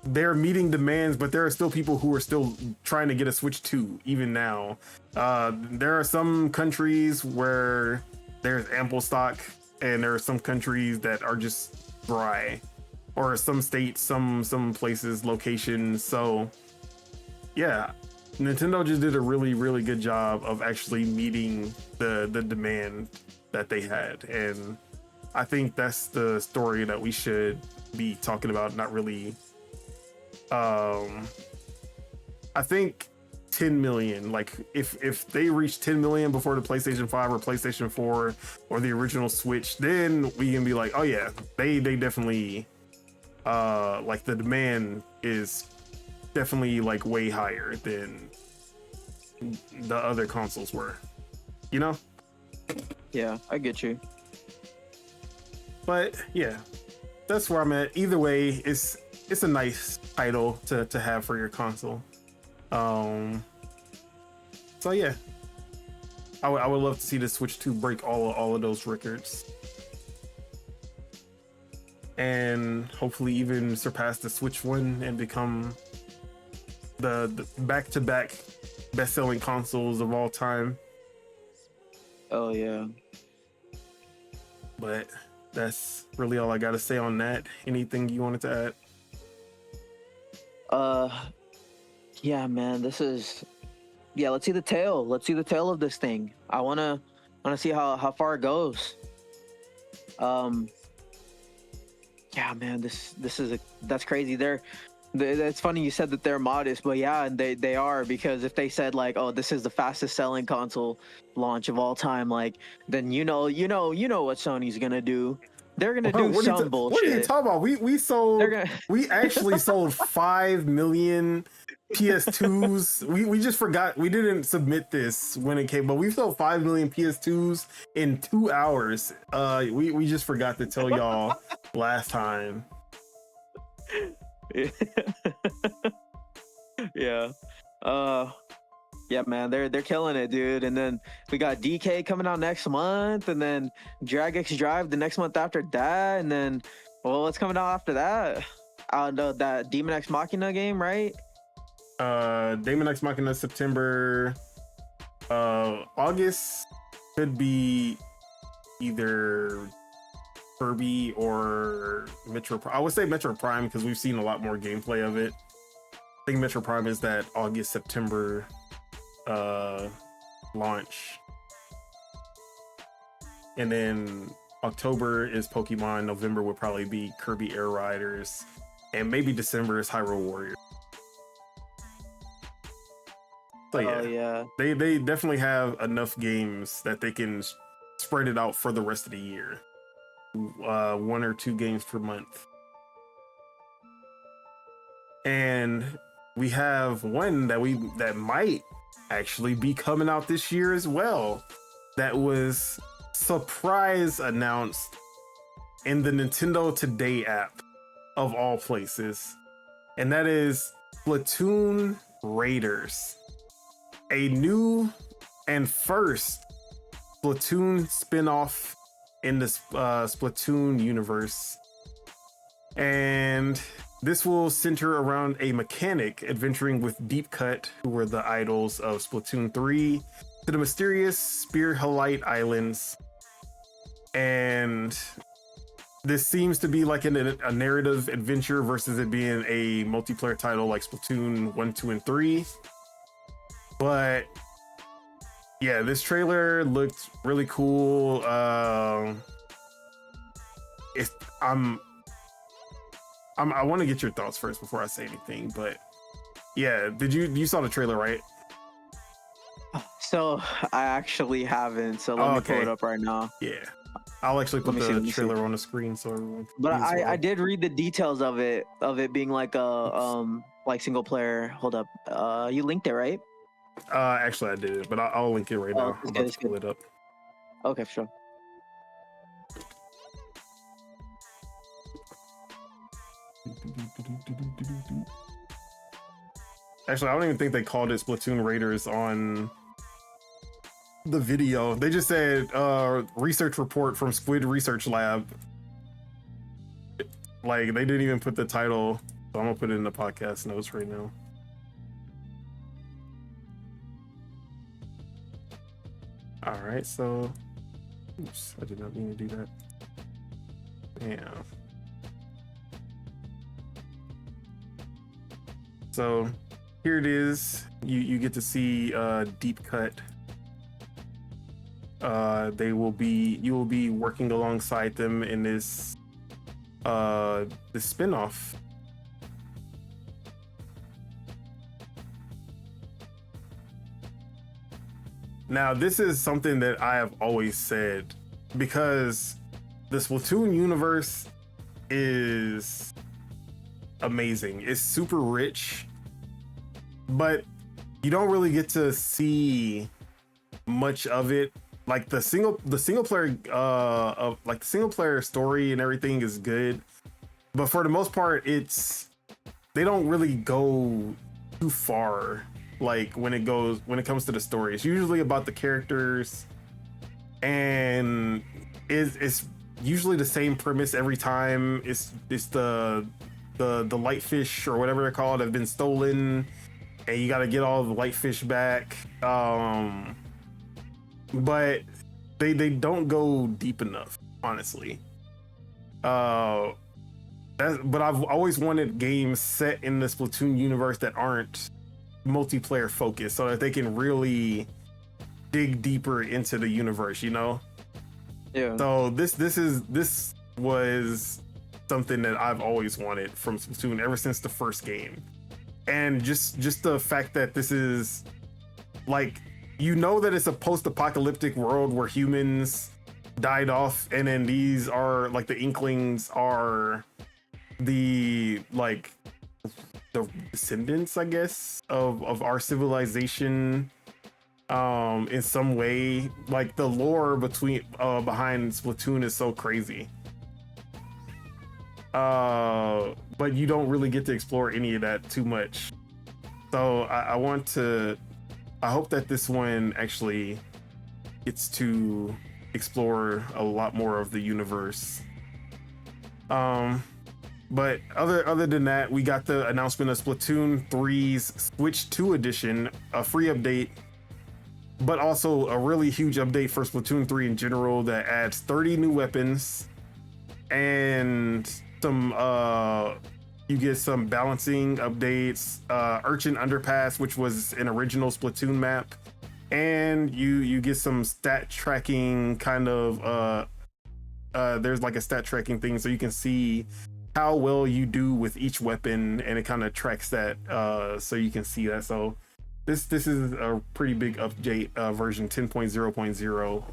S1: they're meeting demands, but there are still people who are still trying to get a Switch 2 even now. There are some countries where there's ample stock, and there are some countries that are just dry, or some states, some places, locations. So yeah, Nintendo just did a really, really good job of actually meeting the demand that they had, and I think that's the story that we should be talking about. Not really. I think 10 million. Like if they reach 10 million before the PlayStation 5 or PlayStation 4 or the original Switch, then we can be like, oh yeah, they definitely like the demand is definitely like way higher than the other consoles were, you know?
S2: Yeah, I get you.
S1: But yeah, that's where I'm at. Either way, it's a nice title to have for your console. So yeah, I would love to see the Switch 2 break all of those records, and hopefully even surpass the Switch 1 and become the back-to-back best-selling consoles of all time.
S2: Oh yeah.
S1: But that's really all I got to say on that. Anything you wanted to add?
S2: Yeah, man, let's see the tail. Let's see the tail of this thing. I wanna see how far it goes. Yeah, man, that's crazy. It's funny you said that they're modest, but yeah, and they are, because if they said like, oh, this is the fastest selling console launch of all time, like, then you know what Sony's gonna do. They're gonna do some bullshit.
S1: What are you talking about? We actually sold 5 million PS2s. We just forgot, we didn't submit this when it came, but we sold 5 million PS2s in 2 hours. We just forgot to tell y'all last time.
S2: Yeah. Yeah, man, they're killing it, dude. And then we got DK coming out next month, and then Drag X Drive the next month after that, and then, well, what's coming out after that? That Demon X Machina game, right?
S1: Demon X Machina September. August could be either Kirby or Metro Prime. I would say Metro Prime because we've seen a lot more gameplay of it. I think Metro Prime is that August-September launch, and then October is Pokemon. November would probably be Kirby Air Riders, and maybe December is Hyrule Warriors. So yeah, they definitely have enough games that they can spread it out for the rest of the year. 1 or 2 games per month. And we have one that might actually be coming out this year as well, that was surprise announced in the Nintendo Today app of all places, and that is Splatoon Raiders, a new and first Splatoon spin-off in the Splatoon universe. And this will center around a mechanic adventuring with Deep Cut, who were the idols of Splatoon 3, to the mysterious Spear Halite Islands. And this seems to be like a narrative adventure versus it being a multiplayer title like Splatoon 1, 2, and 3. But yeah, this trailer looked really cool. I want to get your thoughts first before I say anything, but yeah, you saw the trailer, right?
S2: So I actually haven't, so let me pull it up right now.
S1: Yeah, I'll actually put the trailer on the screen so everyone can.
S2: But I did read the details of it being like a like single player. Hold up, you linked it, right?
S1: Actually I did, but I'll link it right now. I'm about to pull it up.
S2: Okay, sure.
S1: Actually, I don't even think they called it Splatoon Raiders on the video. They just said research report from Squid Research Lab. Like, they didn't even put the title, so I'm gonna put it in the podcast notes right now. All right, so oops, I did not mean to do that. Damn. So here it is. you get to see Deep Cut. You will be working alongside them in this spin-off. Now, this is something that I have always said, because the Splatoon universe is amazing. It's super rich, but you don't really get to see much of it. Like the single player the single player story and everything is good, but for the most part, they don't really go too far. Like when it comes to the story, it's usually about the characters, and it's usually the same premise every time. It's the light fish or whatever they're called have been stolen, and you got to get all the light fish back. But they don't go deep enough, honestly. But I've always wanted games set in the Splatoon universe that aren't multiplayer focused, so that they can really dig deeper into the universe, you know?
S2: Yeah.
S1: So this was something that I've always wanted from Splatoon ever since the first game. And just the fact that this is like, you know, that it's a post-apocalyptic world where humans died off, and then these are like the Inklings are the descendants, I guess, of our civilization in some way. Like the lore behind Splatoon is so crazy. But you don't really get to explore any of that too much. So I hope that this one actually gets to explore a lot more of the universe. But other than that, we got the announcement of Splatoon 3's Switch 2 edition, a free update, but also a really huge update for Splatoon 3 in general that adds 30 new weapons and you get some balancing updates, Urchin Underpass, which was an original Splatoon map, and you get some stat tracking kind of there's like a stat tracking thing, so you can see how well you do with each weapon, and it kind of tracks that, so you can see that. So this is a pretty big update, version 10.0.0.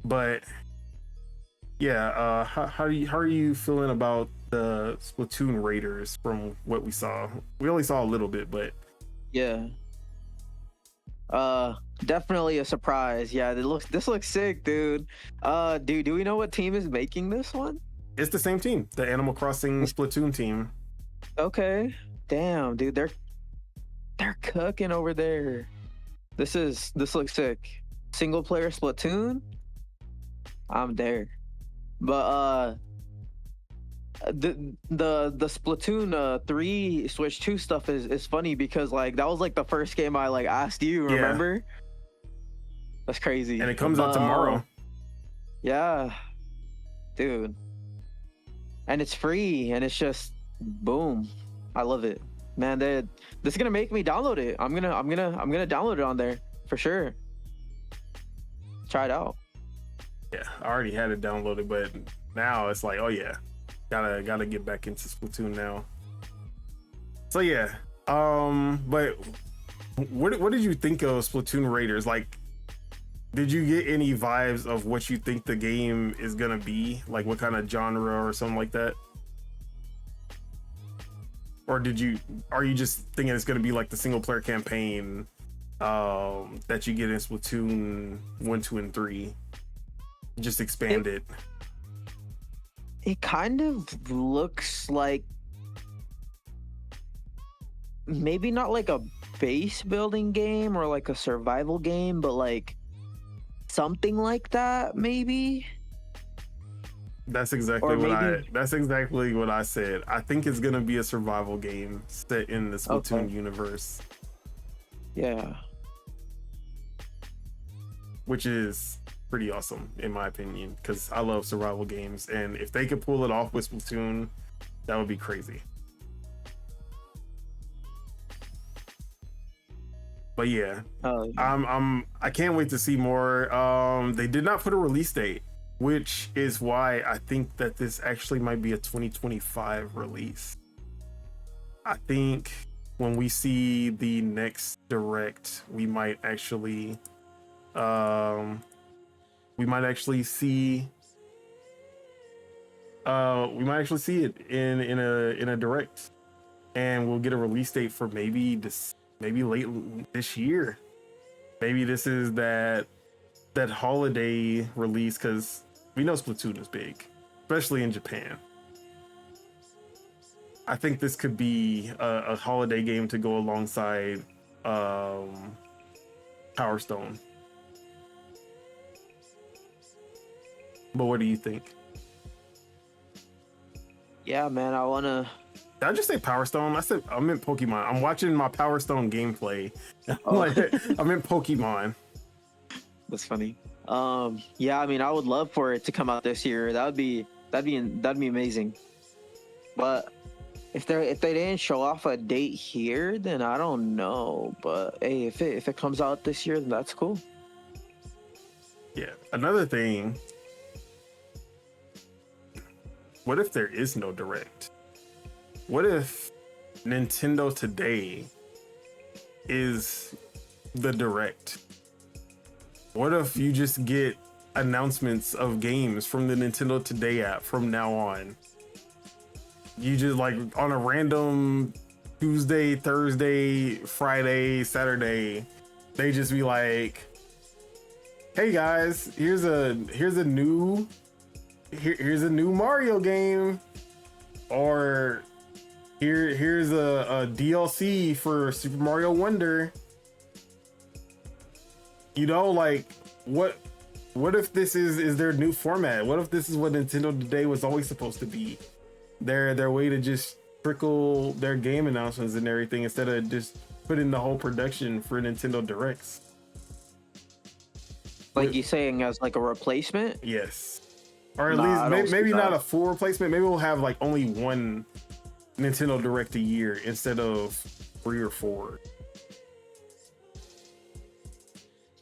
S1: But yeah, how are you feeling about the Splatoon Raiders from what we saw? We only saw a little bit, but
S2: yeah. Definitely a surprise. Yeah, this looks sick, dude. Do we know what team is making this one?
S1: It's the same team, the Animal Crossing Splatoon team.
S2: Okay. Damn, dude, they're cooking over there. This looks sick. Single player Splatoon? I'm there. But the Splatoon 3 Switch 2 stuff is funny because like that was like the first game I like asked you, remember? Yeah. That's crazy.
S1: And it comes out tomorrow.
S2: Yeah. Dude. And it's free, and it's just boom. I love it. Man, this is gonna make me download it. I'm gonna download it on there for sure. Try it out.
S1: Yeah, I already had it downloaded, but now it's like, oh yeah, gotta get back into Splatoon now. So yeah, but what did you think of Splatoon Raiders? Like, did you get any vibes of what you think the game is gonna be? Like, what kind of genre or something like that? Or are you just thinking it's gonna be like the single player campaign that you get in Splatoon 1, 2, and 3? Just expand it.
S2: It kind of looks like maybe not like a base building game or like a survival game, but like something like that, maybe.
S1: That's exactly what I said. I think it's gonna be a survival game set in the Splatoon universe.
S2: Yeah.
S1: Which is pretty awesome in my opinion, because I love survival games, and if they could pull it off with Splatoon, that would be crazy. But yeah,
S2: Oh, yeah.
S1: I can't wait to see more. They did not put a release date, which is why I think that this actually might be a 2025 release. I think when we see the next direct, um we might actually see it in a direct, and we'll get a release date for maybe late this year. Maybe this is that holiday release, because we know Splatoon is big, especially in Japan. I think this could be a holiday game to go alongside Power Stone. But what do you think?
S2: Yeah, man, I wanna.
S1: Did I just say Power Stone? I meant Pokemon. I'm watching my Power Stone gameplay.
S2: Oh.
S1: Like, I meant Pokemon.
S2: That's funny. Yeah, I mean, I would love for it to come out this year. That'd be amazing. But if they didn't show off a date here, then I don't know. But hey, if it comes out this year, then that's cool.
S1: Yeah. Another thing. What if there is no direct? What if Nintendo Today is the direct? What if you just get announcements of games from the Nintendo Today app from now on? You just, like, on a random Tuesday, Thursday, Friday, Saturday, they just be like, "Hey guys, here's a new Mario game," or here's a DLC for Super Mario Wonder. You know, like, what if this is their new format? What if this is what Nintendo Today was always supposed to be? Their way to just trickle their game announcements and everything, instead of just putting the whole production for Nintendo Directs.
S2: Like you saying, as like a replacement?
S1: Yes. Or at
S2: Nah,
S1: least maybe not a full replacement. Maybe we'll have like only one Nintendo Direct a year instead of 3 or 4.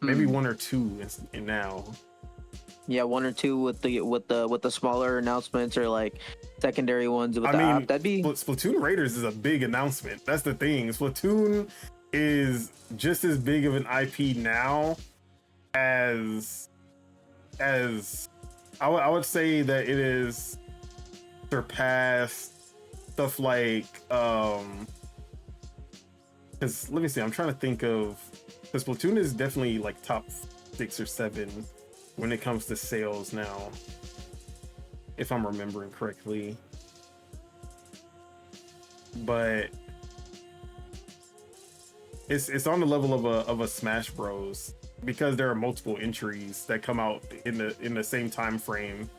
S1: Maybe 1 or 2 in now.
S2: Yeah, 1 or 2 with the smaller announcements, or like secondary ones with the app. That'd be
S1: Splatoon Raiders is a big announcement. That's the thing. Splatoon is just as big of an IP now as I would say that it is surpassed stuff like because let me see, I'm trying to think of, because Splatoon is definitely like top 6 or 7 when it comes to sales now, if I'm remembering correctly. But it's on the level of a Smash Bros, because there are multiple entries that come out in the same time frame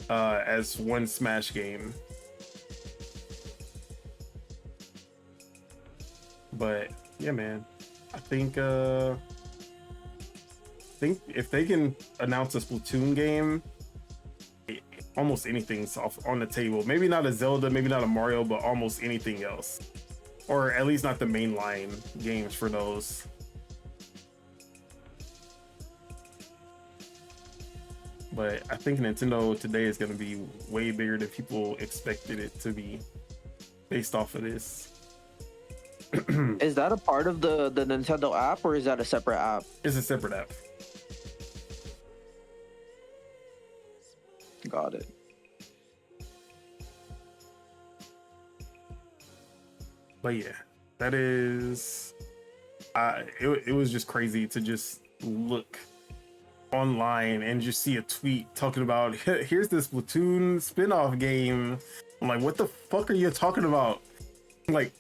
S1: as one Smash game. But yeah, man, I think if they can announce a Splatoon game, almost anything's on the table. Maybe not a Zelda, maybe not a Mario, but almost anything else, or at least not the mainline games for those. But I think Nintendo Today is going to be way bigger than people expected it to be, based off of this.
S2: Is that a part of the Nintendo app, or is that a separate app?
S1: It's a separate app.
S2: Got it.
S1: But yeah, that is it was just crazy to just look online and just see a tweet talking about, here's this Splatoon spin-off game. I'm like, what the fuck are you talking about? I'm like,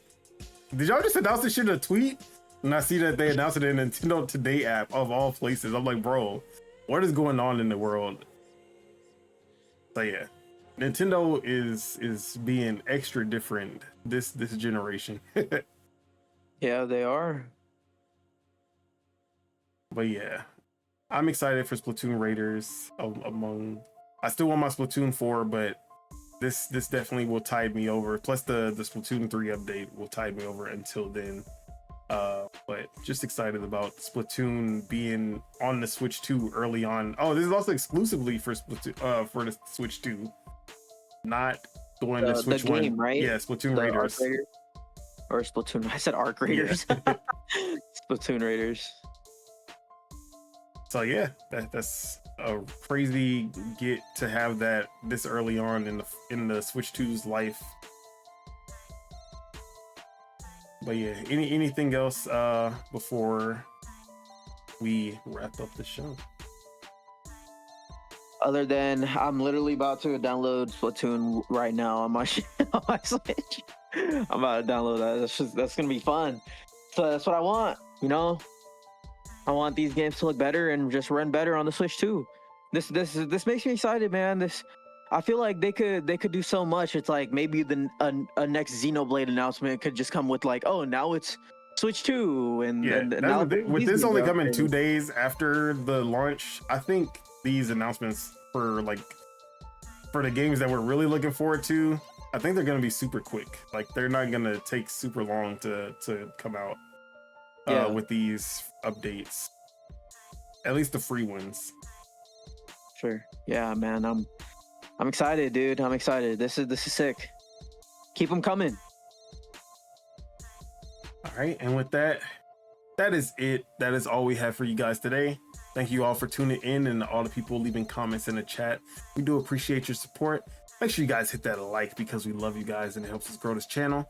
S1: did y'all just announce this shit in a tweet? And I see that they announced it in the Nintendo Today app of all places. I'm like, bro, what is going on in the world? So yeah, Nintendo is being extra different this generation.
S2: Yeah, they are.
S1: But yeah, I'm excited for Splatoon Raiders. I still want my Splatoon 4, but this definitely will tide me over. Plus the Splatoon 3 update will tide me over until then. But just excited about Splatoon being on the Switch 2 early on. Oh, this is also exclusively for Splatoon, for the Switch 2, not the one that Switch
S2: the game,
S1: 1.
S2: right?
S1: Yeah, Splatoon
S2: The
S1: Raiders.
S2: Arc Raiders? Or Splatoon. I said Arc Raiders.
S1: Yeah.
S2: Splatoon Raiders.
S1: So yeah, that's a crazy get to have that this early on in the Switch 2's life. But yeah, anything else before we wrap up the show?
S2: Other than I'm literally about to download Splatoon right now on my on my Switch. I'm about to download that. That's gonna be fun. So that's what I want. You know, I want these games to look better and just run better on the Switch too. This makes me excited, man. I feel like they could do so much. It's like maybe a next Xenoblade announcement could just come with like, oh, now it's Switch 2, and
S1: yeah,
S2: and now
S1: with this only coming 2 days after the launch, I think these announcements for the games that we're really looking forward to, I think they're gonna be super quick. Like they're not gonna take super long to come out with these updates. At least the free ones.
S2: Sure. Yeah, man. I'm excited, dude. I'm excited. This is sick. Keep them coming.
S1: All right, and with that is it. That is all we have for you guys today. Thank you all for tuning in and all the people leaving comments in the chat. We do appreciate your support. Make sure you guys hit that like because we love you guys and it helps us grow this channel.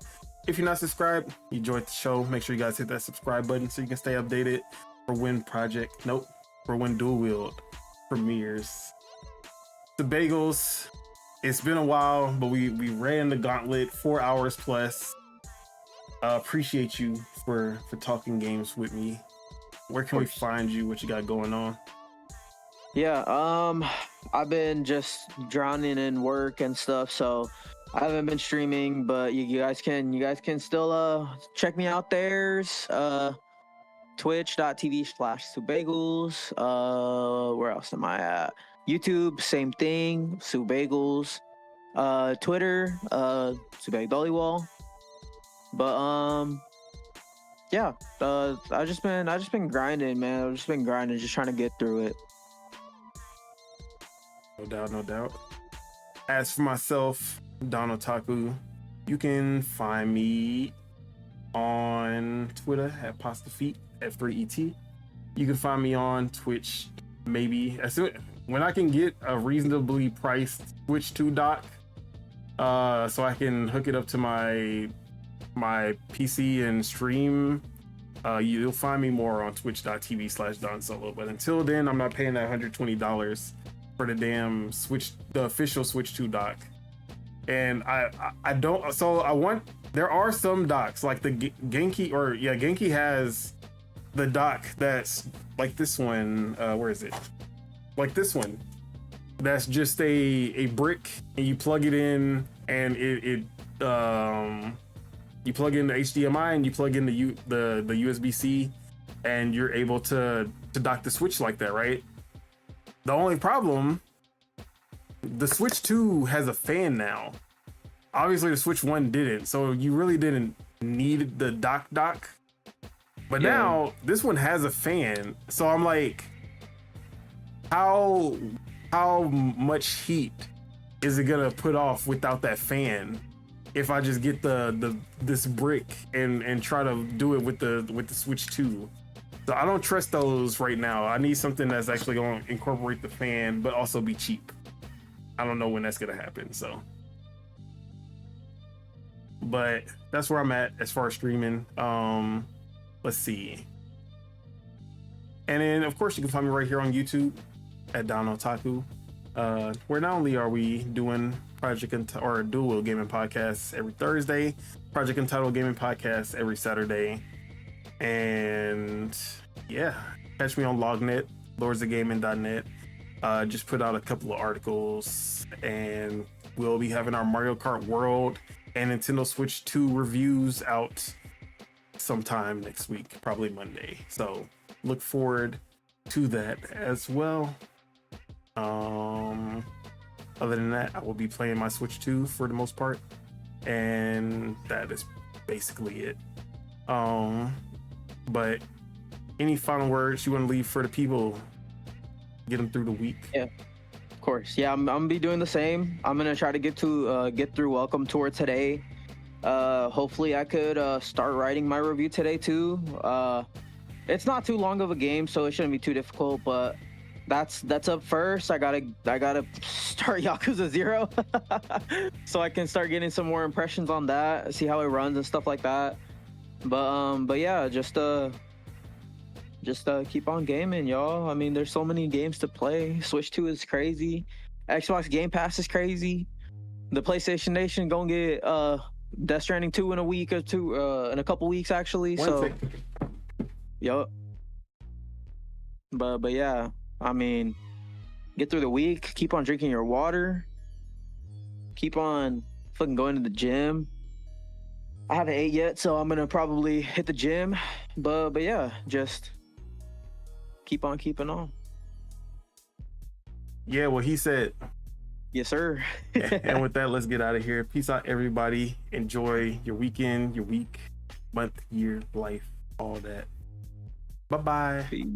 S1: If you're not subscribed, you enjoyed the show, make sure you guys hit that subscribe button so you can stay updated for when Dual-Wield premieres. The bagels, it's been a while, but we ran the gauntlet 4 hours plus. Appreciate you for talking games with me. Where can we find you? What you got going on?
S2: Yeah, I've been just drowning in work and stuff, so I haven't been streaming, but you guys can still check me out. There's twitch.tv/Subegels. Where else am I at? YouTube, same thing, Subegels. Twitter, Subeg Dollywall. But yeah, I just been grinding, man. I've just been grinding, just trying to get through it.
S1: No doubt. As for myself, Don Otaku, you can find me on Twitter at PastaFeet, F3ET. You can find me on Twitch, maybe when I can get a reasonably priced Switch 2 dock, so I can hook it up to my PC and stream. You'll find me more on twitch.tv/DonSolo. But until then, I'm not paying that $120 for the damn the official Switch 2 dock. And I don't. So I want. There are some docks like the Genki has the dock that's like this one. Where is it? Like this one. That's just a brick, and you plug it in, and you plug in the HDMI and you plug in the USB-C, and you're able to dock the Switch like that, right? The only problem, the Switch 2 has a fan now. Obviously, the Switch 1 didn't, so you really didn't need the dock. But now this one has a fan, so I'm like, how much heat is it gonna put off without that fan? If I just get this brick and try to do it with the Switch 2. So I don't trust those right now. I need something that's actually going to incorporate the fan, but also be cheap. I don't know when that's going to happen. So, but that's where I'm at as far as streaming. Let's see. And then of course you can find me right here on YouTube at Don Otaku, where not only are we doing Dual-Wield Gaming Podcast every Thursday, Project Entitled Gaming Podcast every Saturday, and yeah, catch me on Lognet, lordsofgaming.net. Just put out a couple of articles, and we'll be having our Mario Kart World and Nintendo Switch 2 reviews out sometime next week, probably Monday. So look forward to that as well. Other than that, I will be playing my Switch 2 for the most part, and that is basically it. But any final words you want to leave for the people? Get them through the week.
S2: Yeah, of course. Yeah, I'm gonna be doing the same. I'm gonna try to get through Welcome Tour today. Hopefully I could start writing my review today too. It's not too long of a game, so it shouldn't be too difficult, but that's up first. I gotta start Yakuza 0 so I can start getting some more impressions on that, see how it runs and stuff like that. But yeah, just keep on gaming, y'all. I mean, there's so many games to play. Switch 2 is crazy. Xbox Game Pass is crazy. The PlayStation Nation gonna get Death Stranding 2 in a week or two, in a couple weeks actually.
S1: Wednesday.
S2: So, yup. But yeah, I mean, get through the week. Keep on drinking your water. Keep on fucking going to the gym. I haven't ate yet, so I'm gonna probably hit the gym. But yeah, just keep on keeping on.
S1: Yeah, well, he said.
S2: Yes, sir.
S1: And with that, let's get out of here. Peace out, everybody. Enjoy your weekend, your week, month, year, life, all that. Bye-bye.
S2: Peace.